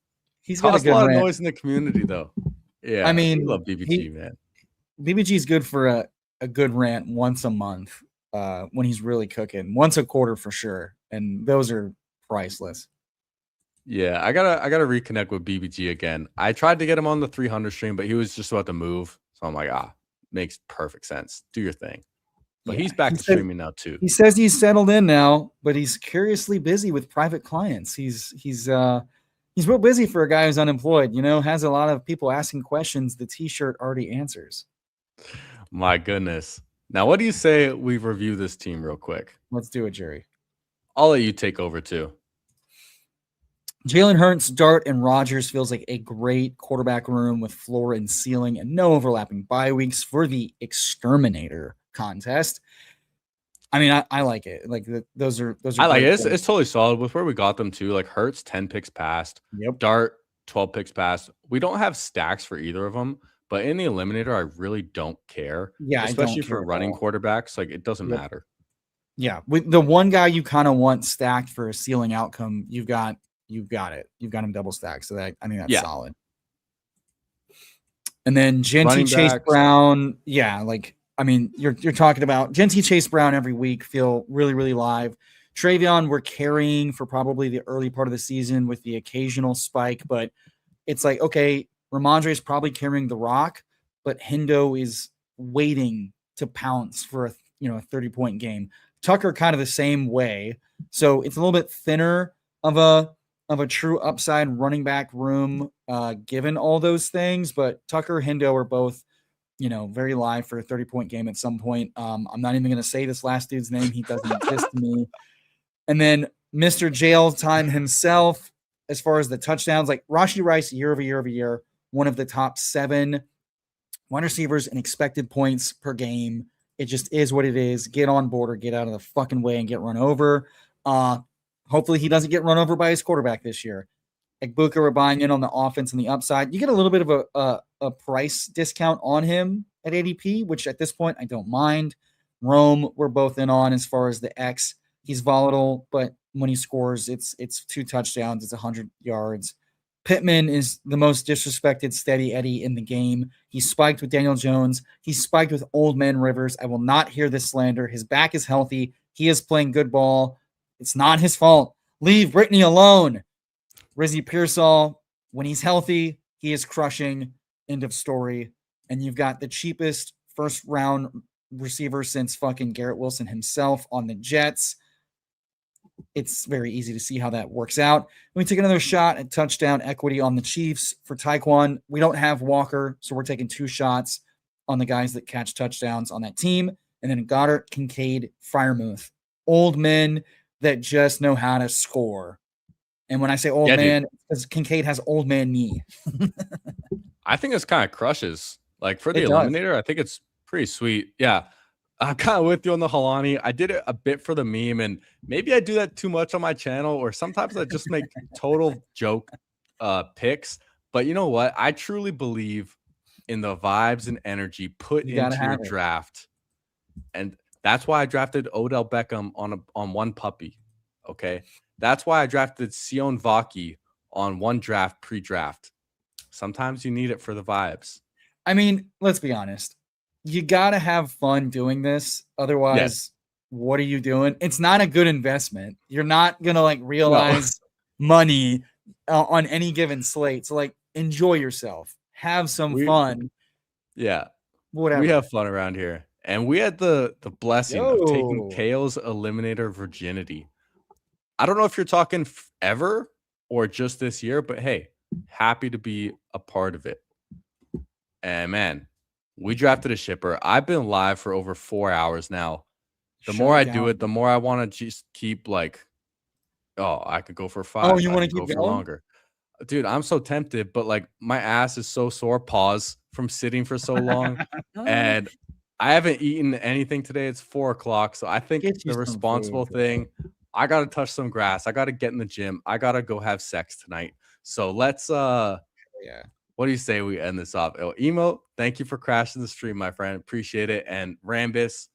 He's got a lot of noise in the community though. Yeah, I mean, we love BBG, man. BBG's good for a good rant once a month when he's really cooking. Once a quarter for sure. And those are priceless. Yeah, I gotta reconnect with BBG again. I tried to get him on the 300 stream, but he was just about to move. So I'm like, makes perfect sense. Do your thing. But he's back to streaming now too. He says he's settled in now, but he's curiously busy with private clients. He's real busy for a guy who's unemployed, has a lot of people asking questions the t-shirt already answers. My goodness. Now, what do you say we review this team real quick? Let's do it, Jerry. I'll let you take over too. Jalen Hurts, Dart, and Rodgers feels like a great quarterback room with floor and ceiling and no overlapping bye weeks for the Exterminator contest. I mean, I like it. Like those are. I like it. It's totally solid with where we got them to. Like Hurts, 10 picks passed. Yep. Dart, 12 picks passed. We don't have stacks for either of them, But in the eliminator, I really don't care. Yeah, especially for running quarterbacks, like it doesn't matter. Yeah, with the one guy you kind of want stacked for a ceiling outcome, you've got it. You've got him double stacked, so that I think that's solid. And then Genty, Chase Brown, you're talking about Genty, Chase Brown every week feel really, really live. Travion, we're carrying for probably the early part of the season with the occasional spike, but it's like, okay, Ramondre is probably carrying the rock, but Hendo is waiting to pounce for a 30-point game. Tucker kind of the same way. So it's a little bit thinner of a true upside running back room, given all those things. But Tucker, Hendo are both, very live for a 30-point game at some point. I'm not even going to say this last dude's name. He doesn't exist to me. And then Mr. Jail Time himself, as far as the touchdowns, like Rashee Rice, year over year, one of the top 7 wide receivers in expected points per game. It just is what it is. Get on board or get out of the fucking way and get run over. Hopefully he doesn't get run over by his quarterback this year. Egbuka, we're buying in on the offense and the upside. You get a little bit of a price discount on him at ADP, which at this point I don't mind. Rome, we're both in on as far as the X. He's volatile, but when he scores, it's 2 touchdowns, it's 100 yards. Pittman is the most disrespected steady Eddie in the game. He spiked with Daniel Jones. He spiked with Old Man Rivers. I will not hear this slander. His back is healthy. He is playing good ball. It's not his fault. Leave Brittany alone. Rizzy Pearsall, when he's healthy, he is crushing. End of story. And you've got the cheapest first-round receiver since fucking Garrett Wilson himself on the Jets. It's very easy to see how that works out. We take another shot at touchdown equity on the Chiefs for Tyquan. We don't have Walker, so we're taking 2 shots on the guys that catch touchdowns on that team. And then Goddard, Kincaid, Freiermuth. Old men that just know how to score. And when I say old man, because Kincaid has old man knee. I think it's kind of crushes. Like for the eliminator, I think it's pretty sweet. Yeah. I'm kind of with you on the Halani. I did it a bit for the meme, and maybe I do that too much on my channel, or sometimes I just make total joke picks. But you know what? I truly believe in the vibes and energy put into your draft. And that's why I drafted Odell Beckham on one puppy. Okay. That's why I drafted Sion Vaki on one draft pre-draft. Sometimes you need it for the vibes. I mean, let's be honest. You got to have fun doing this. Otherwise, what are you doing? It's not a good investment. You're not going to realize money on any given slate. So enjoy yourself. Have some fun. Yeah. Whatever. We have fun around here. And we had the blessing of taking KO's eliminator virginity. I don't know if you're talking ever or just this year, but hey, happy to be a part of it. And man, we drafted a shipper. I've been live for over 4 hours now. The more I do it, the more I want to just keep I could go for 5. Oh, you want to keep going for longer? Dude, I'm so tempted, but my ass is so sore. Pause from sitting for so long. And I haven't eaten anything today. It's 4 o'clock. So I think the responsible thing, I got to touch some grass. I got to get in the gym. I got to go have sex tonight. So let's, what do you say we end this off? Emo, thank you for crashing the stream, my friend. Appreciate it. And Rambus,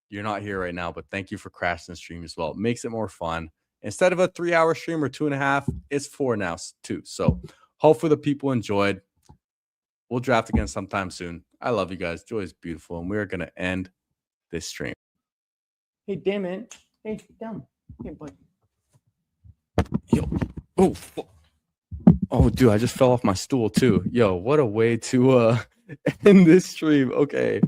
you're not here right now, but thank you for crashing the stream as well. It makes it more fun. Instead of a 3-hour stream or 2.5, it's 4 now too. So hopefully the people enjoyed. We'll draft again sometime soon. I love you guys. Joy is beautiful. And we're going to end this stream. Hey, damn it. Hey, down. Hey, boy. Yo. Oh, dude, I just fell off my stool too. Yo, what a way to end this stream. Okay.